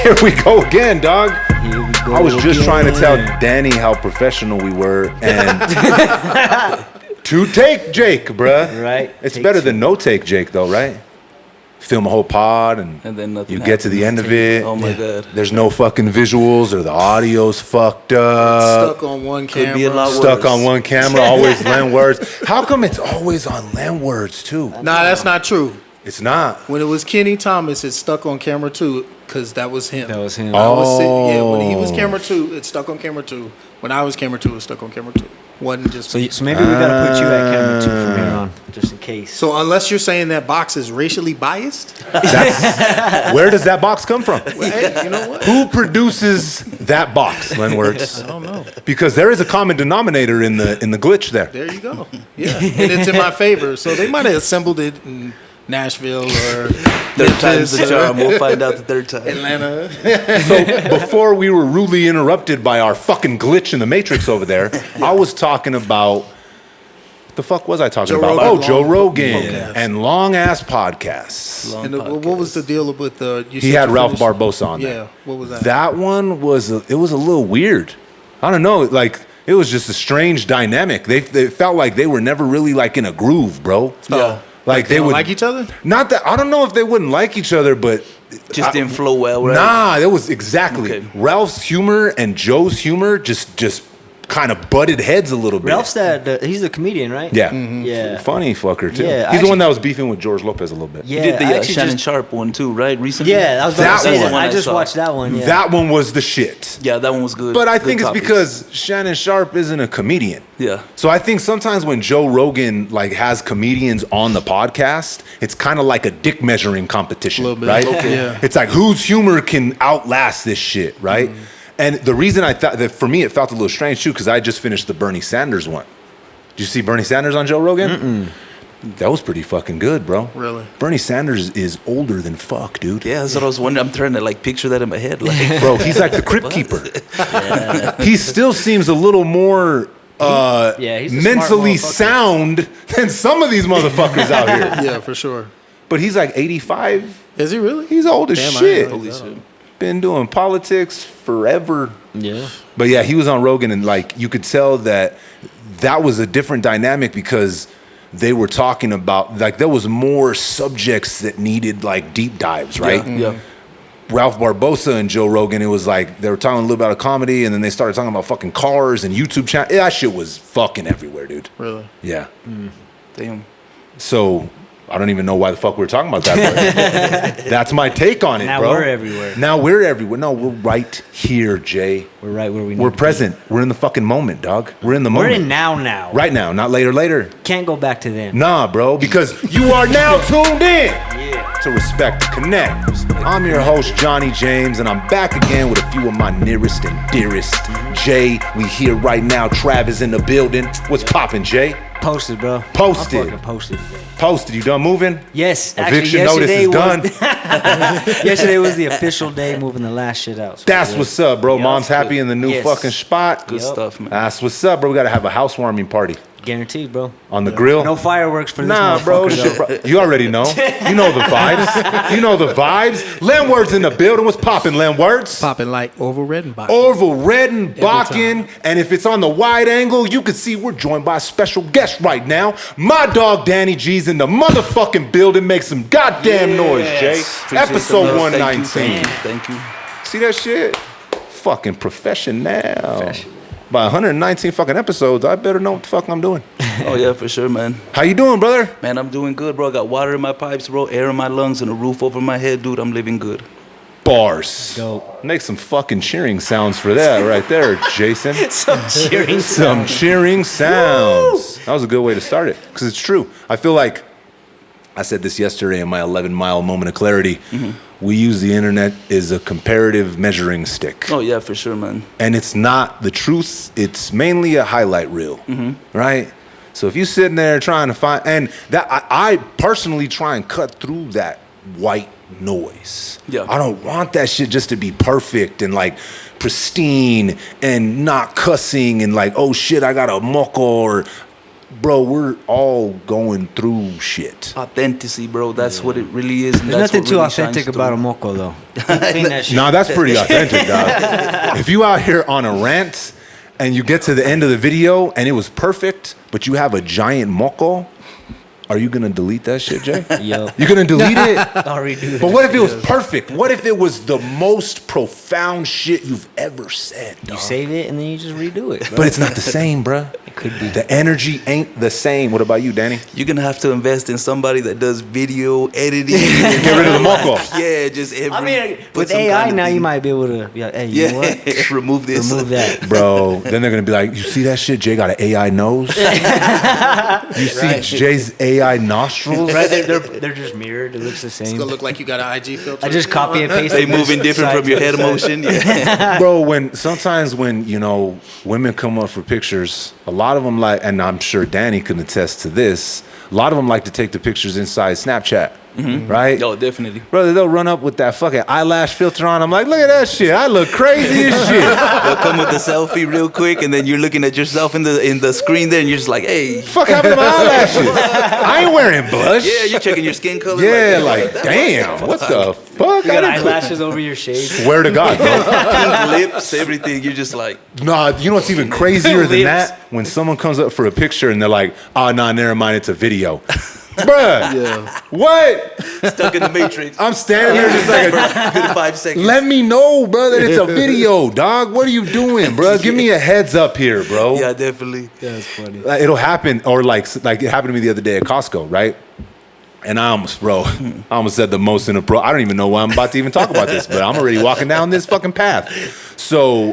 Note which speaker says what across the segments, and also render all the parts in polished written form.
Speaker 1: Here we go again, dog. I was just
Speaker 2: again.
Speaker 1: trying to tell Danny how professional we were, and two take Jake, bruh.
Speaker 2: Right.
Speaker 1: It's
Speaker 2: Take
Speaker 1: better
Speaker 2: two.
Speaker 1: than no take Jake, though, right? Film a whole pod, and
Speaker 3: then nothing
Speaker 1: you get to the end of it.
Speaker 3: Oh my God.
Speaker 1: There's no fucking visuals, or the audio's fucked up.
Speaker 4: Stuck on one
Speaker 3: Could be a
Speaker 4: camera.
Speaker 3: lot
Speaker 1: Stuck
Speaker 3: worse.
Speaker 1: on one camera, always landwords. How come it's always on landwords too?
Speaker 4: Nah, that's not true.
Speaker 1: It's not.
Speaker 4: When it was Kenny Thomas, it's stuck on camera too, because that was him.
Speaker 2: That was him.
Speaker 4: I was yeah, when he was
Speaker 1: Oh.
Speaker 4: camera 2, it's stuck on camera 2. When I was camera 2, it's stuck on camera 2. Wasn't just
Speaker 2: So maybe we gotta put you at camera 2 from here on, just in case.
Speaker 4: So unless you're saying that box is racially biased,
Speaker 1: Where does that box come from?
Speaker 4: well, hey, you know what?
Speaker 1: Who produces that box, Len Words?
Speaker 4: I don't know.
Speaker 1: Because there is a common denominator in the glitch there.
Speaker 4: There you go. Yeah, and it's in my favor. So they might have assembled it in Nashville or
Speaker 3: Third time's the
Speaker 4: Memphis
Speaker 3: charm.
Speaker 4: or
Speaker 3: We'll find out the third time.
Speaker 4: Atlanta.
Speaker 1: So before we were rudely interrupted by our fucking glitch in the Matrix over there, I was talking about. What the fuck was I talking
Speaker 4: Joe
Speaker 1: about?
Speaker 4: Rogan.
Speaker 1: Oh, Joe Rogan
Speaker 4: Podcast.
Speaker 1: and long ass podcasts.
Speaker 3: Long
Speaker 4: And
Speaker 3: podcast.
Speaker 4: what was the deal with the?
Speaker 1: He had Ralph Barbosa on there.
Speaker 4: Yeah, what was that?
Speaker 1: That one was it was a little weird. I don't know, like it was just a strange dynamic. They felt like they were never really like in a groove, bro.
Speaker 4: Yeah.
Speaker 1: Like
Speaker 4: They
Speaker 1: they
Speaker 4: don't
Speaker 1: would
Speaker 4: like each other?
Speaker 1: Not that I don't know if they wouldn't like each other, but
Speaker 3: Just didn't flow well, right?
Speaker 1: Nah, that was exactly
Speaker 3: Okay.
Speaker 1: Ralph's humor and Joe's humor just kind of butted heads a little bit.
Speaker 2: Ralph's he's the comedian, right?
Speaker 1: yeah,
Speaker 2: Yeah.
Speaker 1: funny fucker too.
Speaker 2: Yeah,
Speaker 1: He's the one
Speaker 2: actually-
Speaker 1: that was beefing with George Lopez a little bit.
Speaker 2: Yeah,
Speaker 3: He did the
Speaker 2: I actually
Speaker 3: Shannon
Speaker 2: just,
Speaker 3: Sharp one too, right? Recently.
Speaker 2: yeah, I was about
Speaker 1: That
Speaker 2: to say
Speaker 1: one.
Speaker 2: that. I just
Speaker 3: saw.
Speaker 2: watched that one. Yeah.
Speaker 1: That one was the shit.
Speaker 3: Yeah, that one was good.
Speaker 1: But I
Speaker 3: Good
Speaker 1: think it's
Speaker 3: topics.
Speaker 1: because Shannon Sharp isn't a comedian.
Speaker 3: Yeah.
Speaker 1: So I think sometimes when Joe Rogan like has comedians on the podcast, it's kind of like a dick measuring competition,
Speaker 4: A little bit.
Speaker 1: right?
Speaker 4: Okay. Yeah.
Speaker 1: It's like whose humor can outlast this shit, right? And the reason I thought that for me it felt a little strange too, because I just finished the Bernie Sanders one. Did you see Bernie Sanders on Joe Rogan? That was pretty fucking good, bro.
Speaker 4: Really?
Speaker 1: Bernie Sanders is older than fuck, dude.
Speaker 3: Yeah, that's what I was wondering. I'm trying to like picture that in my head. Like,
Speaker 1: Bro, he's like the crypt keeper. He still seems a little more
Speaker 2: he's a smart
Speaker 1: mentally
Speaker 2: motherfucker.
Speaker 1: sound than some of these motherfuckers out here.
Speaker 4: Yeah, for sure.
Speaker 1: But he's like 85.
Speaker 4: Is he really?
Speaker 1: He's old as
Speaker 4: Damn, I
Speaker 1: shit.
Speaker 4: didn't know
Speaker 3: holy
Speaker 4: that.
Speaker 3: shit.
Speaker 1: Been doing politics forever.
Speaker 2: Yeah.
Speaker 1: But yeah, he was on Rogan, and like you could tell that was a different dynamic because they were talking about like there was more subjects that needed like deep dives, right?
Speaker 3: Yeah.
Speaker 1: Ralph Barbosa and Joe Rogan, it was like they were talking a little about a comedy, and then they started talking about fucking cars and YouTube channel. That shit was fucking everywhere, dude.
Speaker 4: Really?
Speaker 1: Yeah.
Speaker 3: Damn.
Speaker 1: So I don't even know why the fuck we were talking about that. But that's my take on it,
Speaker 2: Now
Speaker 1: bro.
Speaker 2: we're everywhere.
Speaker 1: Now we're everywhere. No, we're right here, Jay.
Speaker 2: We're right where we need
Speaker 1: We're
Speaker 2: to be.
Speaker 1: present. We're in the fucking moment, dog. We're in the
Speaker 2: We're
Speaker 1: moment.
Speaker 2: in now.
Speaker 1: Right now, not later.
Speaker 2: Can't go back to then.
Speaker 1: Nah, bro, because you are now tuned in to Respect Connect. I'm your host, Johnny James, and I'm back again with a few of my nearest and dearest. Jay, we here right now. Trav is in the building. What's popping, Jay?
Speaker 2: Posted, bro.
Speaker 1: Posted.
Speaker 2: I'm fucking posted today.
Speaker 1: Posted. You done moving?
Speaker 2: Yes.
Speaker 1: Eviction
Speaker 2: actually,
Speaker 1: notice is done.
Speaker 2: Yesterday was the official day moving the last shit out. So
Speaker 1: That's
Speaker 2: yeah.
Speaker 1: what's up, bro.
Speaker 2: Yup.
Speaker 1: Mom's happy in the new
Speaker 2: Yes.
Speaker 1: fucking spot.
Speaker 3: Good
Speaker 2: Yup.
Speaker 3: stuff, man.
Speaker 1: That's what's up, bro. We gotta have a housewarming party
Speaker 2: Guaranteed, bro.
Speaker 1: on the grill.
Speaker 2: No fireworks for this
Speaker 1: Nah, bro,
Speaker 2: motherfucker,
Speaker 1: shit,
Speaker 2: though.
Speaker 1: bro. You already know. You know the vibes. You know the vibes. Len Words in the building. What's popping, Len Words?
Speaker 4: Popping like Orville Redenbach.
Speaker 1: Orville Redenbachen.
Speaker 4: time.
Speaker 1: And if it's on the wide angle, you can see we're joined by a special guest right now. My dog Danny G's in the motherfucking building. Make some goddamn noise, Jay.
Speaker 3: Appreciate the
Speaker 1: Episode
Speaker 3: love.
Speaker 1: 119.
Speaker 3: Thank you.
Speaker 1: See that shit? Fucking professional. By 119 fucking episodes, I better know what the fuck I'm doing.
Speaker 3: Oh yeah, for sure, man.
Speaker 1: How you doing, brother?
Speaker 3: Man, I'm doing good, bro. I got water in my pipes, bro, air in my lungs, and a roof over my head, dude. I'm living good.
Speaker 1: Bars.
Speaker 2: Dope.
Speaker 1: Make some fucking cheering sounds for that right there, Jason.
Speaker 2: Some cheering
Speaker 1: Some cheering sounds. That was a good way to start it, because it's true. I feel like, I said this yesterday in my 11-mile moment of clarity, we use the internet as a comparative measuring stick.
Speaker 3: Oh yeah, for sure, man.
Speaker 1: And it's not the truth. It's mainly a highlight reel, right? So if you're sitting there trying to find, and that I personally try and cut through that white noise.
Speaker 3: Yeah.
Speaker 1: I don't want that shit just to be perfect and like pristine and not cussing and like, oh shit, I got a moco or bro, we're all going through shit.
Speaker 3: Authenticity, bro. That's what it really is. And
Speaker 2: There's
Speaker 3: that's
Speaker 2: nothing
Speaker 3: what
Speaker 2: too
Speaker 3: really
Speaker 2: authentic
Speaker 3: shines
Speaker 2: about a
Speaker 3: through.
Speaker 2: moco, though. Clean that shit.
Speaker 1: Nah, that's pretty authentic, dog. If you out here on a rant and you get to the end of the video and it was perfect, but you have a giant moco, are you gonna delete that shit, Jay?
Speaker 2: Yup.
Speaker 1: You're gonna delete it?
Speaker 2: I'll redo that.
Speaker 1: But what if it was perfect? What if it was the most profound shit you've ever said,
Speaker 2: You
Speaker 1: dog?
Speaker 2: save it and then you just redo it, bro.
Speaker 1: But it's not the same, bruh.
Speaker 2: It could be.
Speaker 1: The energy ain't the same. What about you, Danny?
Speaker 3: You're gonna have to invest in somebody that does video editing.
Speaker 1: Get rid of the moco.
Speaker 3: Yeah, just every.
Speaker 2: I mean,
Speaker 3: put
Speaker 2: with
Speaker 3: some
Speaker 2: AI
Speaker 3: kind of
Speaker 2: now,
Speaker 3: thing.
Speaker 2: you might be able to be like, hey, you know what?
Speaker 3: Yeah, remove this.
Speaker 2: Remove that.
Speaker 1: Bro, then they're gonna be like, you see that shit? Jay got an AI nose. You see Jay's AI nostrils?
Speaker 2: Right? They're just mirrored. It looks the
Speaker 4: It's
Speaker 2: same.
Speaker 4: gonna look like you got an IG filter.
Speaker 2: I just copy and paste
Speaker 3: They
Speaker 2: it.
Speaker 3: moving different from your head motion. Yeah.
Speaker 1: Bro, sometimes when you know women come up for pictures, a lot of them like, and I'm sure Danny can attest to this. A lot of them like to take the pictures inside Snapchat, right?
Speaker 3: Oh, definitely.
Speaker 1: Brother, they'll run up with that fucking eyelash filter on. I'm like, look at that shit. I look crazy as shit.
Speaker 3: They'll come with the selfie real quick, and then you're looking at yourself in the screen there, and you're just like, hey.
Speaker 1: Fuck happened to my eyelashes? I ain't wearing blush.
Speaker 3: Yeah, you're checking your skin color.
Speaker 1: Yeah, like damn, what the fuck?
Speaker 2: You
Speaker 1: I
Speaker 2: got
Speaker 1: didn't put-
Speaker 2: eyelashes over your shades.
Speaker 1: Swear to God, bro.
Speaker 3: pink lips, everything. You're just like,
Speaker 1: Nah, you know what's even crazier than
Speaker 2: Lips.
Speaker 1: that? When someone comes up for a picture and they're like, oh, nah, never mind, it's a video. Bruh,
Speaker 4: Yeah.
Speaker 1: what?
Speaker 3: stuck in the matrix.
Speaker 1: I'm standing there just like,
Speaker 3: Good 5 seconds.
Speaker 1: let me know, bro, that it's a video, dog. What are you doing, bro? Give me a heads up here, bro.
Speaker 3: Yeah, definitely.
Speaker 2: That's funny.
Speaker 1: Like, it'll happen, or like it happened to me the other day at Costco, right? And I almost said the most inappropriate. I don't even know why I'm about to even talk about this, but I'm already walking down this fucking path. So,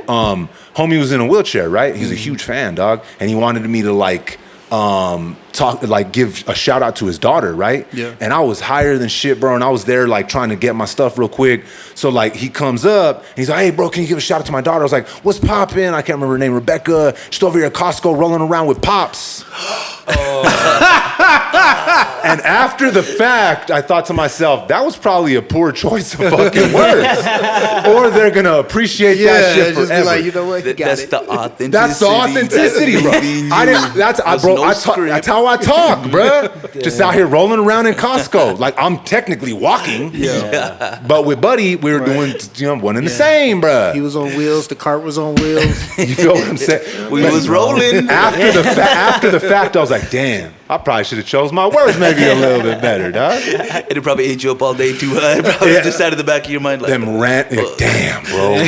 Speaker 1: homie was in a wheelchair, right? He's a huge fan, dog, and he wanted me to give a shout out to his daughter, right?
Speaker 4: Yeah.
Speaker 1: And I was higher than shit, bro, and I was there like trying to get my stuff real quick. So like he comes up and he's like, hey bro, can you give a shout out to my daughter? I was like, what's poppin'? I can't remember her name, Rebecca. She's over here at Costco rolling around with Pops. And after the fact, I thought to myself, that was probably a poor choice of fucking words. Or they're gonna appreciate that shit
Speaker 4: just
Speaker 1: forever.
Speaker 4: be like, you know what? You got
Speaker 3: That's
Speaker 4: it.
Speaker 3: the authenticity.
Speaker 1: That's the authenticity, bro. I didn't. That's how I talk, bro. Just out here rolling around in Costco, like I'm technically walking.
Speaker 2: Yeah.
Speaker 1: But with Buddy, we were doing, one and the same, bro.
Speaker 4: He was on wheels. The cart was on wheels.
Speaker 1: You feel what I'm saying?
Speaker 3: We was rolling.
Speaker 1: After the fact, I was like, damn, I probably should have chose my words maybe a little bit better, dog.
Speaker 3: It'd probably ate you up all day too. Probably just sat in the back of your mind like,
Speaker 1: Them rant, damn, bro.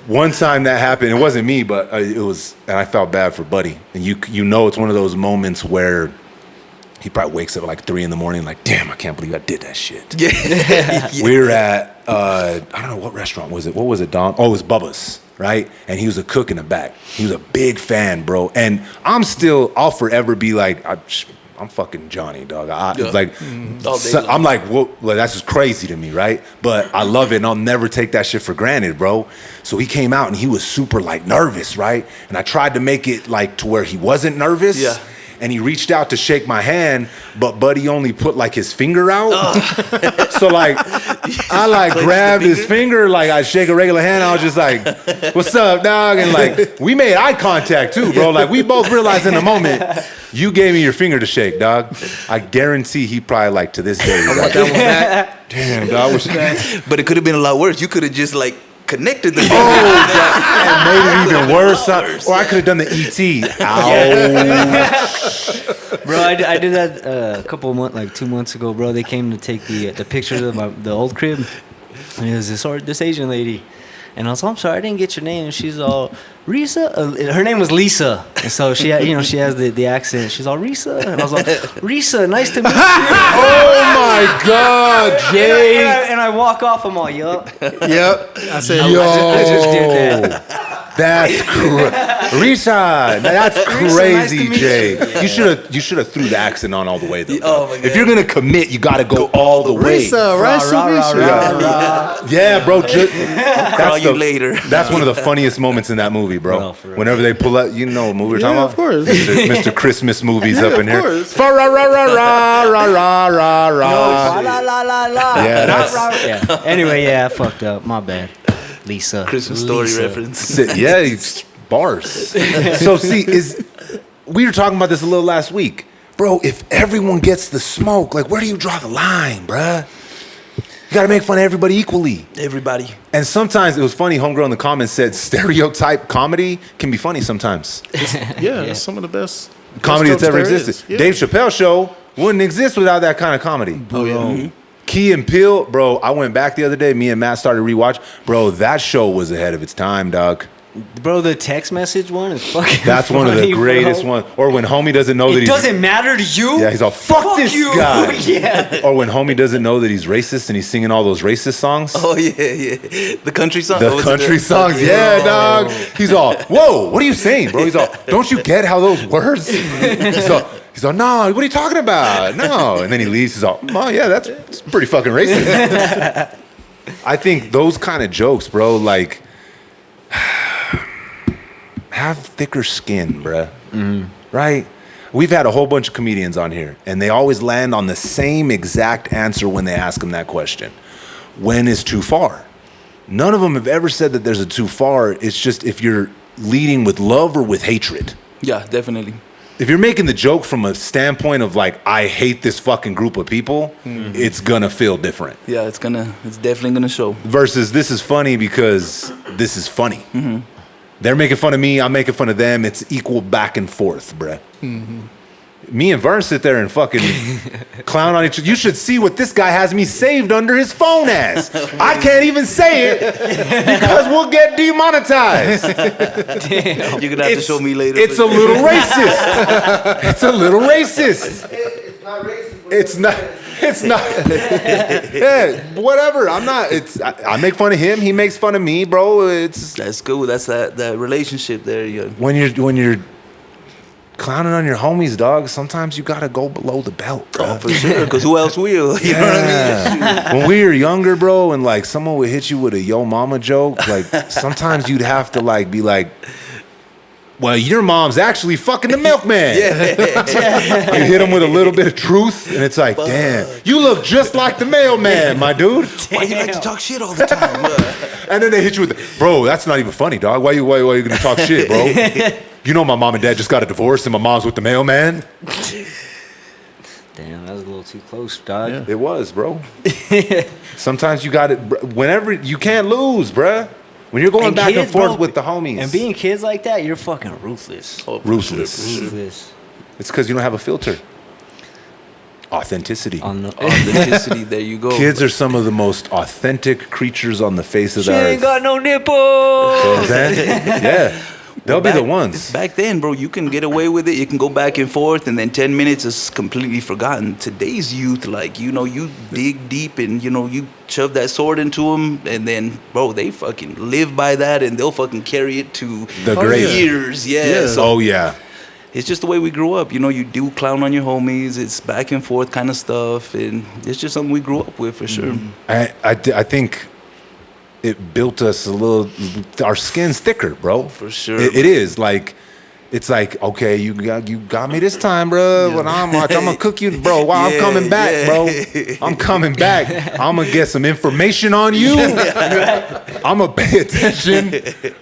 Speaker 1: One time that happened, it wasn't me, but it was, and I felt bad for Buddy. And you know, it's one of those moments where he probably wakes up at like 3 a.m, like, damn, I can't believe I did that shit.
Speaker 3: yeah.
Speaker 1: We're at, I don't know, what restaurant was it? What was it, Don? Oh, it was Bubba's, right? And he was a cook in the back. He was a big fan, bro. And I'll forever be like, I'm fucking Johnny, dog. It's like,
Speaker 3: All day long.
Speaker 1: I'm like, well, that's just crazy to me, right? But I love it, and I'll never take that shit for granted, bro. So he came out, and he was super, like, nervous, right? And I tried to make it, like, to where he wasn't nervous.
Speaker 3: Yeah.
Speaker 1: And he reached out to shake my hand, but Buddy only put, like, his finger out. So, like, I, like, grabbed his finger, like, I shake a regular hand. I was just like, what's up, dog? And, like, we made eye contact, too, bro. Like, we both realized in the moment, you gave me your finger to shake, dog. I guarantee he probably, like, to this day, he's like, damn, dog.
Speaker 3: But it could have been a lot worse. You could have just like connected the
Speaker 1: And made it even worse. Or I could have done the ET. Ow.
Speaker 2: Bro, I did that a couple of months, like 2 months ago, bro. They came to take the pictures of the old crib. And it was this Asian lady. And I was like, I'm sorry, I didn't get your name. And she's all, Risa? Her name was Lisa. And so she has the accent. She's all, Risa? And I was like, Risa, nice to meet you.
Speaker 1: Oh my God, Jay.
Speaker 2: And I walk off, I'm all, yup.
Speaker 4: Yep. I said,
Speaker 1: Yo.
Speaker 2: I just did that.
Speaker 1: That's Risa. That's crazy,
Speaker 2: to meet
Speaker 1: Jay.
Speaker 2: you.
Speaker 1: You should have threw the accent on all the way though.
Speaker 3: Oh my God.
Speaker 1: If you're gonna commit, you gotta go all the way.
Speaker 4: Risa, right?
Speaker 1: Yeah, bro.
Speaker 3: Call you later.
Speaker 1: That's one of the funniest moments in that movie, bro.
Speaker 2: No, for real.
Speaker 1: Whenever they pull up, you know what movie we're talking
Speaker 4: Yeah,
Speaker 1: about?
Speaker 4: of course.
Speaker 1: Mr. Christmas movies up in
Speaker 4: of
Speaker 1: here.
Speaker 4: course.
Speaker 1: Fa ra ra ra ra ra ra ra ra.
Speaker 2: La la la la.
Speaker 1: Yeah, that's-
Speaker 2: Yeah. Anyway, yeah, I fucked up. My bad. Lisa.
Speaker 3: Christmas story
Speaker 2: Lisa.
Speaker 3: reference.
Speaker 1: Yeah, it's bars. So see, we were talking about this a little last week. Bro, if everyone gets the smoke, like, where do you draw the line, bruh? You gotta make fun of everybody equally.
Speaker 3: Everybody.
Speaker 1: And sometimes, it was funny, homegirl in the comments said stereotype comedy can be funny sometimes.
Speaker 4: Yeah, it's some of the best
Speaker 1: Comedy that's
Speaker 4: jokes
Speaker 1: ever
Speaker 4: there
Speaker 1: existed.
Speaker 4: is. Yeah.
Speaker 1: Dave Chappelle show wouldn't exist without that kind of comedy.
Speaker 4: Oh, yeah. Mhm.
Speaker 1: Key and Peele, bro, I went back the other day, me and Matt started to rewatch. Bro, that show was ahead of its time, dog.
Speaker 2: Bro, the text message one is fucking
Speaker 1: That's one of the
Speaker 2: funny,
Speaker 1: greatest
Speaker 2: bro.
Speaker 1: ones. Or when homie doesn't know that
Speaker 2: It
Speaker 1: he's...
Speaker 2: doesn't matter to you?
Speaker 1: Yeah, he's all, fuck this
Speaker 2: you.
Speaker 1: guy.
Speaker 2: Yeah.
Speaker 1: Or when homie doesn't know that he's racist and he's singing all those racist songs.
Speaker 3: Oh yeah. The country song.
Speaker 1: The country songs, yeah, dog. He's all, whoa, what are you saying, bro? He's all, don't you get how those words? He's all, no, what are you talking about? No. And then he leaves, he's all, oh, yeah, that's pretty fucking racist. I think those kind of jokes, bro, like, have thicker skin, bruh. Right? We've had a whole bunch of comedians on here, and they always land on the same exact answer when they ask them that question. When is too far? None of them have ever said that there's a too far. It's just if you're leading with love or with hatred.
Speaker 3: Yeah, definitely.
Speaker 1: If you're making the joke from a standpoint of like, I hate this fucking group of people, it's gonna feel different.
Speaker 3: Yeah, it's definitely gonna show.
Speaker 1: Versus this is funny because this is funny. They're making fun of me, I'm making fun of them. It's equal back and forth, bruh. Me and Vern sit there and fucking clown on each other. You should see what this guy has me saved under his phone as. I can't even say it because we'll get demonetized.
Speaker 2: Damn.
Speaker 3: You're gonna have to show me later.
Speaker 1: It's a little racist. It's a little racist.
Speaker 5: It's not racist. but
Speaker 1: It's not. It's not. Yeah, whatever. I'm not. I make fun of him. He makes fun of me, bro.
Speaker 3: That's cool. That's that relationship there. Yeah.
Speaker 1: When you're clowning on your homies, dog. Sometimes you gotta go below the belt, bro.
Speaker 3: Oh, for sure. Because who else will? You know what I mean?
Speaker 1: When we were younger, bro, and like someone would hit you with a yo mama joke, like sometimes you'd have to like be like, well, your mom's actually fucking the milkman. You hit him with a little bit of truth, and it's like, damn, you look just like the mailman, my dude.
Speaker 3: Why you like to talk shit all the time?
Speaker 1: And then they hit you with, bro, that's not even funny, dog. Why you gonna talk shit, bro? You know my mom and dad just got a divorce, and my mom's with the mailman.
Speaker 2: Damn, that was a little too close, dog.
Speaker 4: Yeah.
Speaker 1: It was, bro. Sometimes you got it. Whenever you can't lose, bruh. When you're going
Speaker 2: And
Speaker 1: back and
Speaker 2: kids,
Speaker 1: forth
Speaker 2: bro,
Speaker 1: with the homies,
Speaker 2: And being kids like that, you're fucking ruthless.
Speaker 3: Oh, for
Speaker 1: ruthless.
Speaker 3: sure.
Speaker 2: Ruthless.
Speaker 1: It's because you don't have a filter. Authenticity.
Speaker 2: On the,
Speaker 3: Authenticity. There you go.
Speaker 1: Kids are some of the most authentic creatures on the face of
Speaker 2: she
Speaker 1: the earth.
Speaker 2: ain't got no nipples.
Speaker 1: You know what I'm saying? Yeah. They'll be the ones.
Speaker 3: Back then, bro, you can get away with it. You can go back and forth, and then 10 minutes is completely forgotten. Today's youth, like, you know, you dig deep and, you know, you shove that sword into them, and then, bro, they fucking live by that, and they'll fucking carry it to
Speaker 1: The grave.
Speaker 3: years. Yeah.
Speaker 4: Yeah.
Speaker 3: So
Speaker 1: Oh, yeah.
Speaker 3: it's just the way we grew up. You know, you do clown on your homies. It's back and forth kind of stuff, and it's just something we grew up with for sure.
Speaker 1: I think it built us a little, our skin's thicker, bro.
Speaker 3: For sure.
Speaker 1: It is like, it's like, okay, you got me this time, bro. When I'm gonna cook you, bro. While I'm
Speaker 3: Yeah,
Speaker 1: coming back,
Speaker 3: yeah.
Speaker 1: bro. I'm coming back. I'm gonna get some information on you. I'm gonna pay attention,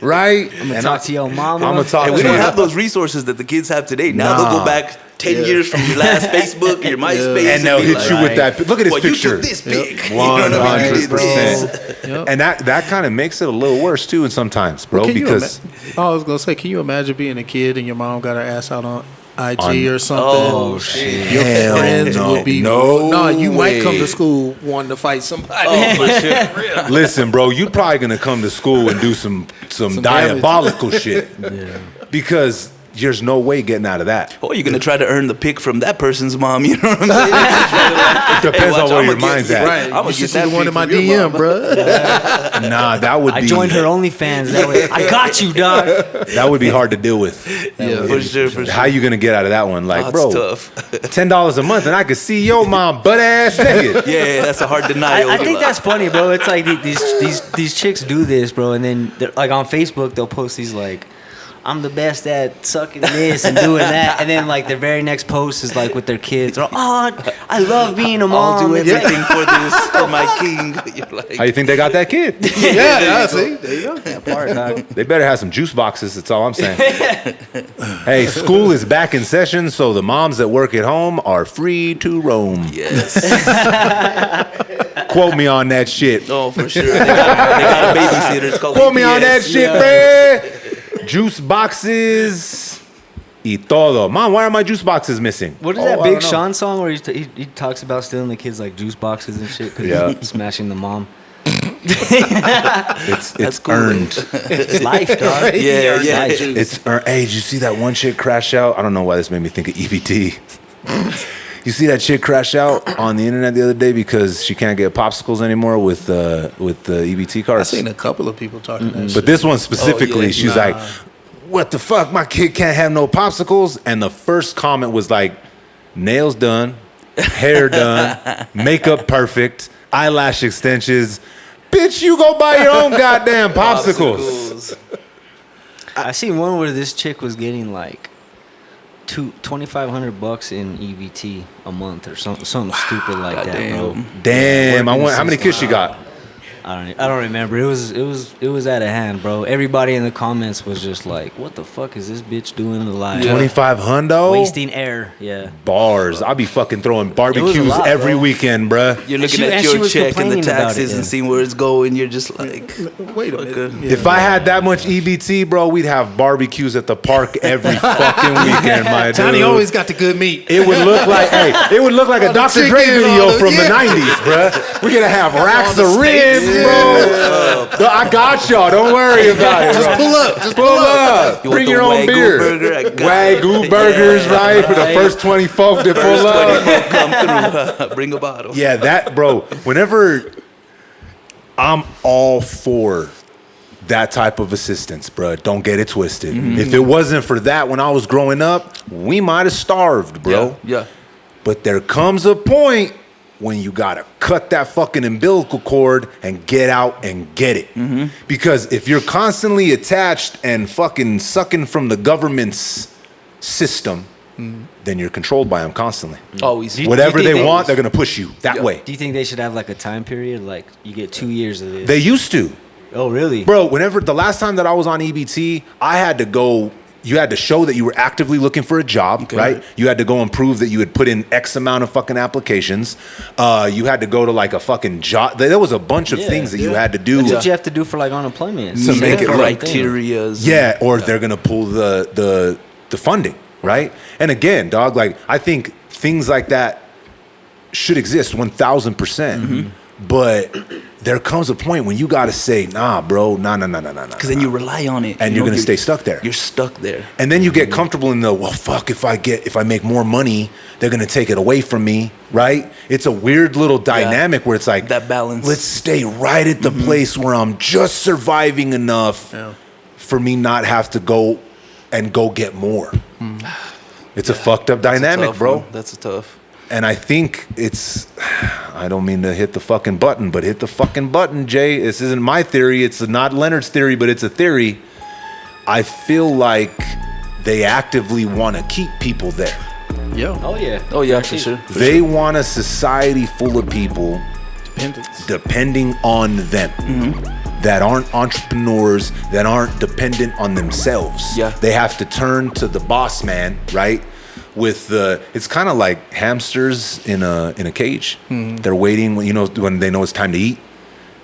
Speaker 1: right?
Speaker 2: I'm gonna talk to your mama.
Speaker 1: I'm gonna talk
Speaker 3: And
Speaker 1: to
Speaker 3: we don't
Speaker 1: you.
Speaker 3: have those resources that the kids have today. Now
Speaker 1: Nah.
Speaker 3: they'll go back 10
Speaker 4: Yeah.
Speaker 3: years from your last Facebook, your MySpace,
Speaker 1: And they'll
Speaker 3: be
Speaker 1: hit
Speaker 3: like,
Speaker 1: you with that. Look at his
Speaker 3: well,
Speaker 1: picture.
Speaker 3: you took this big. You know what I mean?
Speaker 1: 100%.
Speaker 4: Yep.
Speaker 1: And that kind of makes it a little worse too, and sometimes, bro,
Speaker 4: Can you
Speaker 1: because
Speaker 4: I was gonna say, can you imagine being a kid and your mom got her ass out on IG or something?
Speaker 3: Oh, shit.
Speaker 4: Your
Speaker 1: Hell
Speaker 4: friends
Speaker 1: no.
Speaker 4: would be
Speaker 1: No
Speaker 4: you might come
Speaker 1: way.
Speaker 4: to school wanting to fight somebody.
Speaker 3: Oh, for sure.
Speaker 1: listen, bro, you're probably gonna come to school and do some
Speaker 4: damage.
Speaker 1: diabolical shit, because there's no way getting out of that.
Speaker 3: Or you're going to try to earn the pick from that person's mom. You know what I'm saying? You're gonna try to, like,
Speaker 1: It depends on where
Speaker 3: I'ma
Speaker 1: your mind's at.
Speaker 4: Right,
Speaker 3: I'ma
Speaker 4: you
Speaker 3: get
Speaker 4: should see
Speaker 3: that
Speaker 4: the one
Speaker 3: pic
Speaker 4: in my
Speaker 3: from your
Speaker 4: DM,
Speaker 3: mama.
Speaker 4: bro.
Speaker 1: Nah, that would be.
Speaker 2: I joined her OnlyFans. That way, I got you, dog.
Speaker 1: That would be hard to deal with.
Speaker 4: Yeah,
Speaker 3: For sure, for sure.
Speaker 1: How you gonna get out of that one? Like,
Speaker 3: Oh,
Speaker 1: bro,
Speaker 3: it's tough.
Speaker 1: $10 a month, and I could see your mom butt ass naked.
Speaker 3: Yeah, that's a hard denial.
Speaker 2: I think that's funny, bro. It's like these chicks do this, bro, and then they're, like on Facebook they'll post these like, I'm the best at sucking this and doing that. And then like their very next post is like with their kids. Oh, I love being a mom.
Speaker 3: I'll do
Speaker 2: It's like-
Speaker 3: everything for this, for my king. You're like,
Speaker 1: How you think they got that kid?
Speaker 4: Yeah, see, there you go.
Speaker 2: that part, dog.
Speaker 1: They better have some juice boxes. That's all I'm saying. Hey, school is back in session, so the moms that work at home are free to roam.
Speaker 3: yes.
Speaker 1: Quote me on that shit.
Speaker 3: Oh, for sure. They got a babysitter. It's called
Speaker 1: Quote me on that
Speaker 3: EPS.
Speaker 1: shit, man. Juice boxes y todo. Mom, why are my juice boxes missing?
Speaker 2: What is
Speaker 1: Oh,
Speaker 2: that
Speaker 1: I
Speaker 2: Big
Speaker 1: don't know.
Speaker 2: Sean song where he talks about stealing the kids like juice boxes and shit because
Speaker 1: Yeah.
Speaker 2: he's smashing the mom?
Speaker 1: It's
Speaker 3: cool.
Speaker 1: earned.
Speaker 2: It's life, dog.
Speaker 3: Yeah,
Speaker 2: It's
Speaker 3: yeah.
Speaker 2: life.
Speaker 1: It's earned. Hey, did you see that one chick crash out? I don't know why this made me think of EBT. You see that chick crash out on the internet the other day because she can't get popsicles anymore with the EBT
Speaker 4: I've
Speaker 1: cards.
Speaker 4: seen a couple of people talking that shit.
Speaker 1: But this one specifically,
Speaker 3: Oh, yeah.
Speaker 1: she's like, "What the fuck? My kid can't have no popsicles." And the first comment was like, "Nails done, hair done, makeup perfect, eyelash extensions. Bitch, you go buy your own goddamn popsicles."
Speaker 2: I seen one where this chick was getting like $2,500 in EBT a month or something stupid like that, bro.
Speaker 3: Goddamn.
Speaker 1: Damn, I
Speaker 2: Working
Speaker 1: went. How many kids she got?
Speaker 2: I don't remember. It was out of hand, bro. Everybody in the comments was just like, "What the fuck is this bitch doing to life?
Speaker 1: 25 hundo.
Speaker 2: Wasting air." Yeah.
Speaker 1: Bars. I'll be fucking throwing
Speaker 2: It was
Speaker 1: barbecues
Speaker 2: a lot,
Speaker 1: every
Speaker 2: bro.
Speaker 1: weekend, bruh.
Speaker 3: You're looking
Speaker 2: she-
Speaker 3: at
Speaker 2: and she
Speaker 3: your
Speaker 2: was
Speaker 3: check and the
Speaker 2: complaining about
Speaker 3: taxes
Speaker 2: it,
Speaker 3: and
Speaker 2: yeah.
Speaker 3: seeing where it's going. You're just like,
Speaker 4: Wait a minute.
Speaker 3: Okay.
Speaker 4: Yeah.
Speaker 1: If I had that much EBT, bro, we'd have barbecues at the park every fucking weekend, my dude.
Speaker 4: Johnny always got the good meat.
Speaker 1: It would look like, hey, it would look like a
Speaker 4: All the
Speaker 1: Dr. Dre
Speaker 4: chicken,
Speaker 1: video
Speaker 4: all the-
Speaker 1: from the
Speaker 4: yeah.
Speaker 1: 90s, bruh. We're gonna have racks
Speaker 4: the
Speaker 1: of ribs,
Speaker 4: steaks.
Speaker 1: bro. I got y'all. Don't worry about it.
Speaker 4: Just
Speaker 1: bro.
Speaker 4: pull up. Just
Speaker 1: Pull up.
Speaker 3: You want
Speaker 1: Bring
Speaker 3: the
Speaker 1: your own
Speaker 3: Wagyu
Speaker 1: beer.
Speaker 3: burger? I got
Speaker 1: Wagyu
Speaker 3: it.
Speaker 1: burgers,
Speaker 3: Yeah.
Speaker 1: right? For the first 20 folk that pull up.
Speaker 3: come through. Bring a bottle.
Speaker 1: Yeah, that, bro. Whenever I'm all for that type of assistance, bro. Don't get it twisted. If it wasn't for that when I was growing up, we might have starved, bro.
Speaker 3: Yeah.
Speaker 1: But there comes a point when you gotta cut that fucking umbilical cord and get out and get it. Because if you're constantly attached and fucking sucking from the government's system, then you're controlled by them constantly.
Speaker 3: Always.
Speaker 1: Whatever
Speaker 3: You think
Speaker 1: they want, they're gonna push you that
Speaker 3: Yeah.
Speaker 1: way.
Speaker 2: Do you think they should have like a time period? Like you get 2 years of this.
Speaker 1: They used to.
Speaker 2: Oh, really?
Speaker 1: Bro, whenever the last time that I was on EBT, I had to go. You had to show that you were actively looking for a job, right? You had to go and prove that you had put in X amount of fucking applications. You had to go to like a fucking job. There was a bunch of
Speaker 2: Yeah,
Speaker 1: things that you
Speaker 2: yeah.
Speaker 1: had to do.
Speaker 2: That's what you have to do for like unemployment.
Speaker 1: To make it
Speaker 2: right.
Speaker 3: criterias.
Speaker 1: Yeah, or they're gonna pull the funding, right? And again, dog, like I think things like that should exist 1,000%. But there comes a point when you gotta say, nah, bro, nah.
Speaker 3: Because then you rely on it.
Speaker 1: And
Speaker 3: You
Speaker 1: you're
Speaker 3: know,
Speaker 1: gonna stay stuck there.
Speaker 3: You're stuck there.
Speaker 1: And then you get comfortable in the, well, fuck, if I make more money, they're gonna take it away from me, right? It's a weird little dynamic where it's like
Speaker 3: That balance.
Speaker 1: Let's stay right at the place where I'm just surviving enough for me not have to go get more. It's a fucked up dynamic,
Speaker 3: Tough
Speaker 1: bro.
Speaker 3: one. That's a tough.
Speaker 1: And I think I don't mean to hit the fucking button, but hit the fucking button, Jay. This isn't my theory. It's not Leonard's theory, but it's a theory. I feel like they actively want to keep people there.
Speaker 4: Yo,
Speaker 2: Oh yeah.
Speaker 3: Oh, yeah, for sure.
Speaker 1: They want a society full of people
Speaker 4: dependence.
Speaker 1: depending on them. That aren't entrepreneurs, that aren't dependent on themselves.
Speaker 3: Yeah.
Speaker 1: They have to turn to the boss man, right? It's kind of like hamsters in a cage. They're waiting when they know it's time to eat,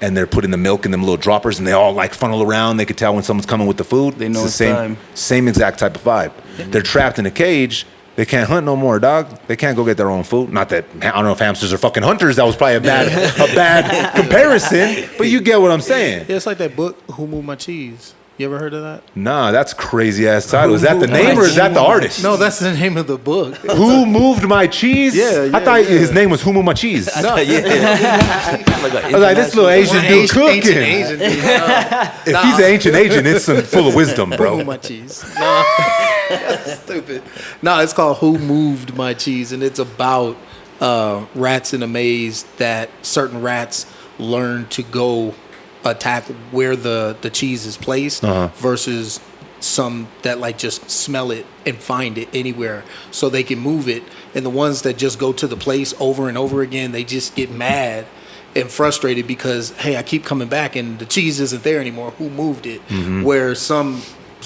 Speaker 1: and they're putting the milk in them little droppers, and they all like funnel around. They can tell when someone's coming with the food.
Speaker 3: They know
Speaker 1: the
Speaker 3: it's
Speaker 1: same
Speaker 3: time.
Speaker 1: same exact type of vibe. They're trapped in a cage. They can't hunt no more, dog. They can't go get their own food. Not that I don't know if hamsters are fucking hunters. That was probably a bad comparison, but you get what I'm saying.
Speaker 4: Yeah, it's like that book, Who Moved My Cheese. You ever heard of that?
Speaker 1: Nah, that's crazy ass title. Is that the name or is that the artist?
Speaker 4: No, that's the name of the book.
Speaker 1: Who moved my cheese?
Speaker 4: Yeah,
Speaker 1: I thought
Speaker 4: yeah.
Speaker 1: his name was Who Moved My Cheese.
Speaker 3: Yeah.
Speaker 1: I was like, this little Asian dude cooking.
Speaker 4: Asian dude.
Speaker 1: If he's an ancient Asian, it's full of wisdom,
Speaker 4: Who
Speaker 1: bro.
Speaker 4: moved my cheese? No, that's stupid. No, it's called Who Moved My Cheese, and it's about rats in a maze that certain rats learn to go attack where the cheese is placed versus some that like just smell it and find it anywhere so they can move it. And the ones that just go to the place over and over again, they just get mad and frustrated because, hey, I keep coming back and the cheese isn't there anymore. Who moved it? Where some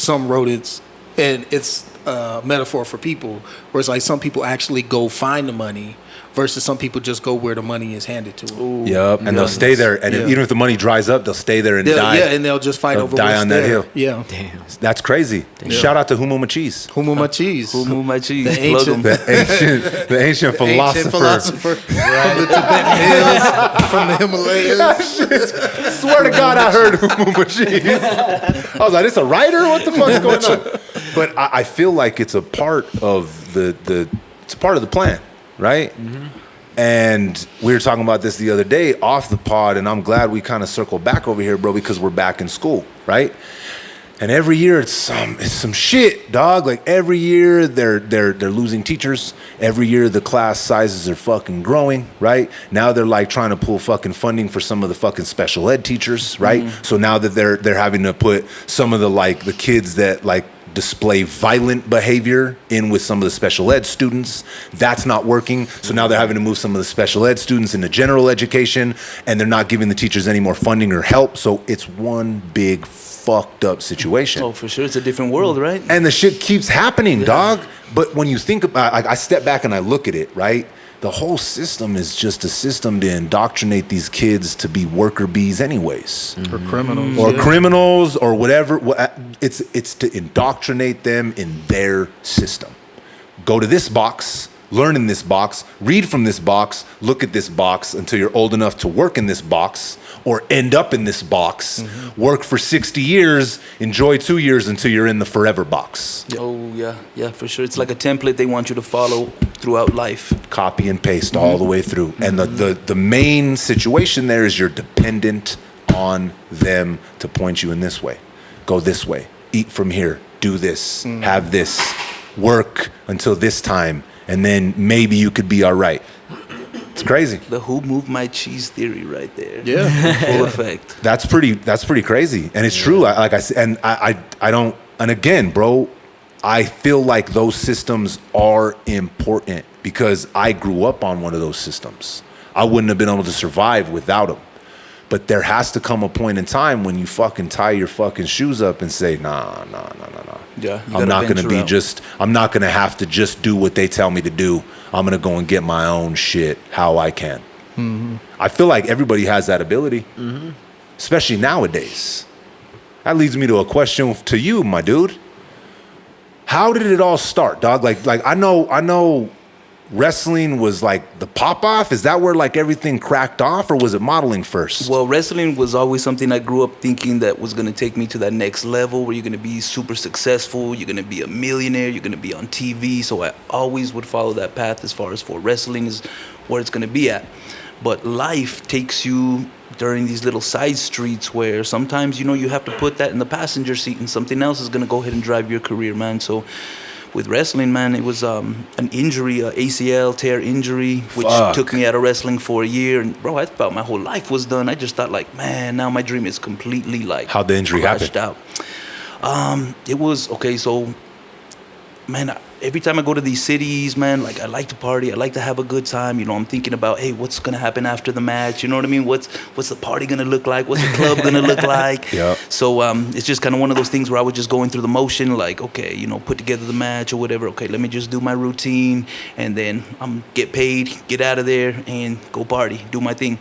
Speaker 4: rodents, and it's a metaphor for people, where it's like some people actually go find the money versus some people just go where the money is handed to them.
Speaker 1: Yep, and they'll stay there, and even if the money dries up, they'll stay there and die.
Speaker 4: Yeah, and they'll just fight over
Speaker 1: die
Speaker 4: what's
Speaker 1: on
Speaker 4: there.
Speaker 1: that hill.
Speaker 4: Yeah.
Speaker 2: Damn.
Speaker 1: That's crazy. Shout out to Humuma Cheese,
Speaker 4: Humuma cheese.
Speaker 3: Who moved my cheese?
Speaker 4: The
Speaker 3: Plug 'em.
Speaker 1: the ancient philosopher.
Speaker 4: Ancient philosopher from the Tibetan hills, from the Himalayas.
Speaker 1: Swear to God, I heard Humuma Cheese. I was like, it's a writer? What the fuck's going on? But I feel like it's a part of it's a part of the plan, right? And we were talking about this the other day off the pod, and I'm glad we kind of circled back over here, bro, because we're back in school, right? And every year it's some shit, dog. Like every year they're losing teachers. Every year the class sizes are fucking growing, right? Now they're like trying to pull fucking funding for some of the fucking special ed teachers, right? So now that they're having to put some of the kids that like display violent behavior in with some of the special ed students. That's not working. So now they're having to move some of the special ed students into general education, and they're not giving the teachers any more funding or help. So it's one big fucked up situation.
Speaker 3: Oh, for sure. It's a different world, right?
Speaker 1: And the shit keeps happening, dog. But when you think about I step back and I look at it, right? The whole system is just a system to indoctrinate these kids to be worker bees anyways.
Speaker 4: Or criminals.
Speaker 1: Or criminals or whatever. It's to indoctrinate them in their system. Go to this box, learn in this box, read from this box, look at this box until you're old enough to work in this box or end up in this box, work for 60 years, enjoy 2 years until you're in the forever box.
Speaker 3: Oh, yeah, for sure. It's like a template they want you to follow throughout life.
Speaker 1: Copy and paste all the way through. And the main situation there is you're dependent on them to point you in this way. Go this way. Eat from here. Do this. Have this. Work until this time. And then maybe you could be all right. It's crazy.
Speaker 3: The who moved my cheese theory right there.
Speaker 4: Yeah.
Speaker 3: Full effect.
Speaker 1: That's pretty crazy. And it's true. Like I said, and I don't, and again, bro, I feel like those systems are important because I grew up on one of those systems. I wouldn't have been able to survive without them. But there has to come a point in time when you fucking tie your fucking shoes up and say, nah.
Speaker 3: Yeah.
Speaker 1: I'm not going to be I'm not going to have to just do what they tell me to do. I'm going to go and get my own shit how I can. I feel like everybody has that ability, especially nowadays. That leads me to a question to you, my dude. How did it all start, dog? Like I know wrestling was like the pop-off. Is that where like everything cracked off, or was it modeling first?
Speaker 3: Well, wrestling was always something I grew up thinking that was going to take me to that next level where you're going to be super successful, you're going to be a millionaire, you're going to be on TV. So I always would follow that path as far as for wrestling is where it's going to be at. But life takes you during these little side streets where sometimes, you have to put that in the passenger seat and something else is going to go ahead and drive your career, man. So with wrestling, man, it was an injury, a ACL tear injury, which took me out of wrestling for a year. And bro, I thought my whole life was done. I just thought like, man, now my dream is completely like
Speaker 1: how'd the injury happen?
Speaker 3: Out. It was okay. So, man, every time I go to these cities, man, like I like to party, I like to have a good time. I'm thinking about, hey, what's gonna happen after the match? You know what I mean? What's the party gonna look like? What's the club gonna look like?
Speaker 1: Yep.
Speaker 3: So it's just kind of one of those things where I was just going through the motion, like, okay, put together the match or whatever. Okay, let me just do my routine, and then get paid, get out of there, and go party, do my thing.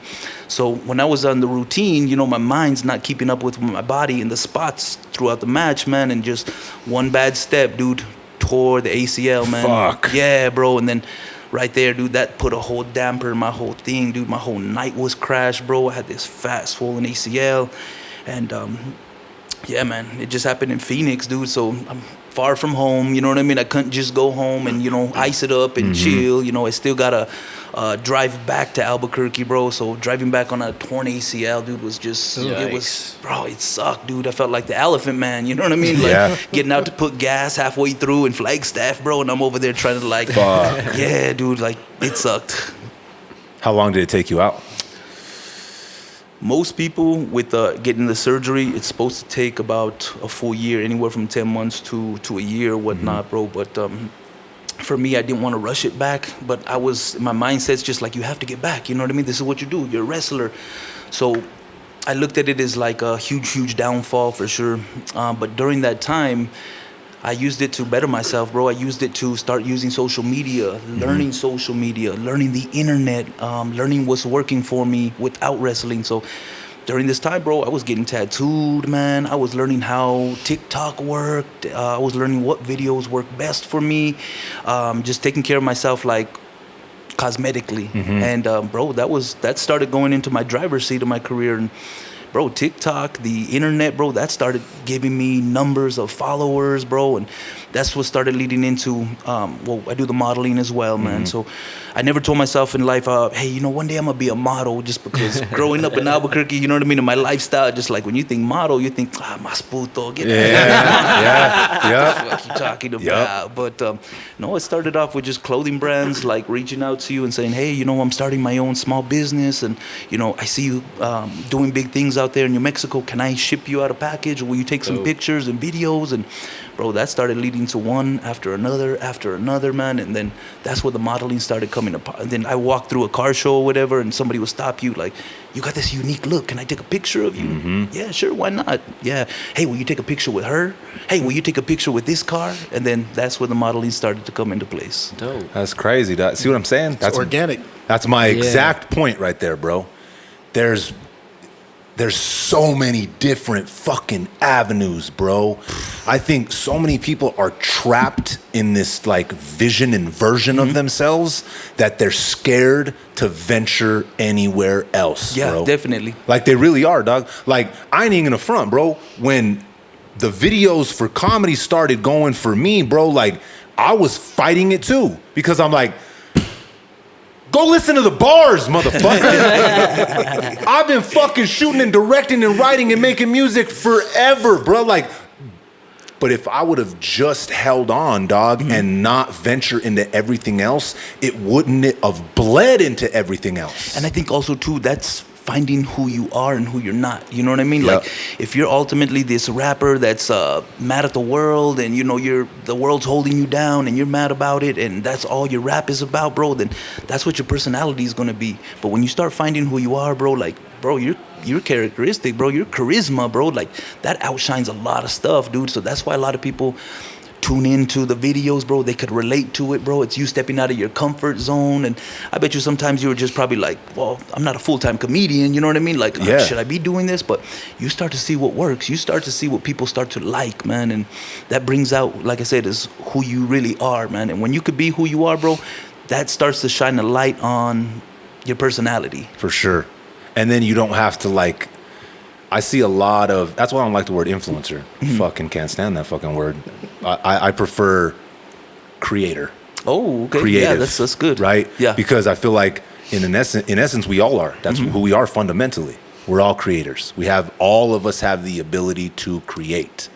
Speaker 3: So when I was on the routine, my mind's not keeping up with my body and the spots throughout the match, man, and just one bad step, dude. Tore the ACL, man.
Speaker 1: Fuck.
Speaker 3: Yeah, bro. And then right there, dude, that put a whole damper in my whole thing, dude. My whole night was crashed, bro. I had this fat, swollen ACL. And, yeah, man, it just happened in Phoenix, dude. So I'm far from home, you know what I mean? I couldn't just go home and, ice it up and chill. I still got to drive back to Albuquerque, bro. So driving back on a torn ACL, dude, was just, it sucked, dude. I felt like the Elephant Man, you know what I mean? Like getting out to put gas halfway through in Flagstaff, bro. And I'm over there trying to like, yeah, dude, like it sucked.
Speaker 1: How long did it take you out?
Speaker 3: most people with getting the surgery, it's supposed to take about a full year, anywhere from 10 months to a year, whatnot, bro. But for me, I didn't want to rush it back. But my mindset's just like, you have to get back. You know what I mean? This is what you do. You're a wrestler. So I looked at it as like a huge downfall for sure. But during that time, I used it to better myself, bro. I used it to start using social media, learning social media, learning the internet, learning what's working for me without wrestling. So during this time, bro, I was getting tattooed, man. I was learning how TikTok worked. I was learning what videos work best for me. Just taking care of myself, like, cosmetically. And bro, that started going into my driver's seat of my career. And bro, TikTok, the internet, bro, that started giving me numbers of followers, bro, and that's what started leading into, I do the modeling as well, man. So I never told myself in life, hey, you know, one day I'm gonna be a model, just because growing up in Albuquerque, you know what I mean, in my lifestyle, just like when you think model, you think, mas puto, get what you talking about? But no, it started off with just clothing brands, like reaching out to you and saying, hey, you know, I'm starting my own small business, and, you know, I see you doing big things out there in New Mexico. Can I ship you out a package? Will you take some pictures and videos? And bro, that started leading to one after another, man. And then that's where the modeling started coming apart. And then I walked through a car show or whatever, and somebody would stop you like, you got this unique look. Can I take a picture of you? Yeah, sure. Why not? Yeah. Hey, will you take a picture with her? Hey, will you take a picture with this car? And then that's where the modeling started to come into place.
Speaker 2: Dope.
Speaker 1: That's crazy. See what I'm saying? That's
Speaker 4: organic.
Speaker 1: That's my exact point right there, bro. There's so many different fucking avenues, bro. I think so many people are trapped in this like vision and version of themselves that they're scared to venture anywhere else,
Speaker 3: Yeah,
Speaker 1: bro.
Speaker 3: definitely.
Speaker 1: Like they really are, dog. Like I ain't even gonna front, bro. When the videos for comedy started going for me, bro, like I was fighting it too, because I'm like, go listen to the bars, motherfucker. I've been fucking shooting and directing and writing and making music forever, bro. Like, but if I would have just held on, dog, and not venture into everything else, it wouldn't have bled into everything else.
Speaker 3: And I think also too, that's finding who you are and who you're not. You know what I mean? Like if you're ultimately this rapper that's mad at the world, and you know the world's holding you down and you're mad about it, and that's all your rap is about, bro, then that's what your personality is gonna be. But when you start finding who you are, bro, like, bro, your characteristic, bro, your charisma, bro, like that outshines a lot of stuff, dude. So that's why a lot of people tune into the videos, bro. They could relate to it, bro. It's you stepping out of your comfort zone. And I bet you sometimes you were just probably like, well, I'm not a full-time comedian, you know what I mean? Like, should I be doing this? But you start to see what works. You start to see what people start to like, man. And that brings out, like I said, is who you really are, man. And when you could be who you are, bro, that starts to shine a light on your personality.
Speaker 1: For sure. And then you don't have to like, I see a lot of, that's why I don't like the word influencer. Fucking can't stand that fucking word. I prefer creator.
Speaker 3: Oh, okay.
Speaker 1: Creative,
Speaker 3: yeah, that's good.
Speaker 1: Right?
Speaker 3: Yeah.
Speaker 1: Because I feel like in essence, we all are. That's who we are fundamentally. We're all creators. All of us have the ability to create.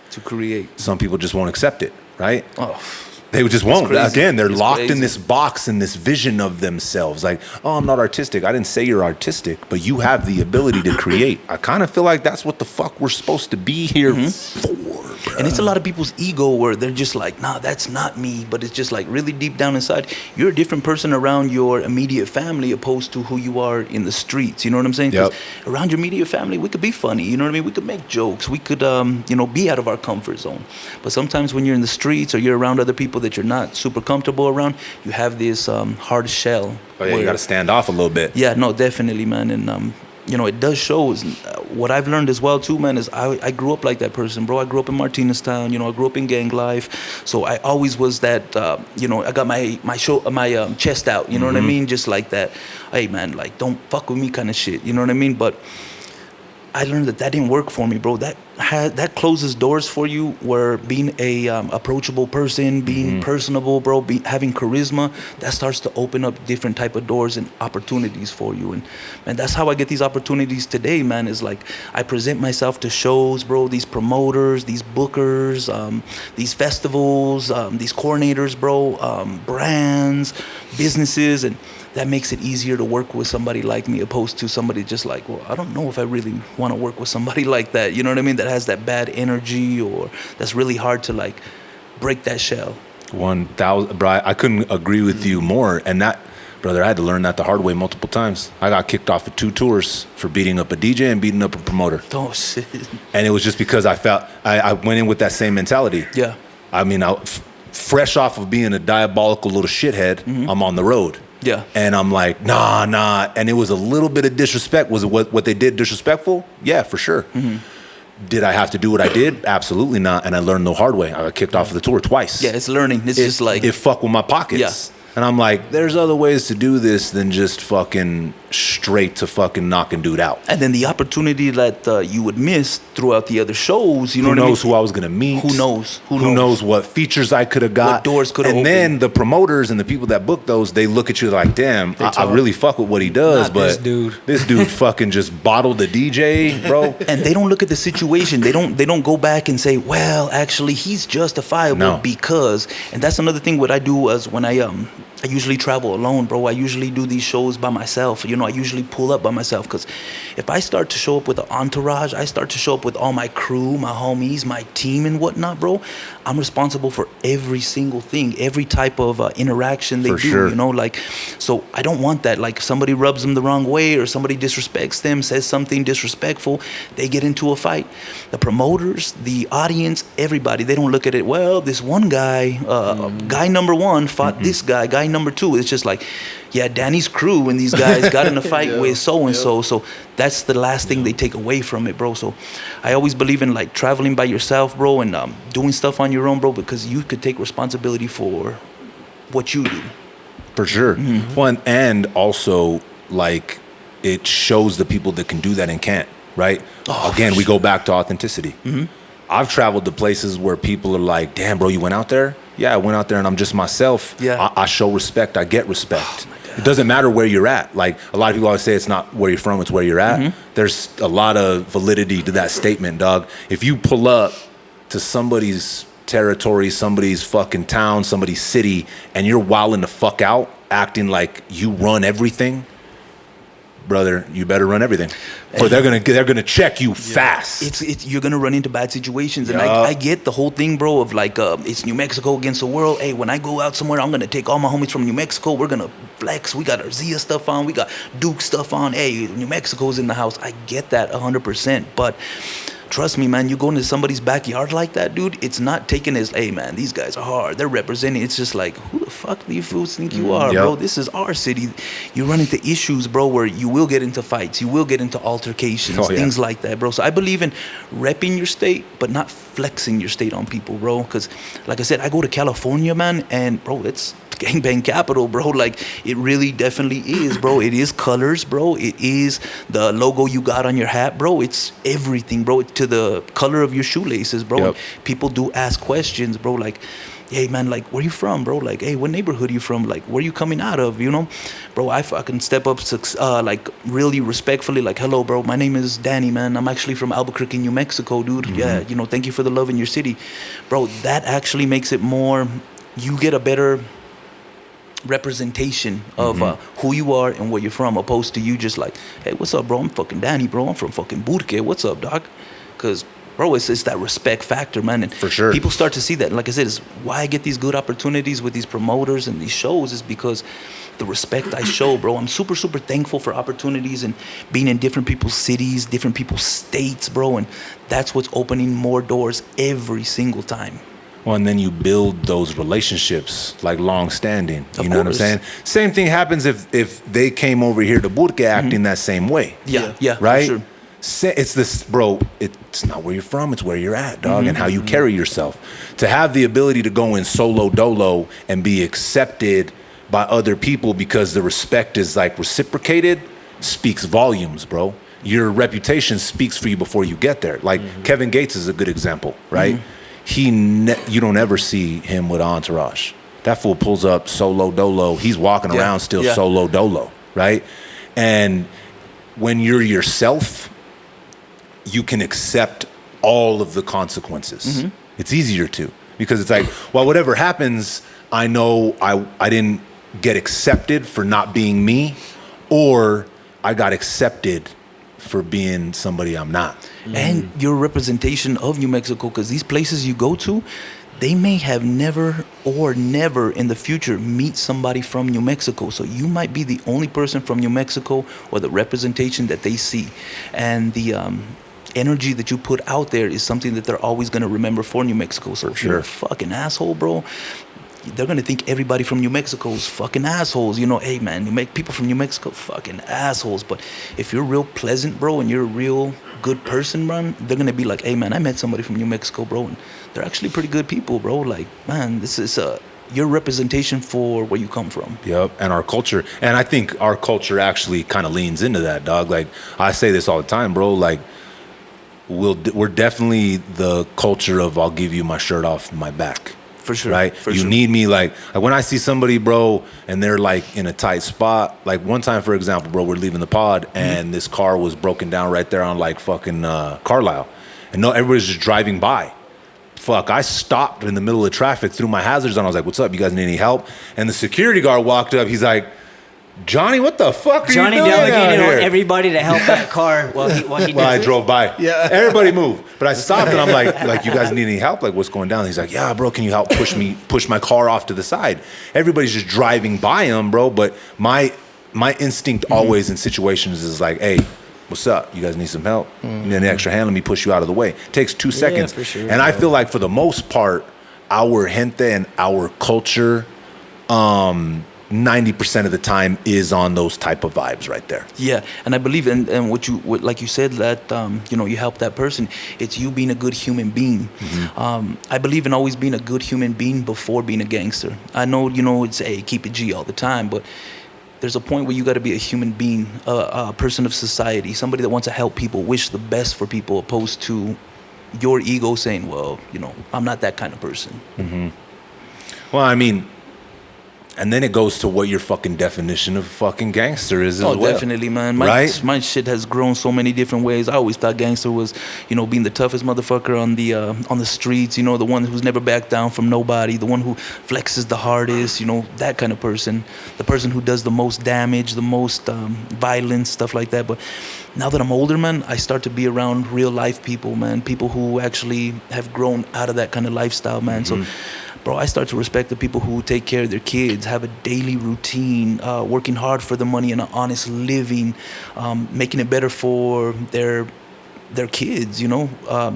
Speaker 1: Some people just won't accept it, right?
Speaker 3: Oh.
Speaker 1: They just won't. Again, they're locked
Speaker 3: crazy.
Speaker 1: in this box and this vision of themselves. Like, oh, I'm not artistic. I didn't say you're artistic, but you have the ability to create. I kind of feel like that's what the fuck we're supposed to be here for, bro.
Speaker 3: And it's a lot of people's ego where they're just like, nah, that's not me. But it's just like really deep down inside, you're a different person around your immediate family opposed to who you are in the streets. You know what I'm saying? 'Cause around your immediate family, we could be funny. You know what I mean? We could make jokes. We could, be out of our comfort zone. But sometimes when you're in the streets or you're around other people that you're not super comfortable around, you have this hard shell.
Speaker 1: Oh, yeah, you got to stand off a little bit.
Speaker 3: Yeah, no, definitely, man. And, it does show. What I've learned as well, too, man, is I grew up like that person, bro. I grew up in Martinez Town. I grew up in gang life. So I always was that, I got my chest out. You know what I mean? Just like that. Hey, man, like, don't fuck with me kind of shit. You know what I mean? But I learned that didn't work for me, bro. That that closes doors for you, where being a approachable person, being personable, bro, having charisma, that starts to open up different type of doors and opportunities for you. And man, that's how I get these opportunities today, man, is like I present myself to shows, bro, these promoters, these bookers, these festivals, these coordinators, bro, brands, businesses, and that makes it easier to work with somebody like me, opposed to somebody just like, well, I don't know if I really want to work with somebody like that. You know what I mean? That has that bad energy, or that's really hard to like break that shell.
Speaker 1: 1,000, bro. I couldn't agree with you more. And that, brother, I had to learn that the hard way multiple times. I got kicked off of 2 tours for beating up a DJ and beating up a promoter.
Speaker 3: Oh shit!
Speaker 1: And it was just because I felt I went in with that same mentality.
Speaker 3: Yeah.
Speaker 1: I mean, fresh off of being a diabolical little shithead, I'm on the road.
Speaker 3: Yeah.
Speaker 1: And I'm like, nah. And it was a little bit of disrespect. Was it what they did disrespectful? Yeah, for sure. Did I have to do what I did? Absolutely not. And I learned the hard way. I got kicked off of the tour twice.
Speaker 3: Yeah, it's learning. It's just like...
Speaker 1: It fucked with my pockets.
Speaker 3: Yeah.
Speaker 1: And I'm like, there's other ways to do this than just fucking straight to fucking knocking dude out.
Speaker 3: And then the opportunity that you would miss throughout the other shows, you know what I mean?
Speaker 1: Who knows who I was going to meet?
Speaker 3: Who knows?
Speaker 1: Who knows what features I could have got?
Speaker 3: What doors could have
Speaker 1: opened?
Speaker 3: opened?
Speaker 1: And then the promoters and the people that book those, they look at you like, damn, I really fuck with what he does,
Speaker 2: Not
Speaker 1: but
Speaker 2: this dude.
Speaker 1: fucking just bottled the DJ, bro.
Speaker 3: And they don't look at the situation. They don't go back and say, well, actually, he's justifiable because. And that's another thing. What I do is when I usually travel alone, bro. I usually do these shows by myself. You know, I usually pull up by myself, because if I start to show up with an entourage, I start to show up with all my crew, my homies, my team and whatnot, bro. I'm responsible for every single thing, every type of interaction they do,
Speaker 1: sure.
Speaker 3: You know, like, so I don't want that. Like, if somebody rubs them the wrong way or somebody disrespects them, says something disrespectful, they get into a fight. The promoters, the audience, everybody, they don't look at it, well, this one guy, guy number one fought this guy number two. It's just like, yeah, Danny's crew and these guys got in a fight with so-and-so. So that's the last thing they take away from it, bro. So I always believe in like traveling by yourself, bro, and doing stuff on your own, bro, because you could take responsibility for what you do.
Speaker 1: For sure. Well, and also, like, it shows the people that can do that and can't, right? Again, we go back to authenticity. I've traveled to places where people are like, damn, bro, you went out there? Yeah, I went out there and I'm just myself.
Speaker 3: Yeah.
Speaker 1: I show respect. I get respect. It doesn't matter where you're at. Like, a lot of people always say it's not where you're from, it's where you're at. There's a lot of validity to that statement, dog. If you pull up to somebody's territory, somebody's fucking town, somebody's city, and you're wilding the fuck out, acting like you run everything, brother, you better run everything, or they're gonna check you fast.
Speaker 3: It's you're gonna run into bad situations, and I get the whole thing, bro. Of like, it's New Mexico against the world. Hey, when I go out somewhere, I'm gonna take all my homies from New Mexico. We're gonna flex. We got our Zia stuff on. We got Duke stuff on. Hey, New Mexico's in the house. I get that 100%, but trust me, man, you go into somebody's backyard like that, dude, it's not taken as, hey, man, these guys are hard. They're representing. It's just like, who the fuck do you fools think you are, bro? This is our city. You run into issues, bro, where you will get into fights. You will get into altercations, things like that, bro. So I believe in repping your state, but not flexing your state on people, bro. Because, like I said, I go to California, man, and, bro, it's gangbang capital, bro. Like, it really definitely is, bro. It is colors, bro. It is the logo you got on your hat, bro. It's everything, bro, to the color of your shoelaces, bro. People do ask questions, bro, like, hey, man, like, where you from, bro? Like, hey, what neighborhood are you from? Like, where you coming out of, you know? Bro, I fucking step up, like, really respectfully, like, hello, bro, my name is Danny, man. I'm actually from Albuquerque, New Mexico, dude. Yeah, you know, thank you for the love in your city. Bro, that actually makes it more, you get a better representation of who you are and where you're from, opposed to you just like, hey, what's up, bro? I'm fucking Danny, bro. I'm from fucking Burke. What's up, dog? Because, bro, it's that respect factor, man. And
Speaker 1: for sure,
Speaker 3: people start to see that. And like I said, it's why I get these good opportunities with these promoters and these shows is because the respect I show, bro. I'm super, super thankful for opportunities and being in different people's cities, different people's states, bro. And that's what's opening more doors every single time.
Speaker 1: Well, and then you build those relationships like long standing. You know what I'm
Speaker 3: course.
Speaker 1: saying? Same thing happens if they came over here to Burke acting that same way.
Speaker 3: Yeah,
Speaker 1: right?
Speaker 3: For sure.
Speaker 1: It's this, bro. It's not where you're from. It's where you're at, dog, and how you carry yourself. To have the ability to go in solo dolo and be accepted by other people because the respect is like reciprocated speaks volumes, bro. your reputation speaks for you before you get there. Like Kevin Gates is a good example, right? You don't ever see him with an entourage. That fool pulls up solo dolo. He's walking around still solo dolo, right? And when you're yourself, you can accept all of the consequences. It's easier to, because it's like, well, whatever happens, I know I didn't get accepted for not being me, or I got accepted for being somebody I'm not.
Speaker 3: And your representation of New Mexico, because these places you go to, they may have never in the future meet somebody from New Mexico. So you might be the only person from New Mexico or the representation that they see. And the energy that you put out there is something that they're always going to remember for New Mexico. So if you're a fucking asshole, bro, they're going to think everybody from New Mexico is fucking assholes. You know, hey, man, you make people from New Mexico fucking assholes. But if you're real pleasant, bro, and you're a real good person, man, they're going to be like, hey, man, I met somebody from New Mexico, bro, and they're actually pretty good people, bro. Like, man, this is your representation for where you come from.
Speaker 1: Yep, and our culture. And I think our culture actually kind of leans into that, dog. Like, I say this all the time, bro. Like, we're definitely the culture of I'll give you my shirt off my back.
Speaker 3: For sure.
Speaker 1: Right? You need me, like when I see somebody, bro, and they're like in a tight spot. Like one time, for example, bro, we're leaving the pod and this car was broken down right there on like fucking Carlisle. And everybody's just driving by. Fuck, I stopped in the middle of traffic, threw my hazards on. I was like, what's up? You guys need any help? And the security guard walked up. He's like, Johnny, what the fuck are
Speaker 2: Johnny
Speaker 1: you doing
Speaker 2: delegated
Speaker 1: out here?
Speaker 2: everybody to help that car while he
Speaker 1: Well, I
Speaker 2: did it.
Speaker 1: drove by. Yeah. Everybody moved. But I stopped and I'm like, you guys need any help? Like, what's going down? He's like, yeah, bro, can you help push my car off to the side? Everybody's just driving by him, bro. But my instinct always in situations is like, hey, what's up? You guys need some help? You need an extra hand? Let me push you out of the way. It takes 2 seconds.
Speaker 2: for sure,
Speaker 1: and I feel like for the most part, our gente and our culture, 90% of the time is on those type of vibes right there.
Speaker 3: Yeah, and I believe in what like you said, that you help that person. It's you being a good human being. I believe in always being a good human being before being a gangster. I know it's keep it G all the time, but there's a point where you got to be a human being, a person of society, somebody that wants to help people, wish the best for people, opposed to your ego saying, well, I'm not that kind of person.
Speaker 1: Well, I mean, and then it goes to what your fucking definition of fucking gangster is as well.
Speaker 3: Oh, definitely, man. My shit has grown so many different ways. I always thought gangster was, being the toughest motherfucker on the streets, the one who's never backed down from nobody, the one who flexes the hardest, that kind of person. The person who does the most damage, the most violence, stuff like that. But now that I'm older, man, I start to be around real life people, man. People who actually have grown out of that kind of lifestyle, man. So, bro, I start to respect the people who take care of their kids, have a daily routine, working hard for the money and an honest living, making it better for their kids,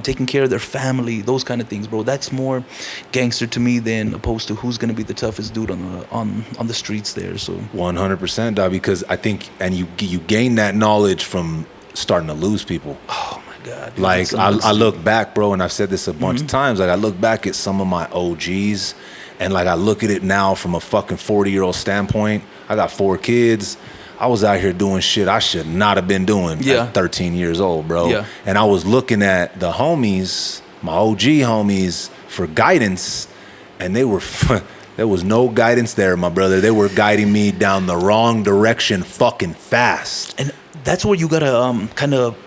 Speaker 3: taking care of their family, those kind of things, bro. That's more gangster to me than opposed to who's gonna be the toughest dude on the streets there. So
Speaker 1: 100%, dog, because I think, and you gain that knowledge from starting to lose people.
Speaker 3: Oh my God.
Speaker 1: Like I look back, bro, and I've said this a bunch of times. Like I look back at some of my OGs, and like I look at it now from a fucking 40-year-old standpoint. I got 4 kids. I was out here doing shit I should not have been doing at 13 years old, bro.
Speaker 3: Yeah.
Speaker 1: And I was looking at the homies, my OG homies, for guidance, and they were there was no guidance there, my brother. They were guiding me down the wrong direction fucking fast.
Speaker 3: And that's where you gotta kind of,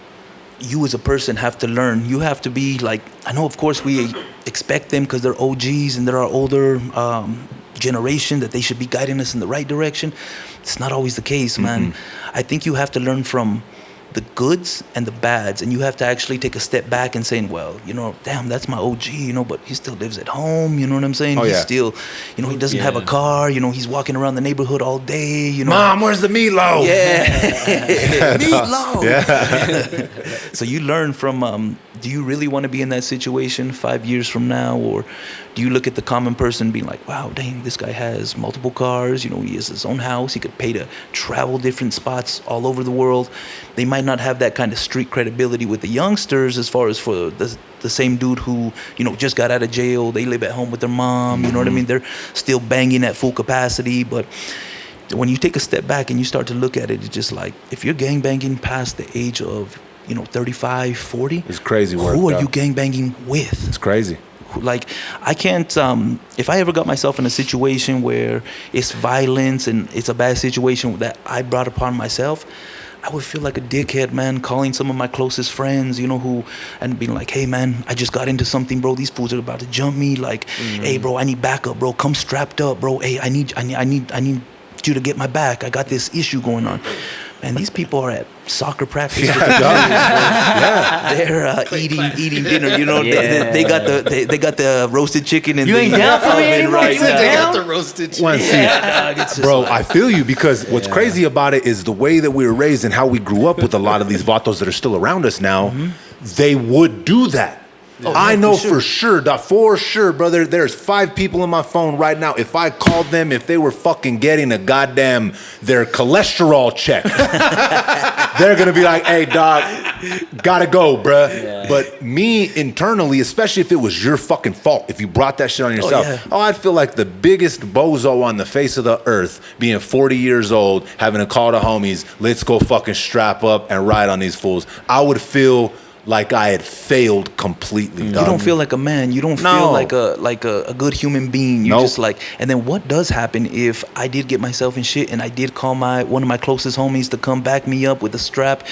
Speaker 3: you as a person have to learn. You have to be like, I know of course we expect them because they're OGs and they're our older generation, that they should be guiding us in the right direction. It's not always the case, man. I think you have to learn from the goods and the bads, and you have to actually take a step back and saying, well, damn, that's my OG, but he still lives at home, you know what I'm saying? He's still, he doesn't have a car, he's walking around the neighborhood all day,
Speaker 1: Mom, where's the meatloaf?
Speaker 3: Yeah. Meatloaf.
Speaker 1: Yeah.
Speaker 3: So you learn from, do you really want to be in that situation 5 years from now? Or do you look at the common person being like, wow, dang, this guy has multiple cars, he has his own house, he could pay to travel different spots all over the world. They might not have that kind of street credibility with the youngsters as far as for the same dude who, just got out of jail, they live at home with their mom, you know what I mean? They're still banging at full capacity, but when you take a step back and you start to look at it, it's just like, if you're gangbanging past the age of, 35, 40,
Speaker 1: It's crazy work.
Speaker 3: who are
Speaker 1: dog.
Speaker 3: you gangbanging with?
Speaker 1: It's crazy.
Speaker 3: Like, I can't, if I ever got myself in a situation where it's violence and it's a bad situation that I brought upon myself, I would feel like a dickhead, man, calling some of my closest friends, and being like, hey, man, I just got into something, bro. These fools are about to jump me. Like, hey, bro, I need backup, bro. Come strapped up, bro. Hey, I need you to get my back. I got this issue going on. Man, these people are at soccer practice. They're eating dinner. They got the roasted chicken and
Speaker 2: You ain't down for me anymore?
Speaker 3: right
Speaker 2: You ain't
Speaker 3: now.
Speaker 4: They
Speaker 2: down?
Speaker 4: got the roasted
Speaker 1: Well,
Speaker 4: chicken.
Speaker 1: see, bro, I feel you, because what's crazy about it is the way that we were raised and how we grew up with a lot of these vatos that are still around us now. They would do that. I know for sure, brother. There's 5 people in my phone right now. If I called them, if they were fucking getting their cholesterol check, they're gonna be like, "Hey, dog, gotta go, bruh."
Speaker 2: Yeah.
Speaker 1: But me internally, especially if it was your fucking fault, if you brought that shit on yourself, I'd feel like the biggest bozo on the face of the earth, being 40 years old, having to call the homies, let's go fucking strap up and ride on these fools. I would feel like I had failed completely.
Speaker 3: You
Speaker 1: dog.
Speaker 3: don't feel like a man. You don't
Speaker 1: No.
Speaker 3: feel like a good human being. You're
Speaker 1: Nope.
Speaker 3: just like. And then what does happen if I did get myself in shit and I did call one of my closest homies to come back me up with a strap?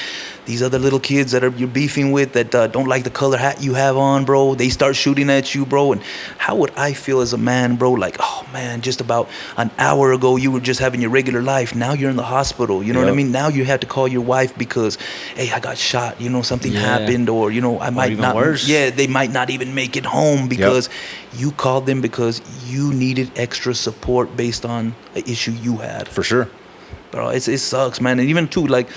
Speaker 3: These other little kids that you're beefing with that don't like the color hat you have on, bro. They start shooting at you, bro. And how would I feel as a man, bro? Like, oh man, just about an hour ago you were just having your regular life. Now you're in the hospital. You know what I
Speaker 1: Yep.
Speaker 3: mean? Now you have to call your wife because, hey, I got shot. Something happened, or I might
Speaker 2: even
Speaker 3: not.
Speaker 2: worse.
Speaker 3: Yeah, they might not even make it home because you called them because you needed extra support based on an issue you had.
Speaker 1: For sure.
Speaker 3: Bro, it sucks, man. And even too, like,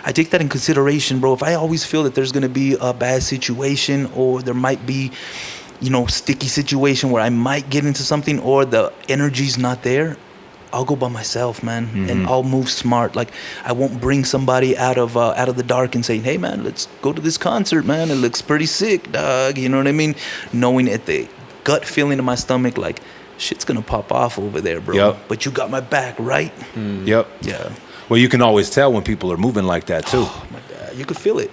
Speaker 3: I take that in consideration, bro. If I always feel that there's gonna be a bad situation, or there might be, sticky situation where I might get into something, or the energy's not there, I'll go by myself, man, and I'll move smart. Like, I won't bring somebody out of the dark and say, hey, man, let's go to this concert, man. It looks pretty sick, dog. You know what I mean? Knowing at the gut feeling in my stomach, like, shit's gonna pop off over there, bro.
Speaker 1: Yep.
Speaker 3: But you got my back, right?
Speaker 1: Yep.
Speaker 3: Yeah.
Speaker 1: Well, you can always tell when people are moving like that too.
Speaker 3: Oh my God, you could feel it.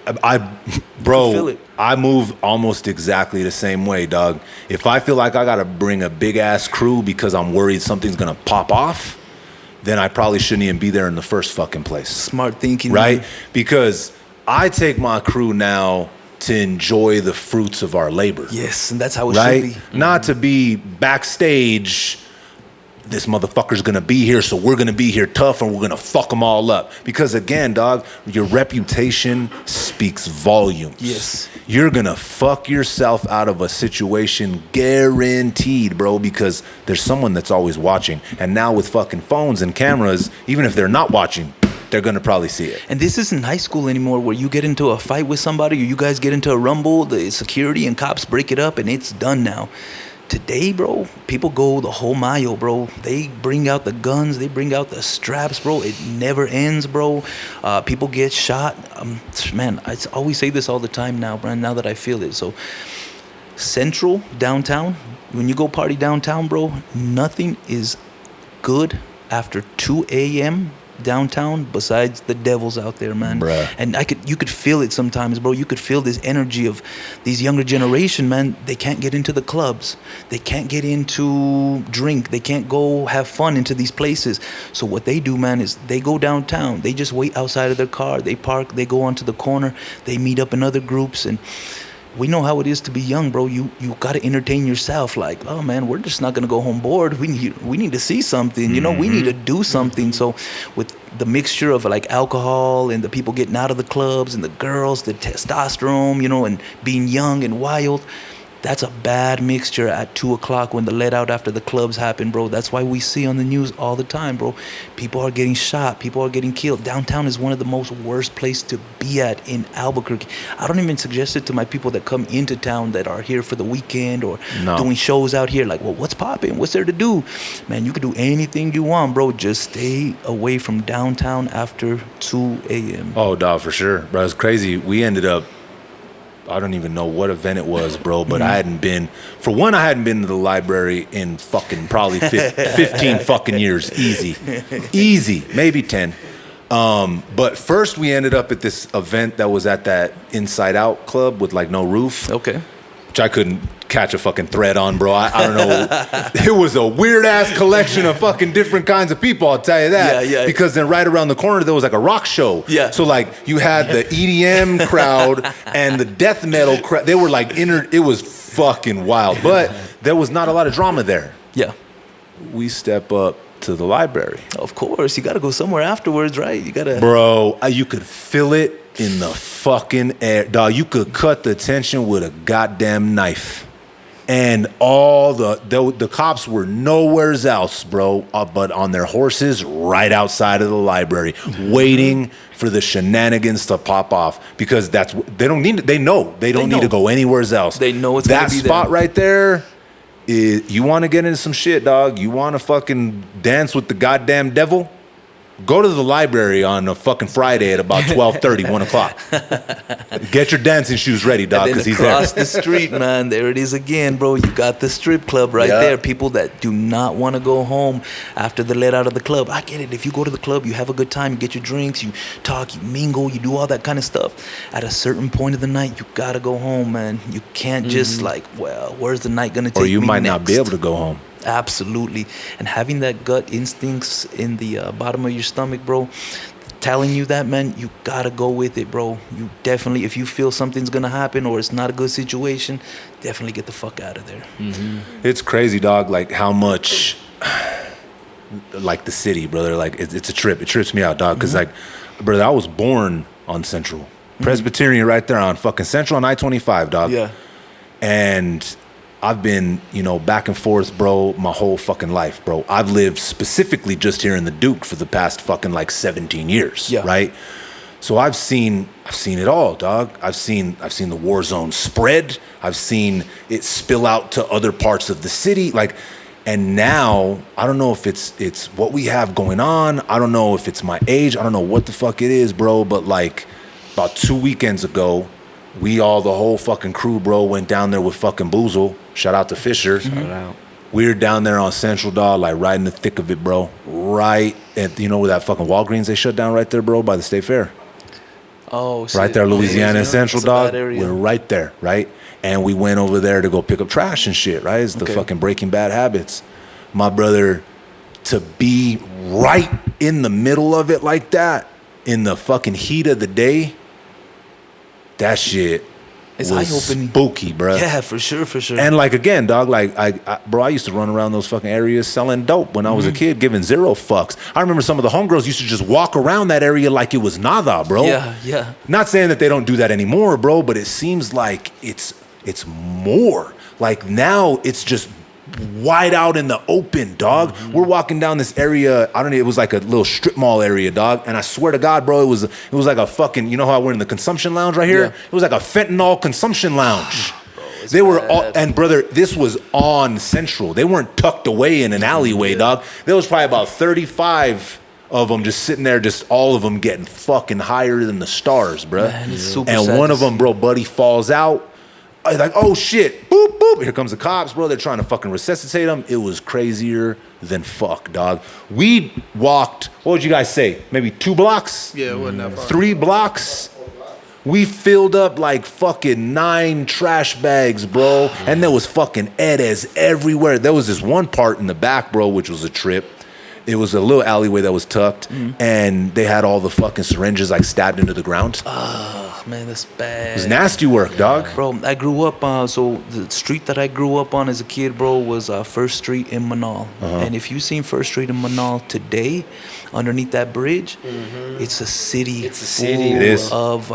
Speaker 1: Bro,
Speaker 3: feel it.
Speaker 1: I move almost exactly the same way, dog. If I feel like I gotta bring a big ass crew because I'm worried something's gonna pop off, then I probably shouldn't even be there in the first fucking place.
Speaker 3: Smart thinking,
Speaker 1: Right?
Speaker 3: man.
Speaker 1: Because I take my crew now to enjoy the fruits of our labor.
Speaker 3: Yes, and that's how it
Speaker 1: Right?
Speaker 3: should be.
Speaker 1: Not to be backstage. This motherfucker's gonna be here, so we're gonna be here tough and we're gonna fuck them all up. Because again, dog, your reputation speaks volumes.
Speaker 3: Yes.
Speaker 1: You're gonna fuck yourself out of a situation, guaranteed, bro, because there's someone that's always watching. And now with fucking phones and cameras, even if they're not watching, they're gonna probably see it.
Speaker 3: And this isn't high school anymore where you get into a fight with somebody or you guys get into a rumble, the security and cops break it up and it's done now. Today, bro, people go the whole mile, bro. They bring out the guns, they bring out the straps, bro. It never ends, bro. People get shot. Man, I always say this all the time now, bro, now that I feel it. So, Central, downtown, when you go party downtown, bro, nothing is good after 2 a.m. downtown besides the devils out there, man.
Speaker 1: Bruh.
Speaker 3: And you could feel it sometimes, bro. You could feel this energy of these younger generation, man. They can't get into the clubs. They can't get into drink. They can't go have fun into these places. So what they do, man, is they go downtown. They just wait outside of their car. They park. They go onto the corner. They meet up in other groups. And we know how it is to be young, bro. You got to entertain yourself. Like, oh man, we're just not gonna go home bored. We need to see something. We need to do something. So, with the mixture of like alcohol and the people getting out of the clubs and the girls, the testosterone, and being young and wild. That's a bad mixture at 2 o'clock when the let out after the clubs happen, bro. That's why we see on the news all the time, bro. People are getting shot. People are getting killed. Downtown is one of the most worst places to be at in Albuquerque. I don't even suggest it to my people that come into town that are here for the weekend or doing shows out here. Like, well, what's popping? What's there to do? Man, you can do anything you want, bro. Just stay away from downtown after 2 a.m.
Speaker 1: Oh, dog, for sure. Bro, it's crazy. We ended up I don't even know what event it was, bro, but I hadn't been, for one, I hadn't been to the library in fucking probably 15 fucking years. Easy, maybe 10. But first we ended up at this event that was at that Inside Out club with like no roof.
Speaker 3: Okay.
Speaker 1: Which I couldn't catch a fucking thread on, bro. I don't know. It was a weird ass collection of fucking different kinds of people, I'll tell you that.
Speaker 3: Yeah.
Speaker 1: Because then right around the corner there was like a rock show.
Speaker 3: Yeah.
Speaker 1: So like you had the EDM crowd and the death metal crowd. They were like it was fucking wild. But there was not a lot of drama there.
Speaker 3: Yeah.
Speaker 1: We step up to the library.
Speaker 3: Of course, you got to go somewhere afterwards, right? You got to.
Speaker 1: Bro, you could feel it in the fucking air. Dog, you could cut the tension with a goddamn knife. And all the cops were nowheres else, bro, but on their horses right outside of the library, waiting for the shenanigans to pop off. Because they don't need to go anywhere else.
Speaker 3: They know it's
Speaker 1: that
Speaker 3: gonna be
Speaker 1: spot
Speaker 3: there.
Speaker 1: right there. You want to get into some shit, dog? You want to fucking dance with the goddamn devil? Go to the library on a fucking Friday at about 12:30, 1 o'clock. Get your dancing shoes ready, dog, because he's there.
Speaker 3: Across the street, man, there it is again, bro. You got the strip club right there. People that do not want to go home after they let out of the club. I get it. If you go to the club, you have a good time, you get your drinks, you talk, you mingle, you do all that kind of stuff. At a certain point of the night, you got to go home, man. You can't just like, well, where's the night going to take me
Speaker 1: Or you might
Speaker 3: next?
Speaker 1: not be able to go home.
Speaker 3: Absolutely. And having that gut instincts in the bottom of your stomach, bro, telling you that, man, you gotta go with it, bro. You definitely, if you feel something's gonna happen or it's not a good situation, definitely get the fuck out of there.
Speaker 1: Mm-hmm. It's crazy, dog, like how much, like the city, brother, like it's a trip. It trips me out, dog, because like, brother, I was born on Central. Presbyterian right there on fucking Central on I-25, dog.
Speaker 3: Yeah.
Speaker 1: And I've been, back and forth, bro, my whole fucking life, bro. I've lived specifically just here in the Duke for the past fucking like 17 years, right? So I've seen it all, dog. I've seen the war zone spread. I've seen it spill out to other parts of the city, like. And now I don't know if it's what we have going on. I don't know if it's my age. I don't know what the fuck it is, bro. But like about 2 weekends ago, the whole fucking crew, bro, went down there with fucking Boozle. Shout out to Fisher.
Speaker 2: Shout out.
Speaker 1: We were down there on Central, dog, like right in the thick of it, bro. Right at, where that fucking Walgreens they shut down right there, bro, by the State Fair.
Speaker 3: Oh, shit.
Speaker 1: Right there, Louisiana Central,
Speaker 3: It's a
Speaker 1: dog.
Speaker 3: bad area.
Speaker 1: We're right there, right? And we went over there to go pick up trash and shit, right? It's the fucking Breaking Bad habits. My brother, to be right in the middle of it like that, in the fucking heat of the day, that shit
Speaker 3: It's
Speaker 1: was
Speaker 3: eye-opening.
Speaker 1: spooky, bro.
Speaker 3: Yeah, for sure.
Speaker 1: And like again, dog, like I used to run around those fucking areas selling dope when I was a kid, giving zero fucks. I remember some of the homegirls used to just walk around that area like it was nada, bro.
Speaker 3: Yeah.
Speaker 1: Not saying that they don't do that anymore, bro, but it seems like it's more. Like now it's just wide out in the open, dog. We're walking down this area. I don't know. It was like a little strip mall area, dog. And I swear to God, bro, it was like a fucking. You know how we're in the consumption lounge right here?
Speaker 3: Yeah.
Speaker 1: It was like a fentanyl consumption lounge.
Speaker 3: It's
Speaker 1: They were
Speaker 3: bad.
Speaker 1: all, and brother, this was on Central. They weren't tucked away in an alleyway, dog. There was probably about 35 of them just sitting there, just all of them getting fucking higher than the stars, bro.
Speaker 3: Man, it's super
Speaker 1: And
Speaker 3: sad
Speaker 1: one
Speaker 3: to
Speaker 1: of them, bro, buddy, falls out. I was like, oh shit, boop, boop. Here comes the cops, bro. They're trying to fucking resuscitate him. It was crazier than fuck, dog. We walked, what would you guys say? Maybe 2 blocks?
Speaker 4: Yeah, it wasn't that far.
Speaker 1: 3 blocks? We filled up like fucking 9 trash bags, bro. And there was fucking Eddies everywhere. There was this one part in the back, bro, which was a trip. It was a little alleyway that was tucked, and they had all the fucking syringes like stabbed into the ground.
Speaker 3: Oh, man, that's bad.
Speaker 1: It was nasty work, dog.
Speaker 3: Bro, I grew up, so the street that I grew up on as a kid, bro, was First Street in Manal. And if you've seen First Street in Manal today, underneath that bridge, it's a city
Speaker 2: It's a
Speaker 3: full
Speaker 2: city.
Speaker 1: It is.
Speaker 3: of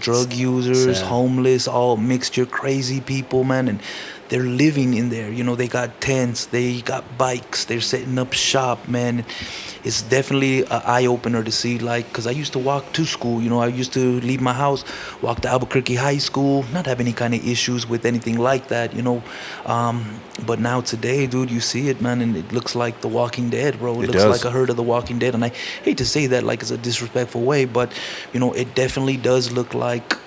Speaker 3: drug users,
Speaker 2: sad.
Speaker 3: homeless, all mixture, crazy people, man. And they're living in there. They got tents, they got bikes, they're setting up shop, man. It's definitely an eye-opener to see, like, because I used to walk to school. I used to leave my house, walk to Albuquerque High School, not have any kind of issues with anything like that, But now today, dude, you see it, man, and it looks like The Walking Dead, bro. It looks
Speaker 1: does.
Speaker 3: like a herd of The Walking Dead. And I hate to say that, like, it's a disrespectful way, but, it definitely does look like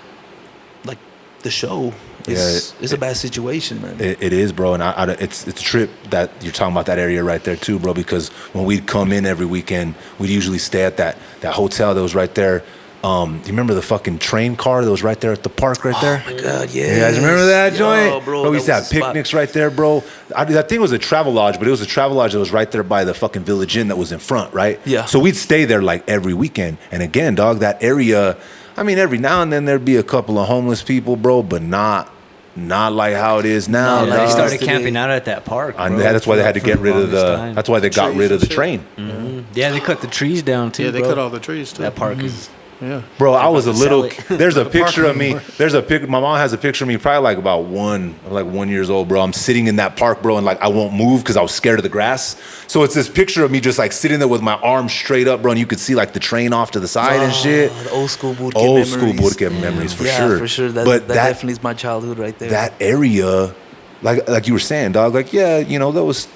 Speaker 3: the show. It's a bad situation, man.
Speaker 1: It is, bro, and it's a trip that you're talking about, that area right there too, bro. Because when we'd come in every weekend, we'd usually stay at that hotel that was right there. You remember the fucking train car that was right there at the park right there?
Speaker 3: Oh my God, yeah.
Speaker 1: You guys remember that joint?
Speaker 3: Bro,
Speaker 1: we used to have picnics right there, bro. That thing was a travel lodge, but it was a travel lodge that was right there by the fucking Village Inn that was in front, right?
Speaker 3: Yeah.
Speaker 1: So we'd stay there like every weekend. And again, dog, that area, I mean, every now and then there'd be a couple of homeless people, bro, but not like how it is now.
Speaker 2: They
Speaker 1: dog.
Speaker 2: started camping out at that park. Bro,
Speaker 1: that's why they had to get rid of
Speaker 2: time.
Speaker 1: that's why they got rid of the train.
Speaker 2: Mm-hmm. Yeah, they cut the trees down too.
Speaker 4: Yeah, they
Speaker 2: bro.
Speaker 4: cut all the trees too.
Speaker 2: That park is.
Speaker 4: Yeah.
Speaker 1: Bro, I was a little.
Speaker 2: it.
Speaker 1: There's a picture of me. My mom has a picture of me, probably like about 1 years old, bro. I'm sitting in that park, bro, and like I won't move because I was scared of the grass. So it's this picture of me just like sitting there with my arms straight up, bro, and you could see like the train off to the side and shit.
Speaker 3: The old school boot camp memories.
Speaker 1: Old school boot camp memories for sure.
Speaker 3: Yeah, for sure. That definitely is my childhood right there.
Speaker 1: That area, like you were saying, dog. Like that was.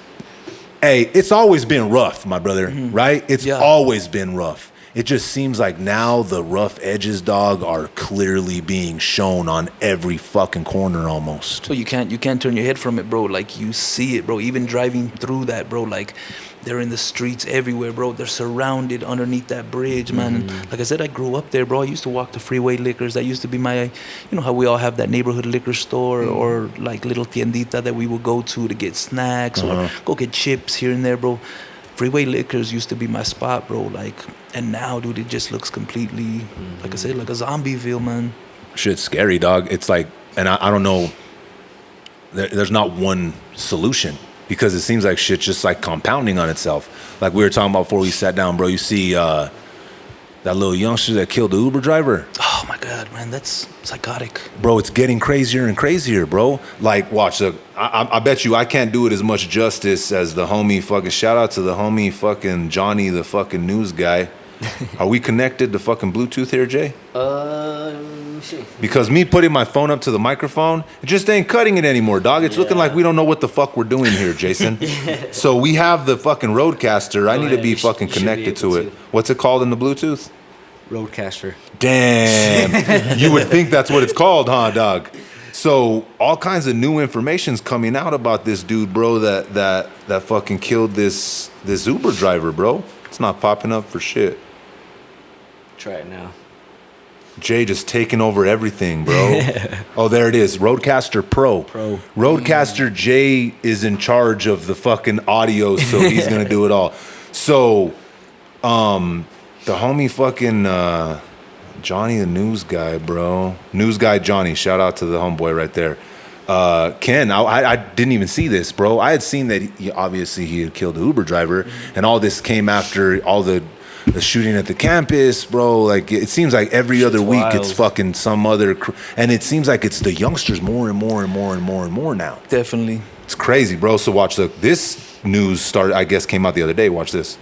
Speaker 1: Hey, it's always been rough, my brother. Right? It's always been rough. It just seems like now the rough edges, dog, are clearly being shown on every fucking corner almost.
Speaker 3: So you can't turn your head from it, bro. Like you see it, bro. Even driving through that, bro. Like they're in the streets everywhere, bro. They're surrounded underneath that bridge, man. And like I said, I grew up there, bro. I used to walk to Freeway Liquors. That used to be my, how we all have that neighborhood liquor store or like little tiendita that we would go to get snacks or go get chips here and there, bro. Freeway Liquors used to be my spot, bro. Like, and now, dude, it just looks completely, like I said, like a zombieville, man.
Speaker 1: Shit's scary, dog. It's like, and I don't know, there's not one solution because it seems like shit's just like compounding on itself. Like we were talking about before we sat down, bro. You see that little youngster that killed the Uber driver?
Speaker 3: Oh my God, man, that's psychotic.
Speaker 1: Bro, it's getting crazier and crazier, bro. Like, watch, look, I bet you I can't do it as much justice as the homie fucking, shout out to the homie fucking Johnny, the fucking news guy. Are we connected to fucking Bluetooth here, Jay?
Speaker 2: Shit.
Speaker 1: Because me putting my phone up to the microphone, it just ain't cutting it anymore, dog. It's looking like we don't know what the fuck we're doing here, Jason. So we have the fucking Roadcaster. I need to be fucking connected to it. What's it called in the Bluetooth?
Speaker 2: Roadcaster.
Speaker 1: Damn. You would think that's what it's called, huh, dog? So all kinds of new information's coming out about this dude, bro, that fucking killed this Uber driver, bro. It's not popping up for shit.
Speaker 2: Try it now.
Speaker 1: Jay just taking over everything, bro. Oh, there it is. Roadcaster Pro. Roadcaster Jay is in charge of the fucking audio, so he's gonna do it all. So, the homie fucking Johnny, the news guy, bro. News guy Johnny. Shout out to the homeboy right there. Ken, I didn't even see this, bro. I had seen that he had killed the Uber driver, and all this came after all the shooting at the campus, bro. Like, it seems like every other week
Speaker 2: wild.
Speaker 1: it's fucking some other, and it seems like it's the youngsters more and more and more and more and more now.
Speaker 3: Definitely.
Speaker 1: It's crazy, bro. So watch, look, this news started, I guess, came out the other day. Watch this.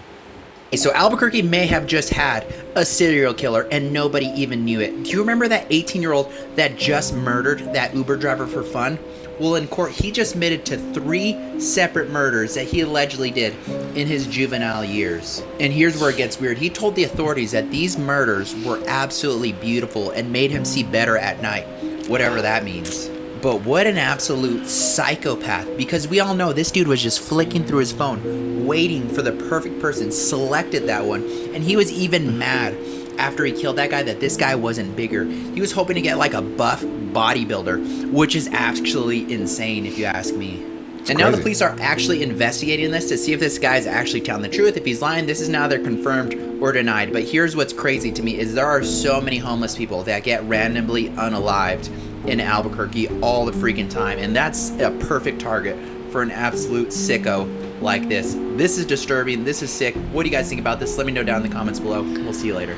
Speaker 5: So Albuquerque may have just had a serial killer and nobody even knew it. Do you remember that 18-year-old that just murdered that Uber driver for fun? Well, in court, he just admitted to 3 separate murders that he allegedly did in his juvenile years. And here's where it gets weird. He told the authorities that these murders were absolutely beautiful and made him see better at night, whatever that means. But what an absolute psychopath, because we all know this dude was just flicking through his phone, waiting for the perfect person, selected that one, and he was even mad after he killed that guy that this guy wasn't bigger. He was hoping to get like a buff bodybuilder, which is actually insane if you ask me. And now the police are actually investigating this to see if this guy's actually telling the truth. If he's lying, this is now either confirmed or denied. But here's what's crazy to me is there are so many homeless people that get randomly unalived in Albuquerque all the freaking time. And that's a perfect target for an absolute sicko like this. This is disturbing. This is sick. What do you guys think about this? Let me know down in the comments below. We'll see you later.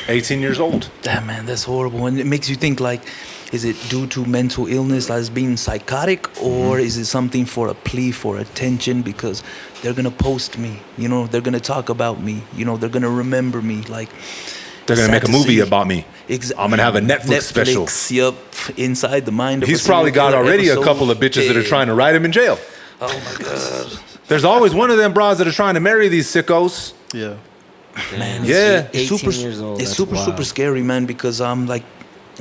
Speaker 1: 18 years old.
Speaker 3: Damn, man, that's horrible. And it makes you think, like, is it due to mental illness as being psychotic, or is it something for a plea for attention because they're going to post me, they're going to talk about me, they're going to remember me, like...
Speaker 1: They're going to make a movie about me. I'm going to have a Netflix special.
Speaker 3: Yup, inside the mind of
Speaker 1: He's probably got already a couple of bitches that are trying to write him in jail.
Speaker 3: Oh, my God.
Speaker 1: There's always one of them bras that are trying to marry these sickos.
Speaker 4: Yeah.
Speaker 3: Man,
Speaker 1: Yeah.
Speaker 3: it's super,
Speaker 2: years old.
Speaker 3: it's
Speaker 2: That's
Speaker 3: super
Speaker 2: wild.
Speaker 3: super scary, man. Because like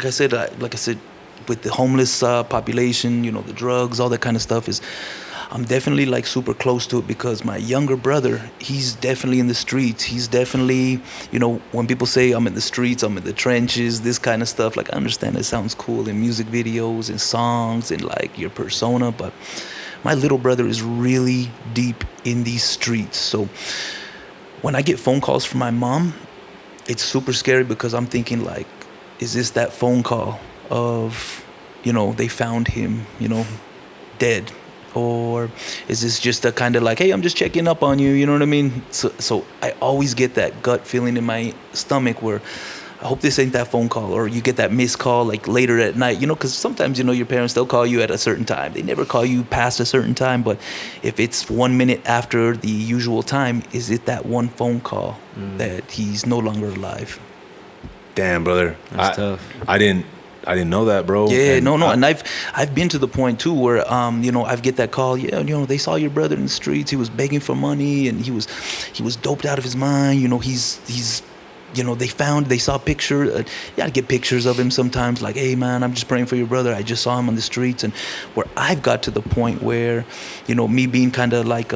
Speaker 3: I said, with the homeless population, you know, the drugs, all that kind of stuff is. I'm definitely like super close to it because my younger brother, he's definitely in the streets. He's definitely, you know, when people say I'm in the streets, I'm in the trenches, this kind of stuff, like I understand it sounds cool in music videos and songs and like your persona, but my little brother is really deep in these streets. So when I get phone calls from my mom, it's super scary because I'm thinking like, is this that phone call of, you know, they found him, you know, dead? Or is this just a kind of like, hey, I'm just checking up on you, you know what I mean? So I always get that gut feeling in my stomach where I hope this ain't that phone call, or you get that missed call like later at night, you know, because sometimes, you know, your parents, they'll call you at a certain time. They never call you past a certain time, but if it's 1 minute after the usual time, is it that one phone call that he's no longer alive?
Speaker 1: Damn, brother.
Speaker 2: That's tough.
Speaker 1: I didn't know that, bro.
Speaker 3: Yeah, and I've been to the point too where you know, I get that call. Yeah, you know, they saw your brother in the streets. He was begging for money, and he was doped out of his mind. You know, he's you know, they saw a picture. You gotta get pictures of him sometimes. Like, hey man, I'm just praying for your brother. I just saw him on the streets, and where I've got to the point where, you know, me being kind of like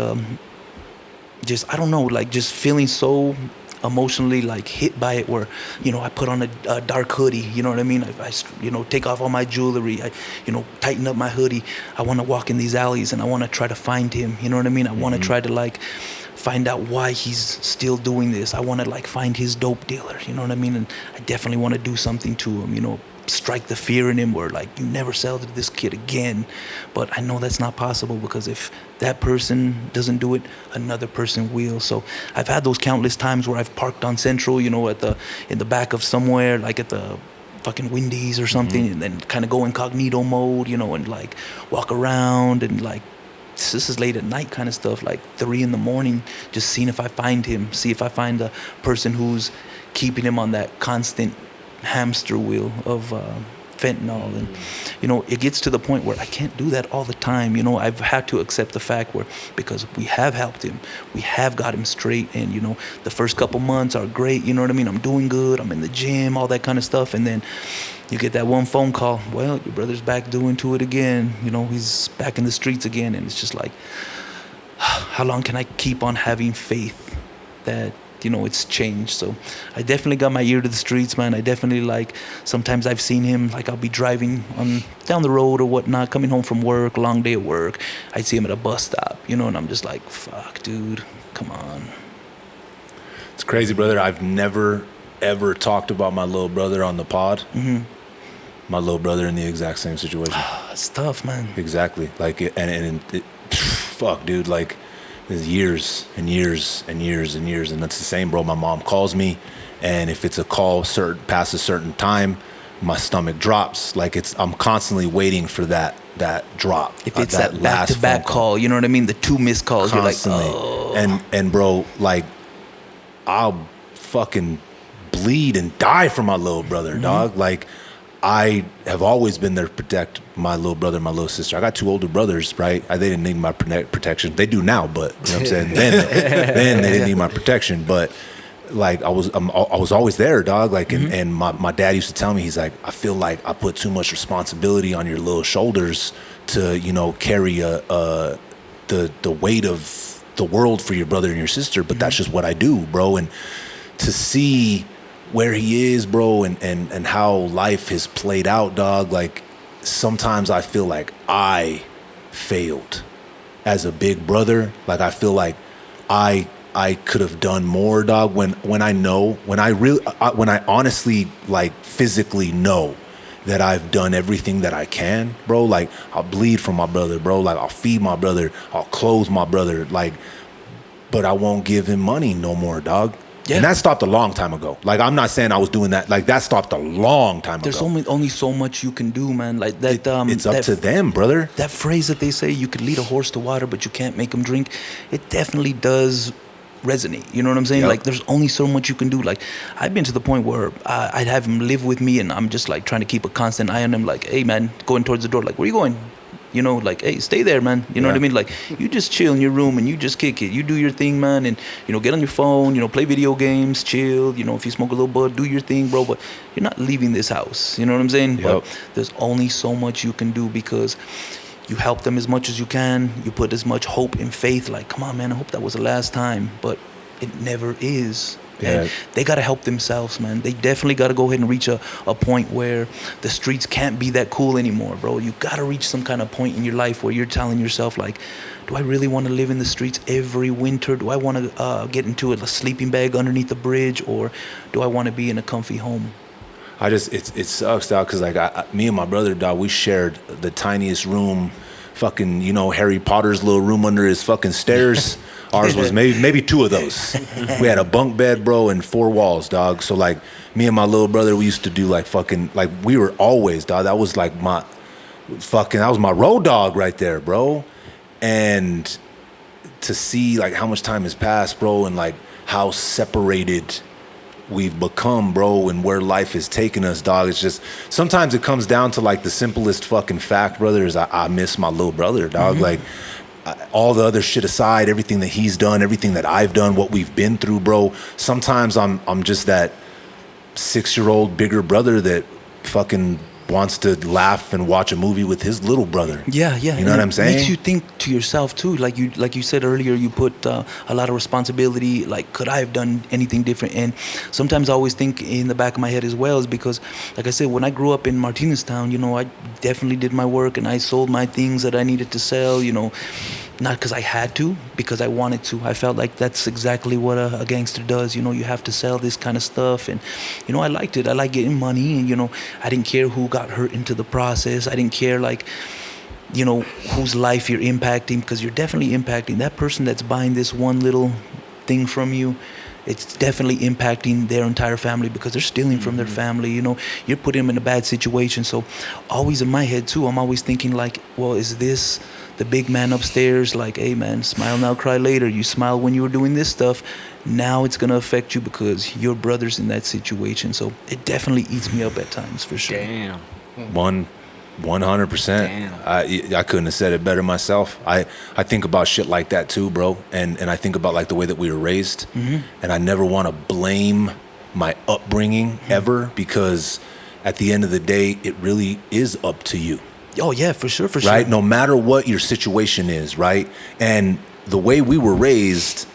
Speaker 3: just I don't know, like just feeling so emotionally like hit by it where, you know, I put on a dark hoodie, you know what I mean? I you know, take off all my jewelry, I, you know, tighten up my hoodie. I want to walk in these alleys and I want to try to find him, you know what I mean? I want to try to like find out why he's still doing this. I want to like find his dope dealer, you know what I mean? And I definitely want to do something to him, you know, strike the fear in him where like, you never sell to this kid again. But I know that's not possible because if that person doesn't do it, another person will. So I've had those countless times where I've parked on Central, you know, in the back of somewhere, like at the fucking Wendy's or something, and then kind of go incognito mode, you know, and like walk around and like, this is late at night kind of stuff, like 3 a.m, just seeing if I find him, see if I find the person who's keeping him on that constant hamster wheel of fentanyl. And you know, it gets to the point where I can't do that all the time. You know, I've had to accept the fact where, because we have helped him, we have got him straight, and you know, the first couple months are great, you know what I mean? I'm doing good, I'm in the gym, all that kind of stuff, and then you get that one phone call, well, your brother's back doing to it again, you know, he's back in the streets again. And it's just like, how long can I keep on having faith that, you know, it's changed? So I definitely got my ear to the streets, man. I definitely, like, sometimes I've seen him, like, I'll be driving on down the road or whatnot, coming home from work, long day at work. I'd see him at a bus stop, you know, and I'm just like, fuck, dude, come on.
Speaker 1: It's crazy, brother. I've never, ever talked about my little brother on the pod. My little brother in the exact same situation.
Speaker 3: It's tough, man.
Speaker 1: Exactly. Like, fuck, dude, like, there's years and years and years and years, and that's the same, bro. My mom calls me, and if it's a call past a certain time, my stomach drops. Like, I'm constantly waiting for that drop.
Speaker 3: If it's that back-to-back call, you know what I mean? The 2 missed calls,
Speaker 1: constantly.
Speaker 3: You're like, oh.
Speaker 1: And bro, like, I'll fucking bleed and die for my little brother, dog. Like, I have always been there to protect my little brother and my little sister. I got 2 older brothers, right? They didn't need my protection. They do now, but you know what I'm saying? Then they didn't need my protection. But like, I was always there, dog. Like, and my dad used to tell me, he's like, I feel like I put too much responsibility on your little shoulders to, you know, carry the weight of the world for your brother and your sister. But that's just what I do, bro. And to see where he is, bro, and how life has played out, dog, like, sometimes I feel like I failed as a big brother. Like, I feel like I could have done more, dog, when I honestly, like, physically know that I've done everything that I can, bro. Like, I'll bleed for my brother, bro. Like, I'll feed my brother, I'll clothe my brother, like, but I won't give him money no more, dog. Yeah. And that stopped a long time ago. Like, I'm not saying I was doing that. Like, that stopped a long time
Speaker 3: There's
Speaker 1: ago.
Speaker 3: There's only so much you can do, man. Like that.
Speaker 1: It's up to them, brother.
Speaker 3: That phrase that they say, you could lead a horse to water, but you can't make him drink. It definitely does resonate. You know what I'm saying? Yep. Like, there's only so much you can do. Like, I've been to the point where I'd have him live with me, and I'm just like trying to keep a constant eye on him. Like, hey, man, going towards the door. Like, where you going? You know, like, hey, stay there, man. You know what I mean? Like, you just chill in your room and you just kick it. You do your thing, man, and, you know, get on your phone, you know, play video games, chill. You know, if you smoke a little bud, do your thing, bro. But you're not leaving this house. You know what I'm saying?
Speaker 1: Yep.
Speaker 3: But there's only so much you can do because you help them as much as you can. You put as much hope and faith, like, come on, man, I hope that was the last time. But it never is.
Speaker 1: Yeah.
Speaker 3: And they got to help themselves, man. They definitely got to go ahead and reach a point where the streets can't be that cool anymore, bro. You got to reach some kind of point in your life where you're telling yourself, like, do I really want to live in the streets every winter? Do I want to get into a sleeping bag underneath a bridge? Or do I want to be in a comfy home?
Speaker 1: It sucks, dog, because like me and my brother, dog, we shared the tiniest room, fucking, you know, Harry Potter's little room under his fucking stairs. Ours was maybe two of those. We had a bunk bed, bro, and 4 walls, dog. So like me and my little brother, we used to do like fucking, like we were always, dog. That was like that was my road dog right there, bro. And to see like how much time has passed, bro, and like how separated we've become, bro, and where life has taken us, dog. It's just, sometimes it comes down to like the simplest fucking fact, brother, is I miss my little brother, dog. Like, all the other shit aside, everything that he's done, everything that I've done, what we've been through, bro. Sometimes I'm just that 6-year-old bigger brother that fucking wants to laugh and watch a movie with his little brother.
Speaker 3: Yeah.
Speaker 1: You know what I'm saying?
Speaker 3: Makes you think to yourself too. Like you said earlier, you put a lot of responsibility. Like, could I have done anything different? And sometimes I always think in the back of my head as well, is because, like I said, when I grew up in Martineztown, you know, I definitely did my work and I sold my things that I needed to sell. You know, not because I had to, because I wanted to. I felt like that's exactly what a gangster does. You know, you have to sell this kind of stuff. And, you know, I liked it. I like getting money. And, you know, I didn't care who got hurt into the process. I didn't care, like, you know, whose life you're impacting, because you're definitely impacting that person that's buying this one little thing from you. It's definitely impacting their entire family because they're stealing from their family. You know, you're putting them in a bad situation. So always in my head too, I'm always thinking like, well, is this the big man upstairs? Like, hey man, smile now, cry later. You smile when you were doing this stuff. Now it's going to affect you because your brother's in that situation. So it definitely eats me up at times, for sure.
Speaker 2: Damn.
Speaker 1: 100%.
Speaker 2: Damn.
Speaker 1: I couldn't have said it better myself. I think about shit like that too, bro. And I think about like the way that we were raised. And I never want to blame my upbringing ever, because at the end of the day, it really is up to you.
Speaker 3: Oh yeah, for sure.
Speaker 1: Right? No matter what your situation is, right? And the way we were raised,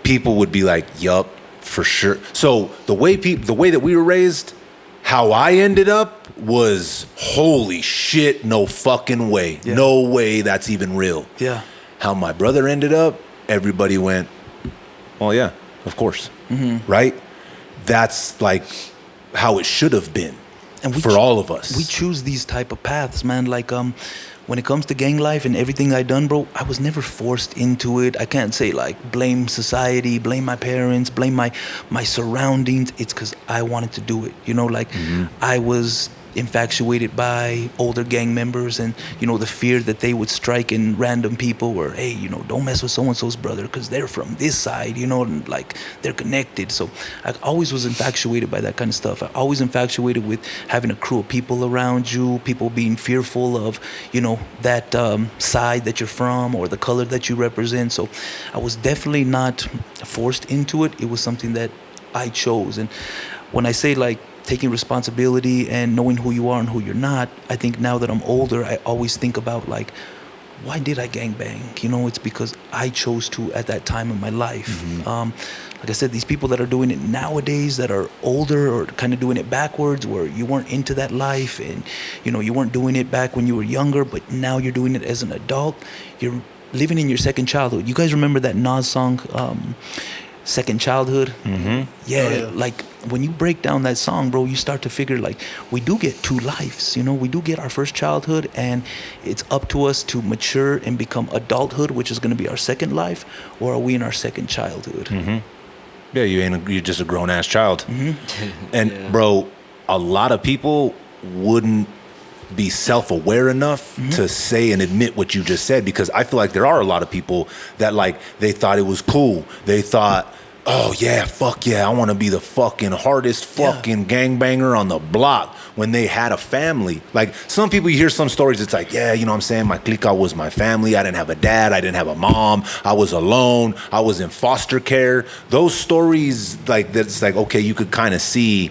Speaker 1: people would be like, yup, for sure. So the way that we were raised, how I ended up was, holy shit, no fucking way.
Speaker 3: Yeah.
Speaker 1: No way that's even real.
Speaker 3: Yeah.
Speaker 1: How my brother ended up, everybody went, well, yeah, of course. Right? That's like how it should have been. And for all of us.
Speaker 3: We choose these type of paths, man. Like, when it comes to gang life and everything I done, bro, I was never forced into it. I can't say like blame society, blame my parents, blame my surroundings. It's because I wanted to do it. You know, like I was infatuated by older gang members, and you know, the fear that they would strike in random people, or hey, you know, don't mess with so and so's brother because they're from this side, you know, and like they're connected. So I always was infatuated by that kind of stuff. I always infatuated with having a crew of people around you, people being fearful of, you know, that side that you're from or the color that you represent. So I was definitely not forced into it. It was something that I chose. And when I say like taking responsibility and knowing who you are and who you're not, I think now that I'm older, I always think about like, why did I gangbang? You know, it's because I chose to at that time in my life. Like I said, these people that are doing it nowadays that are older or kind of doing it backwards, where you weren't into that life and, you know, you weren't doing it back when you were younger, but now you're doing it as an adult. You're living in your second childhood. You guys remember that Nas song, Second Childhood? Yeah, like when you break down that song, bro, you start to figure like we do get 2 lives. You know, we do get our first childhood, and it's up to us to mature and become adulthood, which is going to be our second life, or are we in our second childhood?
Speaker 1: Yeah, you're just a grown ass child. And bro, a lot of people wouldn't be self-aware enough to say and admit what you just said, because I feel like there are a lot of people that like they thought it was cool. They thought oh yeah, fuck yeah, I want to be the fucking hardest fucking gangbanger on the block, when they had a family. Like, some people, you hear some stories, it's like, yeah, you know what I'm saying, my clica was my family. I didn't have a dad, I didn't have a mom, I was alone, I was in foster care. Those stories, like, that's like, okay, you could kind of see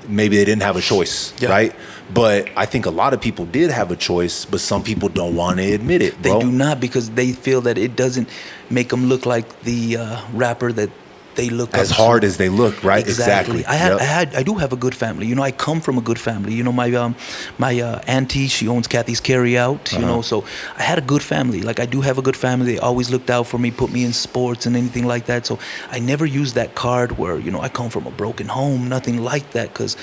Speaker 1: maybe they didn't have a choice, right? But I think a lot of people did have a choice, but some people don't want to admit it, bro.
Speaker 3: They do not, because they feel that it doesn't make them look like the rapper that they look
Speaker 1: as
Speaker 3: up
Speaker 1: hard
Speaker 3: to.
Speaker 1: as they look, right? Exactly.
Speaker 3: I do have a good family. You know, I come from a good family. You know, my auntie, she owns Kathy's Carry Out. You know, so I had a good family. Like, I do have a good family. They always looked out for me, put me in sports and anything like that. So I never used that card where, you know, I come from a broken home. Nothing like that, because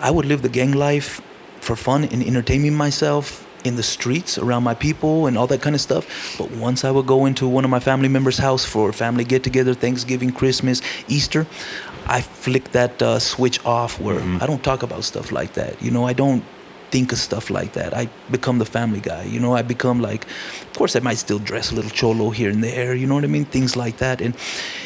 Speaker 3: I would live the gang life for fun and entertaining myself in the streets around my people and all that kind of stuff. But once I would go into one of my family members' house for a family get-together, Thanksgiving, Christmas, Easter, I flicked that switch off where I don't talk about stuff like that. You know, I don't think of stuff like that. I become the family guy. You know, I become like, of course, I might still dress a little cholo here and there. You know what I mean? Things like that. And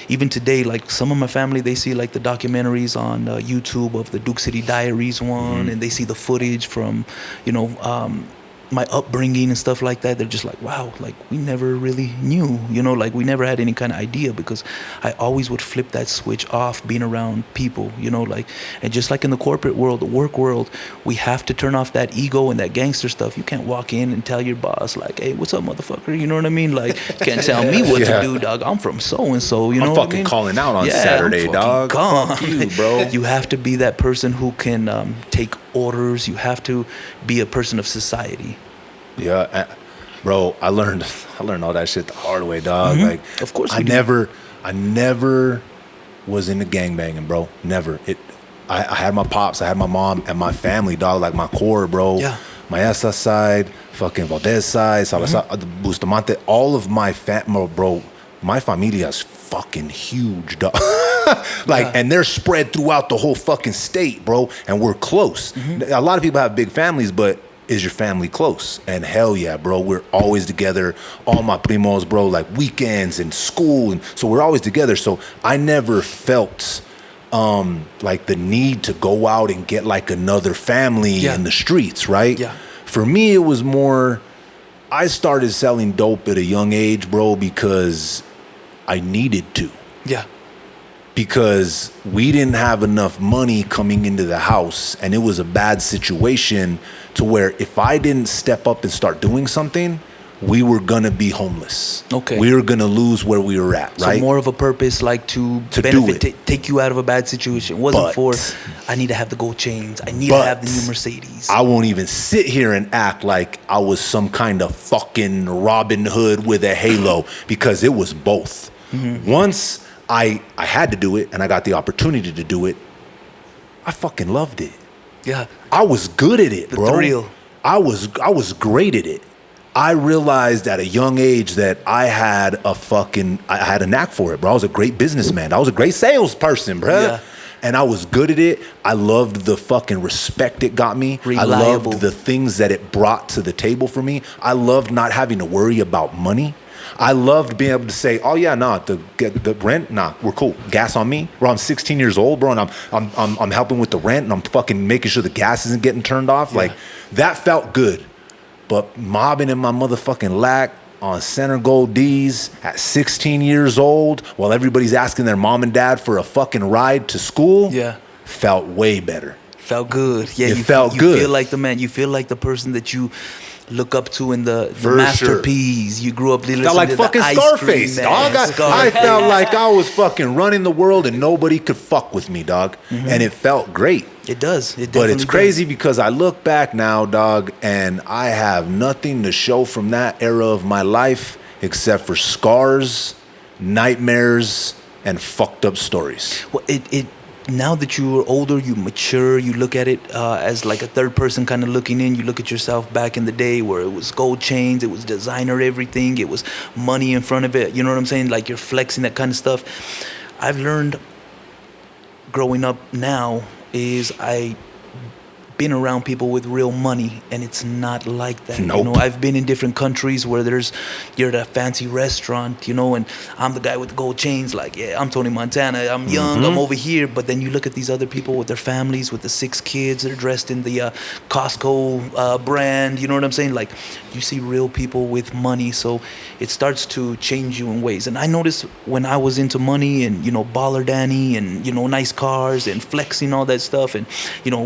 Speaker 3: even today, like, some of my family, they see like the documentaries on YouTube of the Duke City Diaries one, and they see the footage from, you know, my upbringing and stuff like that. They're just like, wow, like, we never really knew, you know, like, we never had any kind of idea, because I always would flip that switch off being around people, you know, like, and just like in the corporate world, the work world, we have to turn off that ego and that gangster stuff. You can't walk in and tell your boss, like, hey, what's up, motherfucker? You know what I mean? Like, you can't tell me what to do, dog. I'm from so-and-so, you know
Speaker 1: I'm
Speaker 3: what I
Speaker 1: fucking
Speaker 3: mean?
Speaker 1: calling out on
Speaker 3: Yeah,
Speaker 1: Saturday,
Speaker 3: I'm
Speaker 1: dog.
Speaker 3: gone.
Speaker 1: Fuck you, bro.
Speaker 3: You have to be that person who can take orders. You have to be a person of society.
Speaker 1: Yeah, bro, I learned all that shit the hard way, dog. Like,
Speaker 3: Of course
Speaker 1: I
Speaker 3: we do.
Speaker 1: never was into gangbanging, bro. Never. I had my pops, I had my mom, and my family, dog, like my core, bro.
Speaker 3: Yeah.
Speaker 1: My Essa side, fucking Valdez side, Salazar, Bustamante, all of my bro, my familia is fucking huge, dog. Like, and they're spread throughout the whole fucking state, bro, and we're close. A lot of people have big families, but is your family close? And hell yeah, bro, we're always together. All my primos, bro, like weekends and school, and so we're always together. So I never felt like the need to go out and get like another family in the streets, right?
Speaker 3: Yeah.
Speaker 1: For me, it was more, I started selling dope at a young age, bro, because I needed to.
Speaker 3: Yeah.
Speaker 1: Because we didn't have enough money coming into the house, and it was a bad situation to where if I didn't step up and start doing something, we were gonna be homeless.
Speaker 3: Okay.
Speaker 1: We were gonna lose where we were at, right?
Speaker 3: So more of a purpose, like to benefit, take you out of a bad situation. It wasn't for, I need to have the gold chains. I need to have the new Mercedes.
Speaker 1: I won't even sit here and act like I was some kind of fucking Robin Hood with a halo, because it was both. Once I had to do it and I got the opportunity to do it, I fucking loved it.
Speaker 3: Yeah.
Speaker 1: I was good at it,
Speaker 3: The
Speaker 1: bro.
Speaker 3: thrill.
Speaker 1: I was great at it. I realized at a young age that I had a knack for it, bro. I was a great businessman. I was a great salesperson, bro.
Speaker 3: Yeah.
Speaker 1: And I was good at it. I loved the fucking respect it got me.
Speaker 3: Reliable.
Speaker 1: I loved the things that it brought to the table for me. I loved not having to worry about money. I loved being able to say, "Oh yeah, nah, the rent, nah, we're cool. Gas on me, bro. I'm 16 years old, bro, and I'm helping with the rent, and I'm fucking making sure the gas isn't getting turned off. Like, that felt good." But mobbing in my motherfucking lack on Center Gold D's at 16 years old, while everybody's asking their mom and dad for a fucking ride to school, felt way better.
Speaker 3: Felt good. Yeah,
Speaker 1: It felt good.
Speaker 3: You feel like the man. You feel like the person that you look up to in the
Speaker 1: For
Speaker 3: Master
Speaker 1: sure.
Speaker 3: P's. You grew up listening
Speaker 1: Felt like
Speaker 3: to the
Speaker 1: fucking
Speaker 3: Ice
Speaker 1: Scarface,
Speaker 3: Cream
Speaker 1: dog.
Speaker 3: Man.
Speaker 1: I felt like I was fucking running the world and nobody could fuck with me, dog. And it felt great.
Speaker 3: It does. It
Speaker 1: But it's
Speaker 3: definitely
Speaker 1: crazy because I look back now, dog, and I have nothing to show from that era of my life except for scars, nightmares, and fucked up stories.
Speaker 3: does. Well, it now that you're older, you mature, you look at it as like a third person kind of looking in. You look at yourself back in the day where it was gold chains, it was designer everything, it was money in front of it. You know what I'm saying? Like, you're flexing, that kind of stuff. I've learned growing up now is I been around people with real money, and it's not like that.
Speaker 1: Nope.
Speaker 3: You know, I've been in different countries where you're at a fancy restaurant, you know, and I'm the guy with the gold chains. Like, yeah, I'm Tony Montana. I'm young. I'm over here. But then you look at these other people with their families, with the 6 kids. They're dressed in the Costco brand. You know what I'm saying? Like, you see real people with money, so it starts to change you in ways. And I noticed when I was into money and, you know, baller Danny and, you know, nice cars and flexing, all that stuff, and, you know,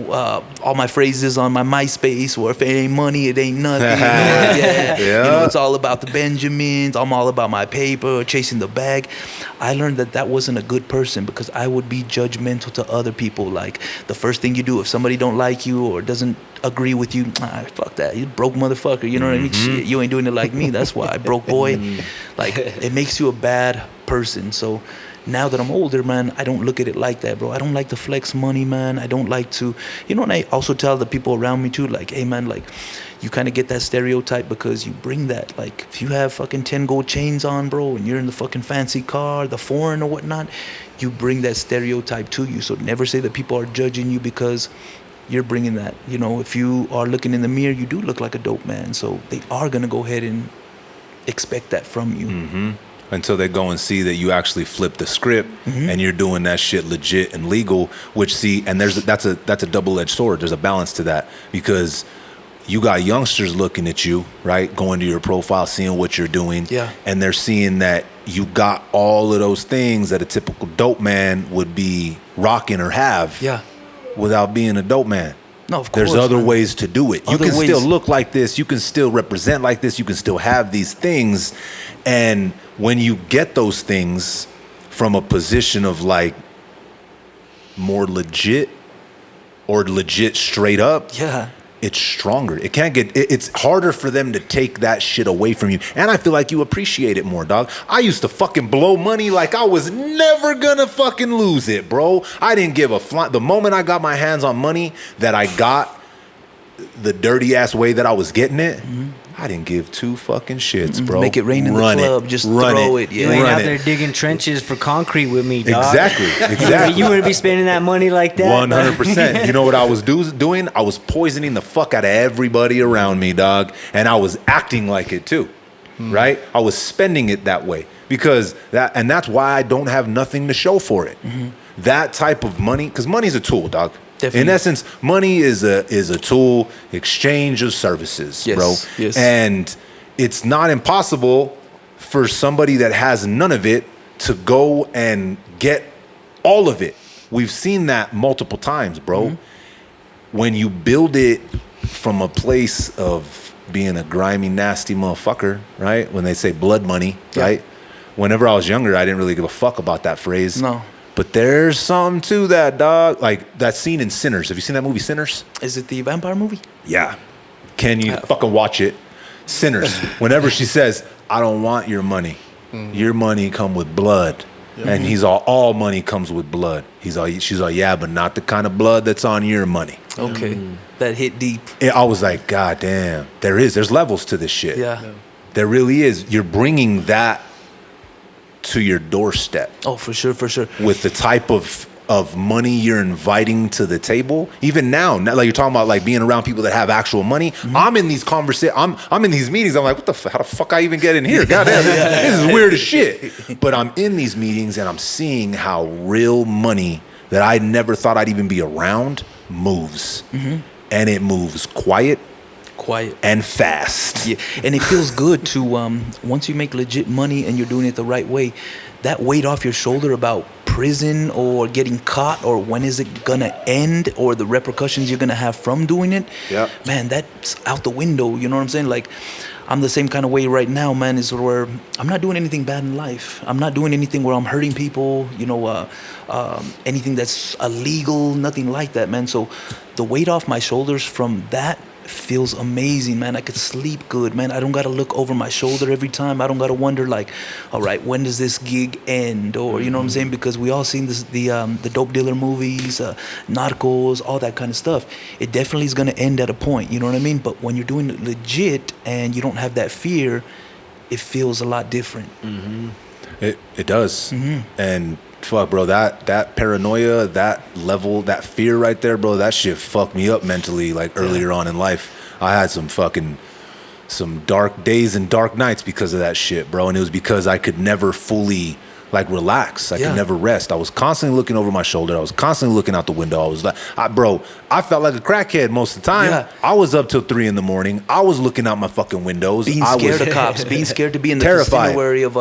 Speaker 3: all my phrases on my MySpace were, if it ain't money, it ain't nothing. Yeah. You know, it's all about the Benjamins. I'm all about my paper, chasing the bag. I learned that wasn't a good person, because I would be judgmental to other people. Like, the first thing you do, if somebody don't like you or doesn't agree with you, fuck that, you broke motherfucker, you know what I mean? Shit, you ain't doing it like me, that's why, broke boy. Like, it makes you a bad person. So now that I'm older, man, I don't look at it like that, bro. I don't like to flex money, man. I don't like to, you know, and I also tell the people around me too, like, hey, man, like, you kind of get that stereotype because you bring that. Like, if you have fucking 10 gold chains on, bro, and you're in the fucking fancy car, the foreign or whatnot, you bring that stereotype to you. So never say that people are judging you because you're bringing that. You know, if you are looking in the mirror, you do look like a dope man. So they are going to go ahead and expect that from you.
Speaker 1: Until they go and see that you actually flip the script and you're doing that shit legit and legal, which and that's a double-edged sword. There's a balance to that, because you got youngsters looking at you, right? Going to your profile, seeing what you're doing.
Speaker 3: Yeah.
Speaker 1: And they're seeing that you got all of those things that a typical dope man would be rocking or have.
Speaker 3: Yeah.
Speaker 1: Without being a dope man.
Speaker 3: No, of course.
Speaker 1: There's other
Speaker 3: man.
Speaker 1: ways to do it. You
Speaker 3: Other
Speaker 1: can
Speaker 3: ways.
Speaker 1: still look like this. You can still represent like this. You can still have these things. And when you get those things from a position of like more legit or legit straight up,
Speaker 3: Yeah.
Speaker 1: it's stronger. It can't get. It's harder for them to take that shit away from you. And I feel like you appreciate it more, dog. I used to fucking blow money like I was never gonna fucking lose it, bro. I didn't give a fly. The moment I got my hands on money that I got the dirty ass way that I was getting it, I didn't give 2 fucking shits, bro.
Speaker 3: Make it rain in the club. Just throw it.
Speaker 2: You
Speaker 3: Yeah.
Speaker 2: ain't
Speaker 1: Run
Speaker 2: out
Speaker 1: it.
Speaker 2: there digging trenches for concrete with me, dog.
Speaker 1: Exactly.
Speaker 2: You wouldn't be spending that money like that.
Speaker 1: 100%. You know what I was doing? I was poisoning the fuck out of everybody around me, dog. And I was acting like it too, right? I was spending it that way because that's why I don't have nothing to show for it. That type of money, because money's a tool, dog.
Speaker 3: Definitely.
Speaker 1: In essence, money is a tool, exchange of services,
Speaker 3: Yes,
Speaker 1: bro.
Speaker 3: yes.
Speaker 1: And it's not impossible for somebody that has none of it to go and get all of it. We've seen that multiple times, bro. When you build it from a place of being a grimy, nasty motherfucker, right? When they say blood money, right? Whenever I was younger, I didn't really give a fuck about that phrase.
Speaker 3: No.
Speaker 1: But there's something to that, dog. Like that scene in Sinners. Have you seen that movie, Sinners?
Speaker 3: Is it the vampire movie?
Speaker 1: Yeah. Can you fucking watch it? Sinners. Whenever she says, I don't want your money. Your money come with blood. And he's all money comes with blood. She's all, yeah, but not the kind of blood that's on your money.
Speaker 3: Okay. That hit deep.
Speaker 1: I was like, God damn. There's levels to this shit.
Speaker 3: Yeah.
Speaker 1: There really is. You're bringing that to your doorstep.
Speaker 3: Oh, for sure, for sure.
Speaker 1: With the type of money you're inviting to the table. Even now, like you're talking about like being around people that have actual money. I'm in these conversations. I'm in these meetings. I'm like, how the fuck I even get in here? Goddamn, this is weird as shit. But I'm in these meetings and I'm seeing how real money that I never thought I'd even be around moves. And it moves quiet and fast.
Speaker 3: Yeah, and it feels good to once you make legit money and you're doing it the right way, that weight off your shoulder about prison or getting caught or when is it gonna end or the repercussions you're gonna have from doing it.
Speaker 1: Yep.
Speaker 3: Man, that's out the window. You know what I'm saying? Like, I'm the same kind of way right now, man, is where I'm not doing anything bad in life. I'm not doing anything where I'm hurting people, you know, anything that's illegal, nothing like that, man. So the weight off my shoulders from that feels amazing, man. I could sleep good, man. I don't gotta look over my shoulder every time. I don't gotta wonder like, all right, when does this gig end? Or you know what I'm saying? Because we all seen this, the dope dealer movies, Narcos, all that kind of stuff. It definitely is gonna end at a point. You know what I mean? But when you're doing it legit and you don't have that fear, it feels a lot different.
Speaker 1: It does. And fuck, bro, that paranoia, that level, that fear right there, bro, that shit fucked me up mentally, like, earlier on in life. I had some dark days and dark nights because of that shit, bro. And it was because I could never fully, like, relax. I could never rest. I was constantly looking over my shoulder. I was constantly looking out the window. I was like, I felt like a crackhead most of the time. Yeah. I was up till 3 a.m. I was looking out my fucking windows.
Speaker 3: Being scared of cops, being scared to be in the vicinity of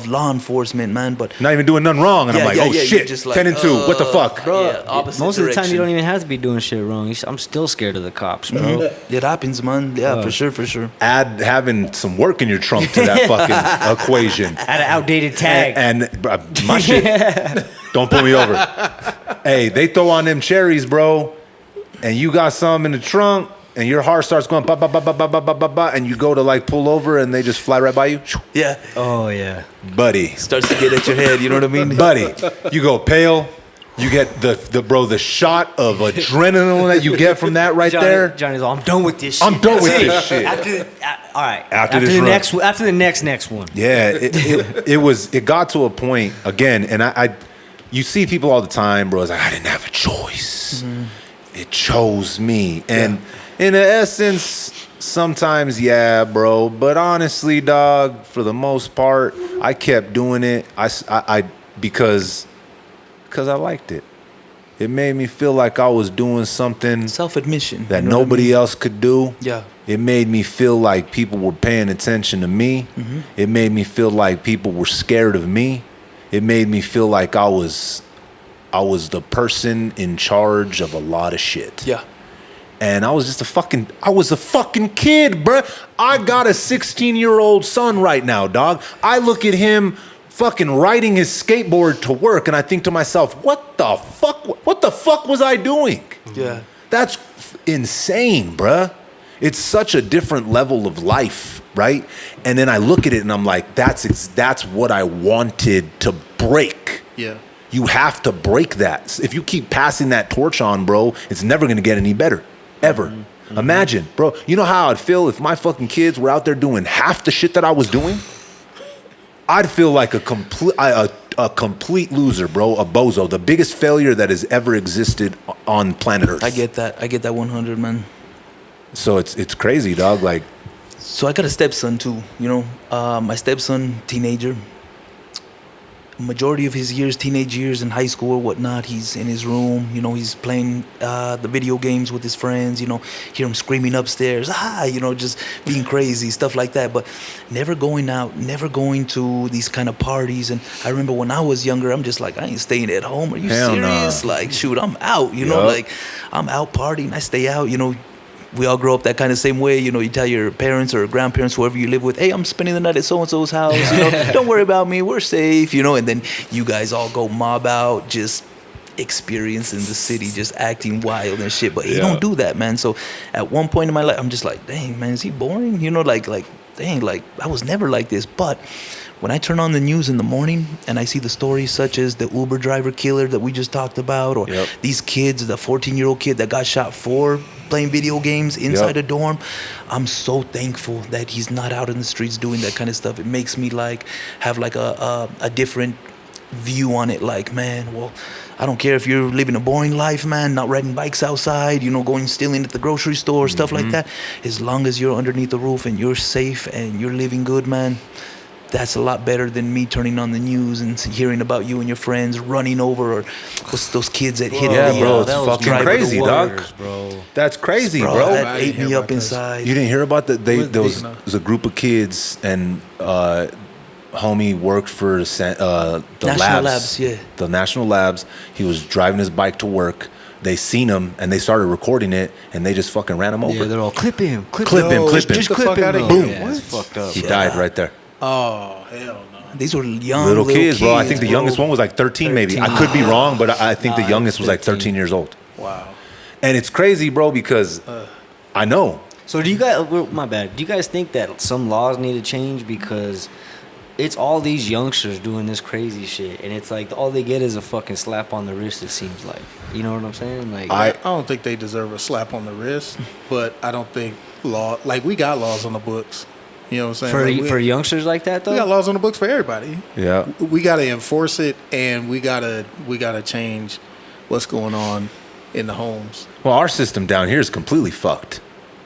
Speaker 3: law enforcement, man. But
Speaker 1: not even doing nothing wrong. And I'm like, shit,
Speaker 3: just like,
Speaker 1: 10 and 2, what the fuck?
Speaker 2: Bro, most of the time you don't even have to be doing shit wrong. I'm still scared of the cops, bro.
Speaker 3: It happens, man. Yeah, for sure.
Speaker 1: Add having some work in your trunk to that fucking equation.
Speaker 2: Add an outdated tag.
Speaker 1: And my shit, don't pull me over. Hey, they throw on them cherries, bro, and you got some in the trunk, and your heart starts going ba ba ba ba ba ba ba ba ba, and you go to like pull over, and they just fly right by you.
Speaker 3: Yeah.
Speaker 2: Oh yeah.
Speaker 1: Buddy.
Speaker 3: Starts to get at your head. You know what I mean?
Speaker 1: Buddy, you go pale. You get the shot of adrenaline that you get from that there.
Speaker 2: Johnny's all, I'm done with this shit.
Speaker 1: I'm done with this shit.
Speaker 2: All right.
Speaker 1: After
Speaker 2: the next one.
Speaker 1: Yeah, it got to a point again, and you see people all the time, bro. It's like, I didn't have a choice. Mm-hmm. It chose me, and in essence, sometimes, yeah, bro. But honestly, dog, for the most part, I kept doing it. Because I liked it. It made me feel like I was doing something
Speaker 3: self-admission
Speaker 1: that nobody else could do.
Speaker 3: Yeah.
Speaker 1: It made me feel like people were paying attention to me. Mm-hmm. It made me feel like people were scared of me. It made me feel like I was the person in charge of a lot of shit.
Speaker 3: Yeah.
Speaker 1: And I was just a fucking kid, bruh. I got a 16-year-old son right now, dog. I look at him fucking riding his skateboard to work, and I think to myself, what the fuck was I doing?
Speaker 3: Yeah.
Speaker 1: That's insane, bruh. It's such a different level of life, right? And then I look at it and I'm like, that's what I wanted to break.
Speaker 4: Yeah.
Speaker 1: You have to break that. If you keep passing that torch on, bro, it's never going to get any better. Ever. Mm-hmm. Imagine, bro, you know how I'd feel if my fucking kids were out there doing half the shit that I was doing? I'd feel like a complete loser, bro, a bozo, the biggest failure that has ever existed on planet Earth.
Speaker 3: I get that 100, man.
Speaker 1: So it's crazy, dog. Like,
Speaker 3: so I got a stepson too. You know, my stepson, teenager. Majority of his teenage years in high school or whatnot, he's in his room. You know, he's playing the video games with his friends. You know, hear him screaming upstairs, you know, just being crazy, stuff like that. But never going out, never going to these kind of parties. And I remember when I was younger, I'm just like, I ain't staying at home. Are you serious? Nah. Like, shoot, I'm out. You know, like I'm out partying. I stay out. You know. We all grow up that kind of same way. You know, you tell your parents or grandparents, whoever you live with, hey, I'm spending the night at so-and-so's house. You know, don't worry about me. We're safe, you know. And then you guys all go mob out, just experiencing the city, just acting wild and shit. But he don't do that, man. So at one point in my life, I'm just like, dang, man, is he boring? You know, like, dang, like, I was never like this. But when I turn on the news in the morning and I see the stories such as the Uber driver killer that we just talked about, or these kids, the 14-year-old kid that got shot for playing video games inside a dorm, I'm so thankful that he's not out in the streets doing that kind of stuff. It makes me like have like a different view on it. Like, man, well, I don't care if you're living a boring life, man, not riding bikes outside, you know, going stealing at the grocery store, stuff like that. As long as you're underneath the roof and you're safe and you're living good, man, that's a lot better than me turning on the news and hearing about you and your friends running over, or those kids that hit
Speaker 1: the
Speaker 3: bro,
Speaker 1: it's fucking crazy, dog. Bro. That's crazy, bro.
Speaker 3: That ate me up inside.
Speaker 1: You didn't hear about that? There was a group of kids, and homie worked for the
Speaker 3: National Labs,
Speaker 1: the National Labs. He was driving his bike to work. They seen him and they started recording it, and they just fucking ran him over.
Speaker 2: Yeah, they're all clip him.
Speaker 1: Just
Speaker 2: clip him.
Speaker 1: Boom.
Speaker 2: That's fucked up.
Speaker 1: He died right there.
Speaker 4: Oh, hell no.
Speaker 3: These were young
Speaker 1: little kids, bro. I think the
Speaker 3: bro.
Speaker 1: youngest one was like 13 maybe. I could be wrong, but I think the youngest was like 13 years old.
Speaker 4: Wow.
Speaker 1: And it's crazy, bro, because I know.
Speaker 2: So do you guys, my bad, do you guys think that some laws need to change? Because it's all these youngsters doing this crazy shit, and it's like all they get is a fucking slap on the wrist, it seems like. You know what I'm saying? Like,
Speaker 4: I don't think they deserve a slap on the wrist, but I don't think we got laws on the books. You know what I'm saying?
Speaker 2: For youngsters like that though.
Speaker 4: We got laws on the books for everybody.
Speaker 1: Yeah.
Speaker 4: We got to enforce it, and we gotta change what's going on in the homes.
Speaker 1: Well, our system down here is completely fucked.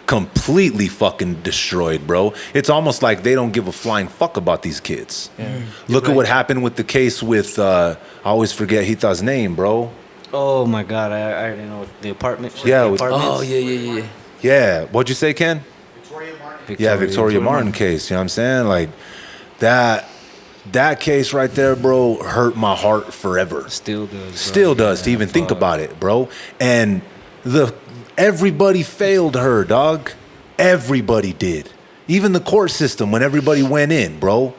Speaker 1: Completely fucking destroyed, bro. It's almost like they don't give a flying fuck about these kids. Look at what happened with the case with, I always forget Hitha's name, bro.
Speaker 2: Oh my God, I already know the apartment.
Speaker 1: Yeah,
Speaker 2: the
Speaker 1: with-
Speaker 2: apartments.
Speaker 3: Oh yeah.
Speaker 1: Yeah. What'd you say, Ken? Victoria Martin case. You know what I'm saying? Like, that case right there, bro, hurt my heart forever.
Speaker 2: Still does. Bro.
Speaker 1: Still does
Speaker 2: Yeah,
Speaker 1: to even think
Speaker 2: fuck.
Speaker 1: about it, bro. And everybody failed her, dog. Everybody did. Even the court system, when everybody went in, bro,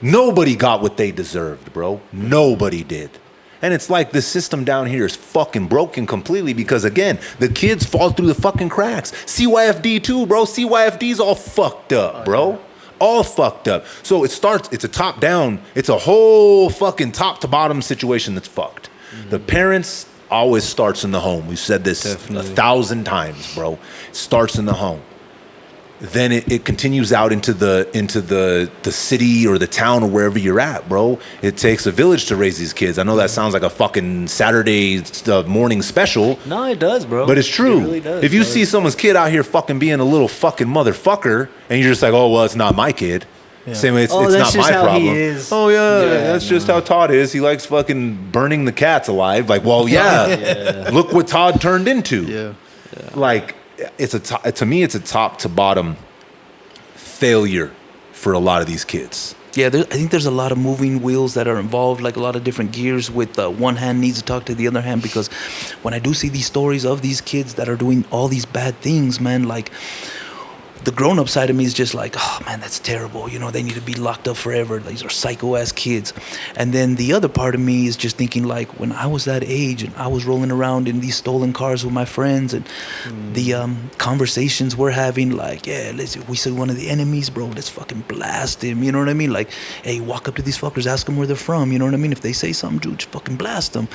Speaker 1: nobody got what they deserved, bro. Nobody did. And it's like the system down here is fucking broken completely because, again, the kids fall through the fucking cracks. CYFD too, bro. CYFD's all fucked up, bro. All fucked up. So it's a top down, it's a whole fucking top to bottom situation that's fucked. The parents always starts in the home. We've said this
Speaker 2: Definitely.
Speaker 1: 1,000 times, bro. It starts in the home. Then it continues out into the city or the town or wherever you're at, bro. It takes a village to raise these kids. I know that sounds like a fucking Saturday morning special.
Speaker 2: No, it does, bro.
Speaker 1: But it's true.
Speaker 2: It really does,
Speaker 1: if you
Speaker 2: bro.
Speaker 1: see someone's kid out here fucking being a little fucking motherfucker, and you're just like, oh well, it's not my kid. Same way, it's
Speaker 2: Oh,
Speaker 1: not
Speaker 2: that's just
Speaker 1: my
Speaker 2: how he
Speaker 1: problem.
Speaker 2: is.
Speaker 1: Oh yeah,
Speaker 2: Yeah,
Speaker 1: that's just how Todd is. He likes fucking burning the cats alive. Like, well, yeah. Look what Todd turned into.
Speaker 4: Yeah.
Speaker 1: Like, to me, it's a top to bottom failure for a lot of these kids.
Speaker 3: Yeah, I think there's a lot of moving wheels that are involved, like a lot of different gears with one hand needs to talk to the other hand, because when I do see these stories of these kids that are doing all these bad things, man, like the grown-up side of me is just like, oh man, that's terrible. You know, they need to be locked up forever. These are psycho-ass kids. And then the other part of me is just thinking like, when I was that age and I was rolling around in these stolen cars with my friends and the conversations we're having, like, yeah, we see one of the enemies, bro, let's fucking blast him. You know what I mean? Like, hey, walk up to these fuckers, ask them where they're from. You know what I mean? If they say something, dude, just fucking blast them.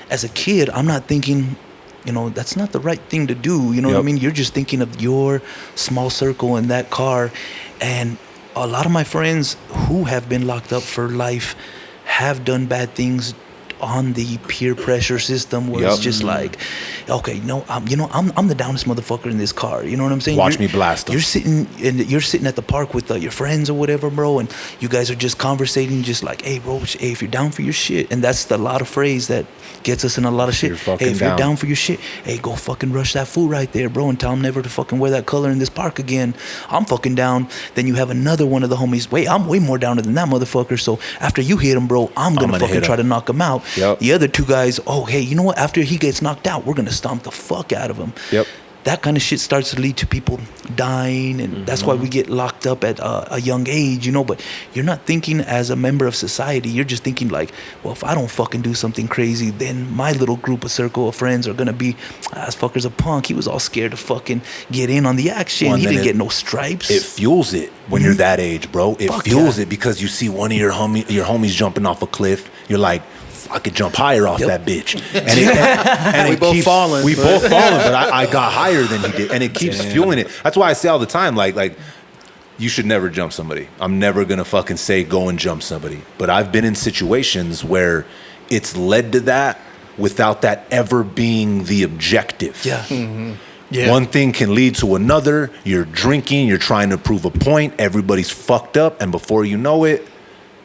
Speaker 3: As a kid, I'm not thinking, you know, that's not the right thing to do. You know what I mean? You're just thinking of your small circle in that car. And a lot of my friends who have been locked up for life have done bad things on the peer pressure system where it's just like, okay, no, I'm the downest motherfucker in this car. You know what I'm saying?
Speaker 1: Watch me blast them.
Speaker 3: You're sitting at the park with your friends or whatever, bro, and you guys are just conversating, just like, hey, bro, hey, if you're down for your shit, and that's the lot of phrase that gets us in a lot of shit. Hey, if you're down for your shit, hey, go fucking rush that fool right there, bro, and tell him never to fucking wear that color in this park again. I'm fucking down. Then you have another one of the homies, wait, I'm way more down than that motherfucker, so after you hit him, bro, I'm gonna fucking try to knock him out. The other two guys, oh, hey, you know what? After he gets knocked out, we're going to stomp the fuck out of him. That kind of shit starts to lead to people dying, and that's why we get locked up at a young age, you know. But you're not thinking as a member of society. You're just thinking like, well, if I don't fucking do something crazy, then my little circle of friends are going to be, this fucker's a punk. He was all scared to fucking get in on the action. He didn't get no stripes.
Speaker 1: It fuels it when you're that age, bro. It fuels it because you see one of your homies jumping off a cliff. You're like, I could jump higher off that bitch. And
Speaker 4: we both falling.
Speaker 1: We both falling, but I got higher than he did. And it keeps fueling it. That's why I say all the time, like, you should never jump somebody. I'm never going to fucking say go and jump somebody. But I've been in situations where it's led to that without that ever being the objective. One thing can lead to another. You're drinking, you're trying to prove a point. Everybody's fucked up. And before you know it,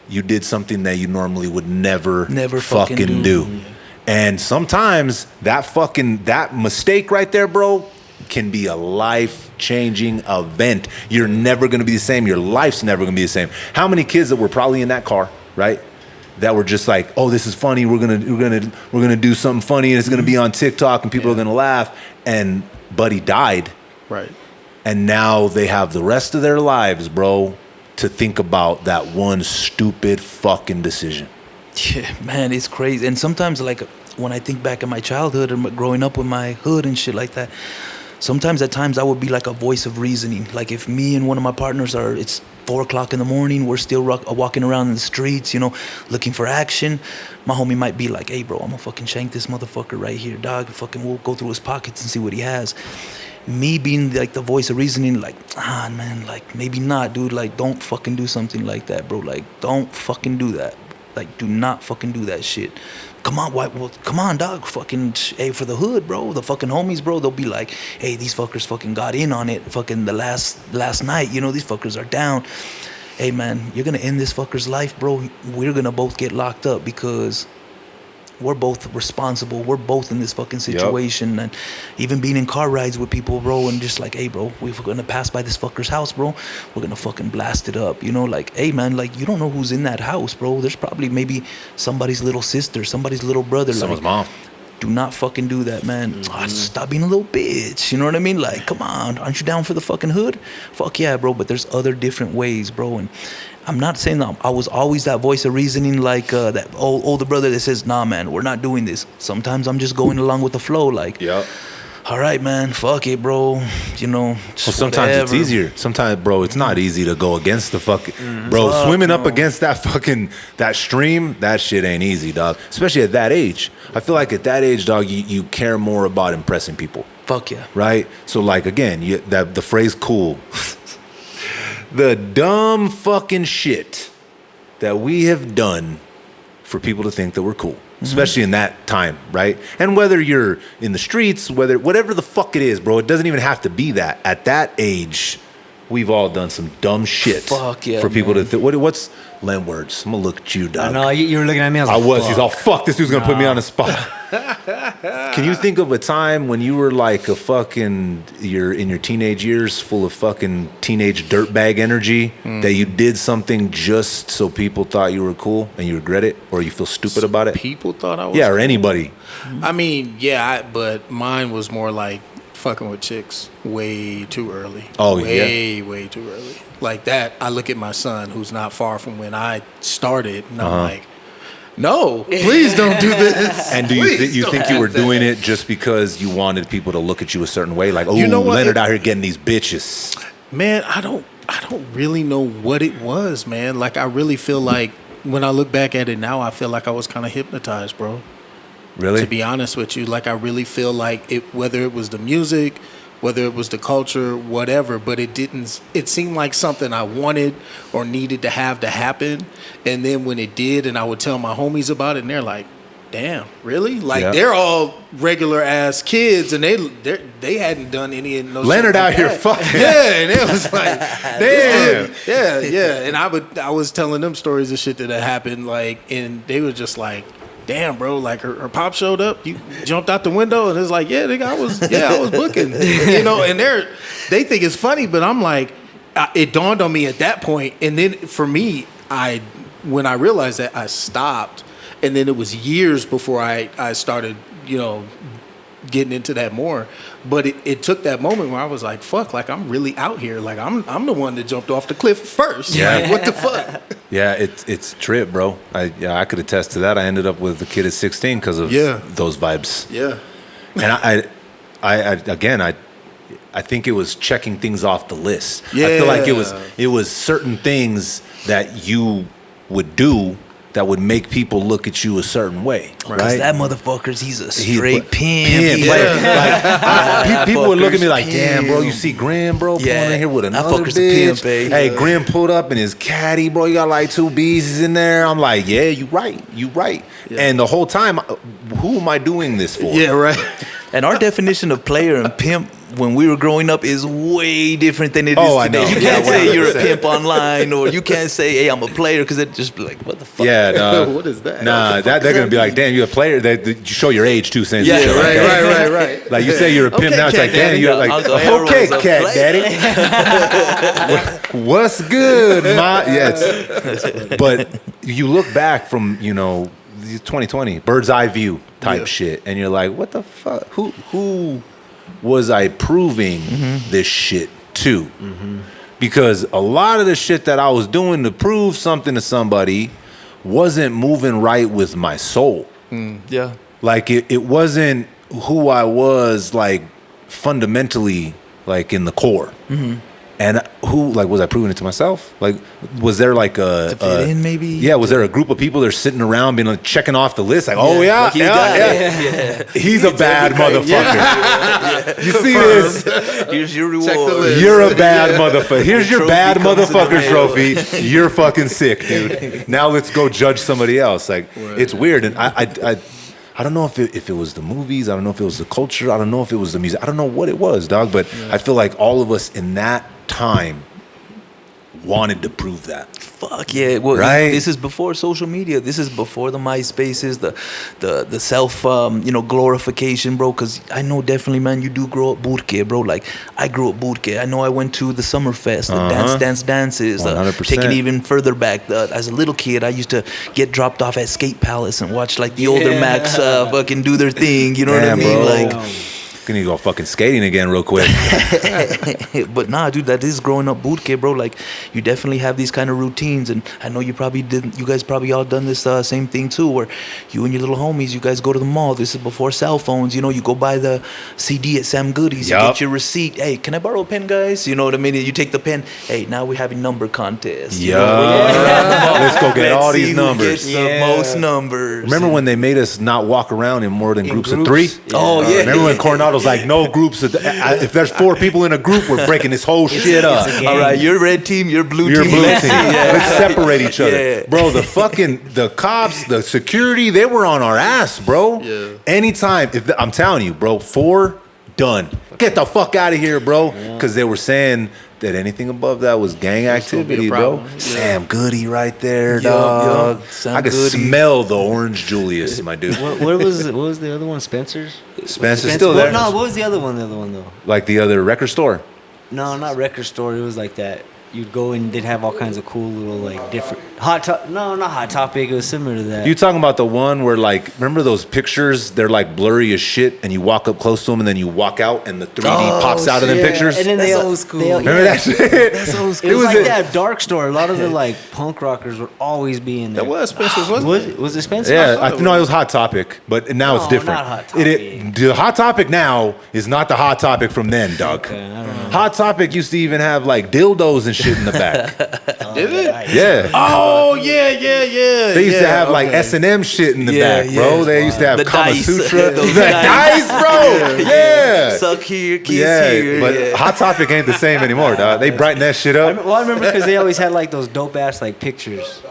Speaker 1: you did something that you normally would never fucking do. And sometimes that mistake right there, bro, can be a life-changing event. You're never going to be the same. Your life's never going to be the same. How many kids that were probably in that car, right, that were just like, oh, this is funny. We're gonna do something funny, and it's gonna be on TikTok, and people are gonna laugh. And buddy died,
Speaker 4: right?
Speaker 3: And now they have the rest of their lives, bro, to think about that one stupid fucking decision.
Speaker 2: Yeah, man, it's crazy. And sometimes, like, when I think back in my childhood and growing up with my hood and shit like that, sometimes at times I would be like a voice of reasoning. Like, if me and one of my partners it's 4 o'clock in the morning, we're still walking around in the streets, you know, looking for action, my homie might be like, hey, bro, I'm gonna fucking shank this motherfucker right here, dog. Fucking we'll go through his pockets and see what he has.
Speaker 3: me being like the voice of reasoning, like, man, like maybe not, dude. Like, don't fucking do something like that, bro. Like, don't fucking do that. Like, do not fucking do that shit. Come on, well, come on, dog. Fucking, hey, for the hood, bro. The fucking homies, bro. They'll be like, hey, these fuckers fucking got in on it. Fucking the last night, you know, these fuckers are down. Hey, man, you're gonna end this fucker's life, bro. We're gonna both get locked up because we're both responsible. We're both in this fucking situation. And even being in car rides with people, bro, and just like, hey, bro, we're gonna pass by this fucker's house, bro. We're gonna fucking blast it up. You know, like, hey, man, like, you don't know who's in that house, bro. There's probably maybe somebody's little sister, somebody's little brother.
Speaker 1: Someone's
Speaker 3: like,
Speaker 1: mom.
Speaker 3: Do not fucking do that, man. Stop being a little bitch. You know what I mean? Like, come on. Aren't you down for the fucking hood? Fuck yeah, bro. But there's other different ways, bro. And I'm not saying that I was always that voice of reasoning, like that older brother that says, nah, man, we're not doing this. Sometimes I'm just going along with the flow. Like, all right, man, fuck it, bro. You know,
Speaker 1: well, sometimes it's easier. Sometimes, bro, it's not easy to go against the fucking... Bro, swimming up against that fucking... That stream, that shit ain't easy, dog. Especially at that age. I feel like at that age, dog, you care more about impressing people.
Speaker 3: Fuck yeah.
Speaker 1: Right? So, like, again, the phrase cool. The dumb fucking shit that we have done for people to think that we're cool. Especially in that time, right? And whether you're in the streets, whatever the fuck it is, bro, it doesn't even have to be that. At that age, we've all done some dumb shit.
Speaker 3: Fuck yeah,
Speaker 1: for people
Speaker 3: man.
Speaker 1: to think. What's Len words? I'm gonna look at you, dog.
Speaker 2: I know you were looking at me. I was.
Speaker 1: He's all, fuck, this dude's gonna put me on the spot. Can you think of a time when you were like you're in your teenage years, full of fucking teenage dirtbag energy, that you did something just so people thought you were cool and you regret it, or you feel stupid about it?
Speaker 4: People thought I was
Speaker 1: Yeah, or
Speaker 4: cool?
Speaker 1: anybody.
Speaker 4: I mean, but mine was more like fucking with chicks way too early.
Speaker 1: Oh,
Speaker 4: way too early. Like that, I look at my son, who's not far from when I started, and I'm like, no, please don't do this.
Speaker 1: And do you think you were doing it just because you wanted people to look at you a certain way? Like, oh,
Speaker 4: You know what?
Speaker 1: Leonard out here getting these bitches.
Speaker 4: Man, I don't really know what it was, man. Like, I really feel like when I look back at it now, I feel like I was kind of hypnotized, bro.
Speaker 1: Really?
Speaker 4: To be honest with you, like, I really feel like whether it was the music, whether it was the culture, whatever, but it seemed like something I wanted or needed to have to happen. And then when it did, and I would tell my homies about it, and they're like, damn, really? Like, they're all regular ass kids, and they hadn't done any of those.
Speaker 1: Leonard
Speaker 4: shit
Speaker 1: out
Speaker 4: like
Speaker 1: here
Speaker 4: that.
Speaker 1: fucking.
Speaker 4: Yeah, and it was like,
Speaker 1: Damn.
Speaker 4: yeah. And I was telling them stories of shit that had happened, like, and they were just like, damn, bro, like her pop showed up, you jumped out the window, and it's like, yeah, nigga, I was booking, you know, and they think it's funny, but I'm like, it dawned on me at that point, and then for me, when I realized that, I stopped, and then it was years before I started, you know, getting into that more. But it took that moment where I was like, fuck, like, I'm really out here. Like, I'm the one that jumped off the cliff first.
Speaker 1: Yeah.
Speaker 4: Like, what the fuck?
Speaker 1: Yeah, it's trip, bro. I could attest to that. I ended up with a kid at 16 because of those vibes.
Speaker 4: Yeah.
Speaker 1: And I think it was checking things off the list.
Speaker 4: Yeah.
Speaker 1: I feel like it was certain things that you would do that would make people look at you a certain way, right?
Speaker 3: That motherfucker's, he's a straight pimp.
Speaker 1: People would look at me like, damn, bro, you see Grim, bro, pulling in here with another
Speaker 3: fucker's a
Speaker 1: bitch.
Speaker 3: pimp, eh?
Speaker 1: Hey, Grim pulled up in his caddy, bro. You got like 2 B's in there. I'm like, yeah, you right. Yeah. And the whole time, who am I doing this for?
Speaker 4: Yeah, right.
Speaker 3: And our definition of player and pimp when we were growing up is way different than it is today.
Speaker 1: I know.
Speaker 3: You can't say
Speaker 1: 100%.
Speaker 3: you're a pimp online, or you can't say, hey, I'm a player, because it just be like, what the fuck?
Speaker 1: Yeah, no.
Speaker 4: What is that?
Speaker 1: Nah, they're gonna be like, damn, you're a player. You show your age too, saying
Speaker 3: Yeah,
Speaker 1: some shit like that.
Speaker 4: right.
Speaker 1: Like you say you're a pimp
Speaker 3: Okay,
Speaker 1: now, it's
Speaker 3: Cat
Speaker 1: like, damn,
Speaker 3: Daddy.
Speaker 1: you're like,
Speaker 3: Uncle
Speaker 1: okay,
Speaker 3: Harold's a
Speaker 1: Cat
Speaker 3: player.
Speaker 1: Daddy. What's good, ma? Yes. But you look back from, 2020, bird's eye view type shit, and you're like, what the fuck? Who was I proving this shit to? Because a lot of the shit that I was doing to prove something to somebody wasn't moving right with my soul.
Speaker 3: Yeah.
Speaker 1: Like it wasn't who I was, like fundamentally, like in the core. And who, like, was I proving it to myself? Like, was there like
Speaker 3: To fit in, maybe?
Speaker 1: Yeah, was there a group of people that are sitting around being like checking off the list? Like, oh yeah,
Speaker 3: Like, you got it.
Speaker 1: He's a bad motherfucker. You see this?
Speaker 3: Here's your
Speaker 4: Check the
Speaker 3: reward.
Speaker 4: list.
Speaker 1: You're a bad motherfucker. Here's your
Speaker 3: Trophy
Speaker 1: bad
Speaker 3: comes in the
Speaker 1: motherfucker
Speaker 3: mail.
Speaker 1: trophy. You're fucking sick, dude. Now let's go judge somebody else. Like, it's weird. And I don't know if it was the movies. I don't know if it was the culture. I don't know if it was the music. I don't know what it was, dog. But I feel like all of us in that time wanted to prove that.
Speaker 3: Fuck yeah! Well,
Speaker 1: Right?
Speaker 3: this is before social media. This is before the MySpaces, the self glorification, bro. Because I know definitely, man, you do grow up burke, bro. Like I grew up burke. I know I went to the Summerfest, the dances.
Speaker 1: 100%.
Speaker 3: Taking even further back, as a little kid, I used to get dropped off at Skate Palace and watch like the older Macs fucking do their thing. You know
Speaker 1: Damn,
Speaker 3: what I mean?
Speaker 1: bro.
Speaker 3: Like.
Speaker 1: Gonna go fucking skating again real quick.
Speaker 3: But nah, dude, that is growing up burke, bro. Like, you definitely have these kind of routines, and I know you guys probably all done this same thing too, where you and your little homies, you guys go to the mall. This is before cell phones, you know. You go buy the CD at Sam Goody's, you
Speaker 1: Yup.
Speaker 3: get your receipt. Hey, can I borrow a pen, guys? You know what I mean? You take the pen. Hey, now we're having number contest. You know?
Speaker 1: Let's go get
Speaker 3: Let's
Speaker 1: all
Speaker 3: see
Speaker 1: these
Speaker 3: who
Speaker 1: numbers.
Speaker 3: gets the most numbers.
Speaker 1: Remember when they made us not walk around in more than groups of
Speaker 2: groups?
Speaker 1: 3?
Speaker 3: Oh, yeah.
Speaker 1: Remember when Coronado's like, no groups. If there's 4 people in a group, we're breaking this whole shit up.
Speaker 2: a game.
Speaker 3: All right, you're red team, you're blue
Speaker 1: You're
Speaker 3: team.
Speaker 1: blue
Speaker 3: Let's
Speaker 1: team.
Speaker 3: see. Yeah.
Speaker 1: Let's separate each other.
Speaker 3: Yeah.
Speaker 1: Bro, the cops, the security, they were on our ass, bro.
Speaker 4: Yeah.
Speaker 1: Anytime. I'm telling you, bro, 4, done. Get the fuck out of here, bro. Because they were saying that anything above that was gang
Speaker 4: gonna be a
Speaker 1: activity, bro.
Speaker 4: problem. Yeah.
Speaker 1: Sam Goody right there,
Speaker 3: Yup,
Speaker 1: dog.
Speaker 3: yup. Sam
Speaker 1: I could
Speaker 3: Goody.
Speaker 1: smell the orange Julius, my dude.
Speaker 2: What was the other one? Spencer's.
Speaker 1: Spencer's still there.
Speaker 2: No, what was the other one? The other one though.
Speaker 1: Like the other record store.
Speaker 2: No, not record store. It was like that. You'd go and they'd have all kinds of cool little like different hot top. No, not Hot Topic. It was similar to that.
Speaker 1: You talking about the one where, like, remember those pictures? They're like blurry as shit, and you walk up close to them, and then you walk out, and the 3D pops out of them
Speaker 2: Yeah,
Speaker 1: pictures.
Speaker 2: And then
Speaker 3: That's
Speaker 2: they all,
Speaker 3: old school.
Speaker 2: they all-
Speaker 1: Remember that shit?
Speaker 3: That's old school.
Speaker 2: It was like
Speaker 1: a-
Speaker 2: that dark store. A lot of the like punk rockers would always be in there.
Speaker 4: That was Spencer's, wasn't it?
Speaker 2: Was it Spencer?
Speaker 1: Yeah,
Speaker 4: thought it
Speaker 1: no, it was Hot Topic, but now it's
Speaker 2: No,
Speaker 1: different.
Speaker 2: not Hot
Speaker 1: The Hot Topic now is not the Hot Topic from then, Doug.
Speaker 2: Okay, I don't know.
Speaker 1: Hot Topic used to even have like dildos and shit in the back.
Speaker 4: Did it?
Speaker 2: Right.
Speaker 1: Yeah.
Speaker 4: Oh yeah.
Speaker 1: They used to have like S&M shit in the
Speaker 3: Yeah,
Speaker 1: back, bro.
Speaker 3: yeah.
Speaker 1: They used to have
Speaker 3: The
Speaker 1: Kama
Speaker 3: dice.
Speaker 1: Sutra.
Speaker 3: Those
Speaker 1: The
Speaker 3: dice.
Speaker 1: dice, bro. Yeah.
Speaker 3: Suck here, kiss
Speaker 1: Yeah,
Speaker 3: here.
Speaker 1: but
Speaker 3: yeah.
Speaker 1: Hot Topic ain't the same anymore, dog. They brighten that shit up.
Speaker 2: Well, I remember because they always had like those dope ass like pictures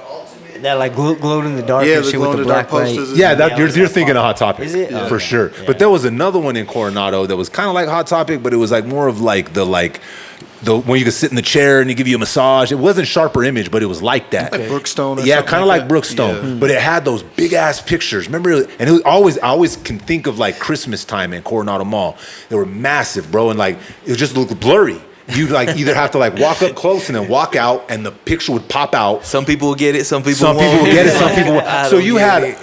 Speaker 2: that like glowed in the dark
Speaker 4: Yeah,
Speaker 2: and
Speaker 4: the
Speaker 2: shit with the
Speaker 4: glow-in-the-dark
Speaker 2: black light.
Speaker 4: posters.
Speaker 1: Yeah,
Speaker 2: Yeah,
Speaker 1: you're
Speaker 2: was that
Speaker 1: thinking of
Speaker 2: fun?
Speaker 1: Hot Topic.
Speaker 2: Is it?
Speaker 1: For
Speaker 2: Okay.
Speaker 1: sure.
Speaker 2: Yeah.
Speaker 1: But there was another one in Coronado that was kind of like Hot Topic, but it was like more of like the when you could sit in the chair and they give you a massage. It wasn't Sharper Image, but it was like that.
Speaker 4: Like Brookstone or
Speaker 1: Yeah,
Speaker 4: something
Speaker 1: kind of like
Speaker 4: that?
Speaker 1: Brookstone,
Speaker 4: Yeah.
Speaker 1: but it had those big ass pictures. Remember, and it was I always can think of like Christmas time in Coronado Mall. They were massive, bro, and like it just looked blurry. You'd like either have to like walk up close and then walk out, and the picture would pop out.
Speaker 3: Some people will get it, some people
Speaker 1: Some
Speaker 3: won't.
Speaker 1: people would get it, some people
Speaker 3: I
Speaker 1: won't. So
Speaker 3: don't
Speaker 1: you
Speaker 3: get
Speaker 1: had
Speaker 3: it.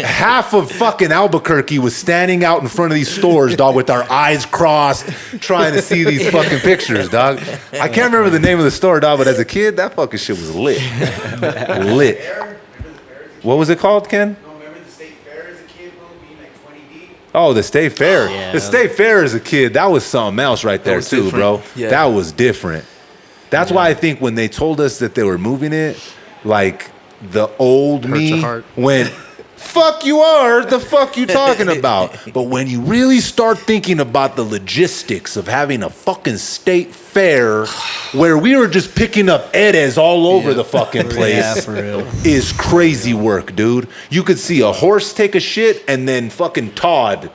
Speaker 1: half of fucking Albuquerque was standing out in front of these stores, dog, with our eyes crossed, trying to see these fucking pictures, dog. I can't remember the name of the store, dog, but as a kid, that fucking shit was lit. Lit. What was it called, Ken?
Speaker 6: Remember the state fair as a kid, bro, being like 20 deep?
Speaker 1: Oh, the State Fair.
Speaker 2: Yeah.
Speaker 1: The State Fair as a kid, that was something else right there
Speaker 3: was
Speaker 1: too, bro.
Speaker 3: different. Yeah.
Speaker 1: That was different. That's why I think when they told us that they were moving it, like the old
Speaker 4: Hurt
Speaker 1: me
Speaker 4: your heart.
Speaker 1: went, fuck you are, the fuck you talking about? But when you really start thinking about the logistics of having a fucking state fair where we were just picking up Edes all over the fucking place,
Speaker 2: Yeah, for real.
Speaker 1: is crazy work, dude. You could see a horse take a shit and then fucking Todd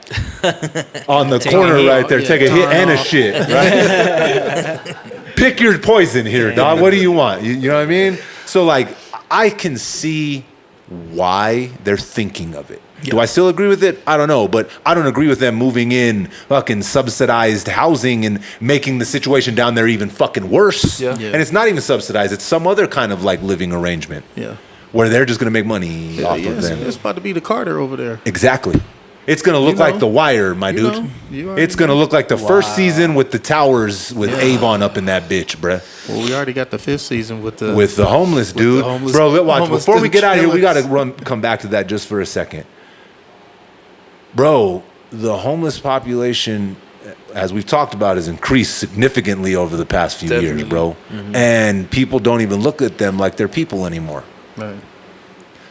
Speaker 1: on the corner
Speaker 2: hit.
Speaker 1: right there take a hit and a shit, right? Pick your poison here, dog. What do you want? You know what I mean? So, like, I can see why they're thinking of it. Do I still agree with it? I don't know, but I don't agree with them moving in fucking subsidized housing and making the situation down there even fucking worse.
Speaker 3: Yeah.
Speaker 4: Yeah.
Speaker 1: And it's not even subsidized. It's some other kind of like living arrangement
Speaker 4: Yeah.
Speaker 1: where they're just going to make money off
Speaker 4: Yeah,
Speaker 1: of them.
Speaker 4: it's about to be the Carter over there.
Speaker 1: Exactly. It's going to look
Speaker 4: You know.
Speaker 1: like The Wire, my
Speaker 4: You
Speaker 1: dude.
Speaker 4: know. You already
Speaker 1: It's going to look like the first season with the towers with Avon up in that bitch, bruh.
Speaker 4: Well, we already got the 5th season with the
Speaker 1: With the homeless
Speaker 4: the
Speaker 1: dude.
Speaker 4: homeless-
Speaker 1: Bro, watch.
Speaker 4: homeless
Speaker 1: Before we get out of here, we got
Speaker 4: killings.
Speaker 1: to come back to that just for a second. Bro, the homeless population as we've talked about, has increased significantly over the past few years,
Speaker 3: Definitely.
Speaker 1: bro. And people don't even look at them like they're people anymore.
Speaker 4: Right.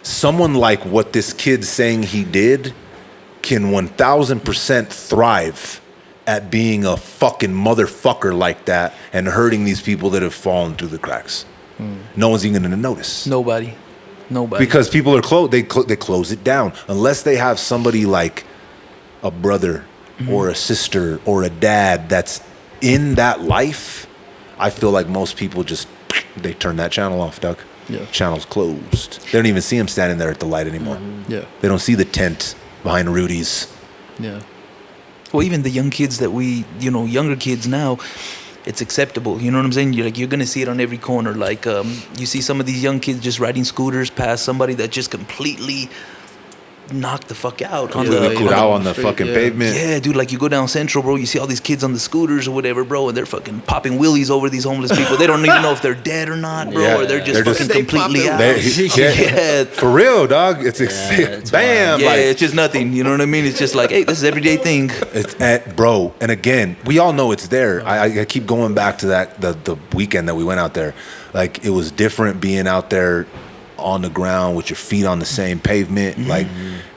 Speaker 1: Someone like what this kid's saying he did can 1000% thrive at being a fucking motherfucker like that and hurting these people that have fallen through the cracks. No one's even going to notice.
Speaker 3: Nobody.
Speaker 1: Because people are they close it down unless they have somebody like a brother or a sister or a dad that's in that life. I feel like most people just they turn that channel off, Doug.
Speaker 4: Yeah.
Speaker 1: Channel's closed. They don't even see him standing there at the light anymore.
Speaker 4: Yeah.
Speaker 1: They don't see the tent behind Rudy's.
Speaker 4: Yeah.
Speaker 3: Well, even the young kids that younger kids now, it's acceptable. You know what I'm saying? You're gonna see it on every corner. Like you see some of these young kids just riding scooters past somebody that just completely knocked the fuck out on
Speaker 1: the fucking pavement.
Speaker 3: Yeah, dude, like you go down Central, bro, you see all these kids on the scooters or whatever, bro, and they're fucking popping wheelies over these homeless people. They don't even know if they're dead or not, bro,
Speaker 1: Yeah.
Speaker 3: or they're just
Speaker 1: They're
Speaker 3: fucking
Speaker 1: just-
Speaker 3: completely out.
Speaker 1: Yeah. For real, dog. It's bam.
Speaker 3: Yeah,
Speaker 1: Like,
Speaker 3: it's just nothing. You know what I mean? It's just like, hey, this is everyday thing.
Speaker 1: bro. And again, we all know it's there. I keep going back to that the weekend that we went out there. Like it was different being out there on the ground with your feet on the same pavement. Like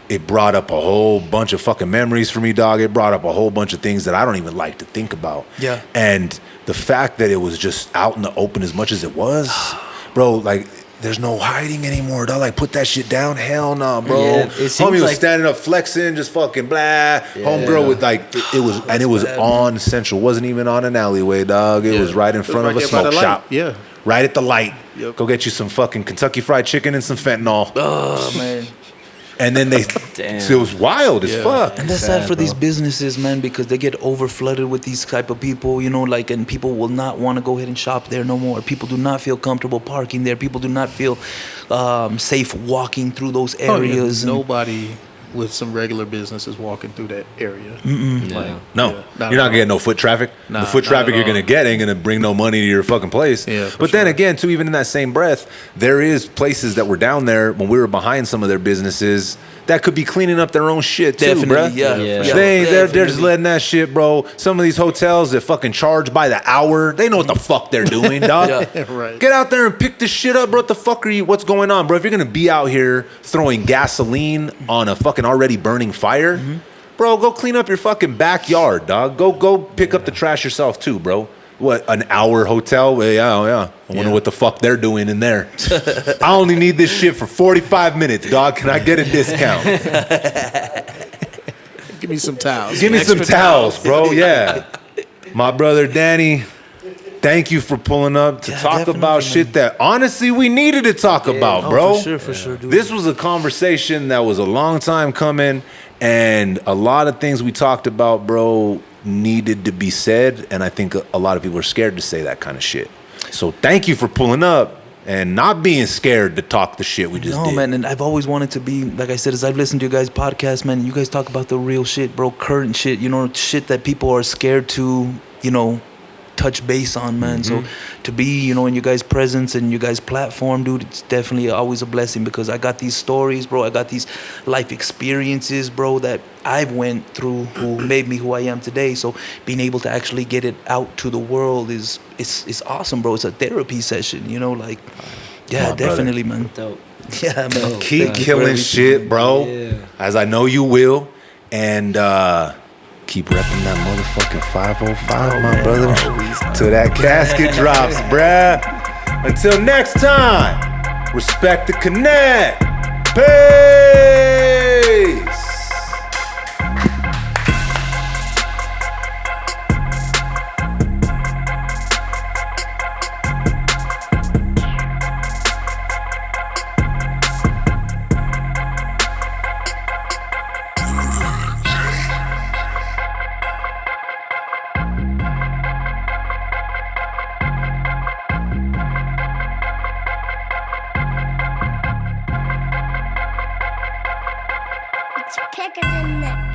Speaker 1: it brought up a whole bunch of fucking memories for me, dog. It brought up a whole bunch of things that I don't even like to think about.
Speaker 3: Yeah.
Speaker 1: And the fact that it was just out in the open as much as it was, bro, like there's no hiding anymore, dog. Like put that shit down. Hell no, bro.
Speaker 2: Yeah, it seems
Speaker 1: Homie was
Speaker 2: like-
Speaker 1: standing up flexing, just fucking blah. Homegirl with like it was and it was
Speaker 3: bad,
Speaker 1: on Central. Wasn't even on an alleyway, dog. It was right in front of a
Speaker 4: right there by
Speaker 1: smoke
Speaker 4: the light.
Speaker 1: shop.
Speaker 4: Yeah.
Speaker 1: Right at the light.
Speaker 4: Yep.
Speaker 1: Go get you some fucking Kentucky Fried Chicken and some fentanyl.
Speaker 3: Oh, man.
Speaker 1: And then they,
Speaker 2: Damn.
Speaker 1: so it was wild as fuck.
Speaker 3: And that's sad for these businesses, man, because they get over flooded with these type of people, like, and people will not want to go ahead and shop there no more. People do not feel comfortable parking there. People do not feel safe walking through those areas. and-
Speaker 4: Nobody with some regular businesses walking through that area.
Speaker 2: Yeah.
Speaker 1: No,
Speaker 4: Yeah, not
Speaker 1: you're not
Speaker 4: at
Speaker 1: getting no foot traffic.
Speaker 4: Nah,
Speaker 1: the foot
Speaker 4: not
Speaker 1: traffic
Speaker 4: at
Speaker 1: you're
Speaker 4: all.
Speaker 1: gonna get ain't gonna bring no money to your fucking place.
Speaker 4: Yeah, for
Speaker 1: but then
Speaker 4: sure.
Speaker 1: again, too, even in that same breath, there is places that were down there when we were behind some of their businesses that could be cleaning up their own shit too,
Speaker 3: Definitely,
Speaker 1: bruh.
Speaker 3: yeah.
Speaker 2: Yeah.
Speaker 1: They're just
Speaker 3: Definitely.
Speaker 1: letting that shit, bro. Some of these hotels that fucking charge by the hour, they know what the fuck they're doing, dog.
Speaker 3: Yeah.
Speaker 4: Right.
Speaker 1: Get out there and pick this shit up, bro. What the fuck are you? What's going on, bro? If you're gonna be out here throwing gasoline on a fucking already burning fire, bro, go clean up your fucking backyard, dog. Go pick up the trash yourself too, bro. What, an hour hotel? Well, yeah. I wonder what the fuck they're doing in there. I only need this shit for 45 minutes, dog. Can I get a discount?
Speaker 4: Give me some towels.
Speaker 1: Give me some
Speaker 4: extra
Speaker 1: towels, bro. Yeah. My brother Danny, thank you for pulling up to talk
Speaker 3: definitely,
Speaker 1: about
Speaker 3: man.
Speaker 1: shit that honestly we needed to talk about,
Speaker 3: Oh,
Speaker 1: bro.
Speaker 3: for sure, dude.
Speaker 1: This was a conversation that was a long time coming, and a lot of things we talked about, bro, needed to be said, and I think a lot of people are scared to say that kind of shit. So thank you for pulling up and not being scared to talk the shit we just
Speaker 3: No,
Speaker 1: did.
Speaker 3: man, and I've always wanted to be, like I said, as I've listened to you guys' podcast, man, you guys talk about the real shit, bro, current shit, shit that people are scared to, touch base on, man. So to be, in you guys' presence and you guys' platform, dude, it's definitely always a blessing because I got these stories, bro. I got these life experiences, bro, that I've went through who made me who I am today. So being able to actually get it out to the world is awesome, bro. It's a therapy session, yeah,
Speaker 1: brother.
Speaker 3: definitely, man.
Speaker 2: Dope.
Speaker 3: Yeah, man.
Speaker 1: Keep
Speaker 3: Thank you for
Speaker 1: killing
Speaker 3: everything.
Speaker 1: shit, bro.
Speaker 2: Yeah.
Speaker 1: As I know you will. And keep repping that motherfucking 505, my brother. Till that casket drops, bruh. Until next time, respect the connect. Peace.
Speaker 7: It's thicker than that.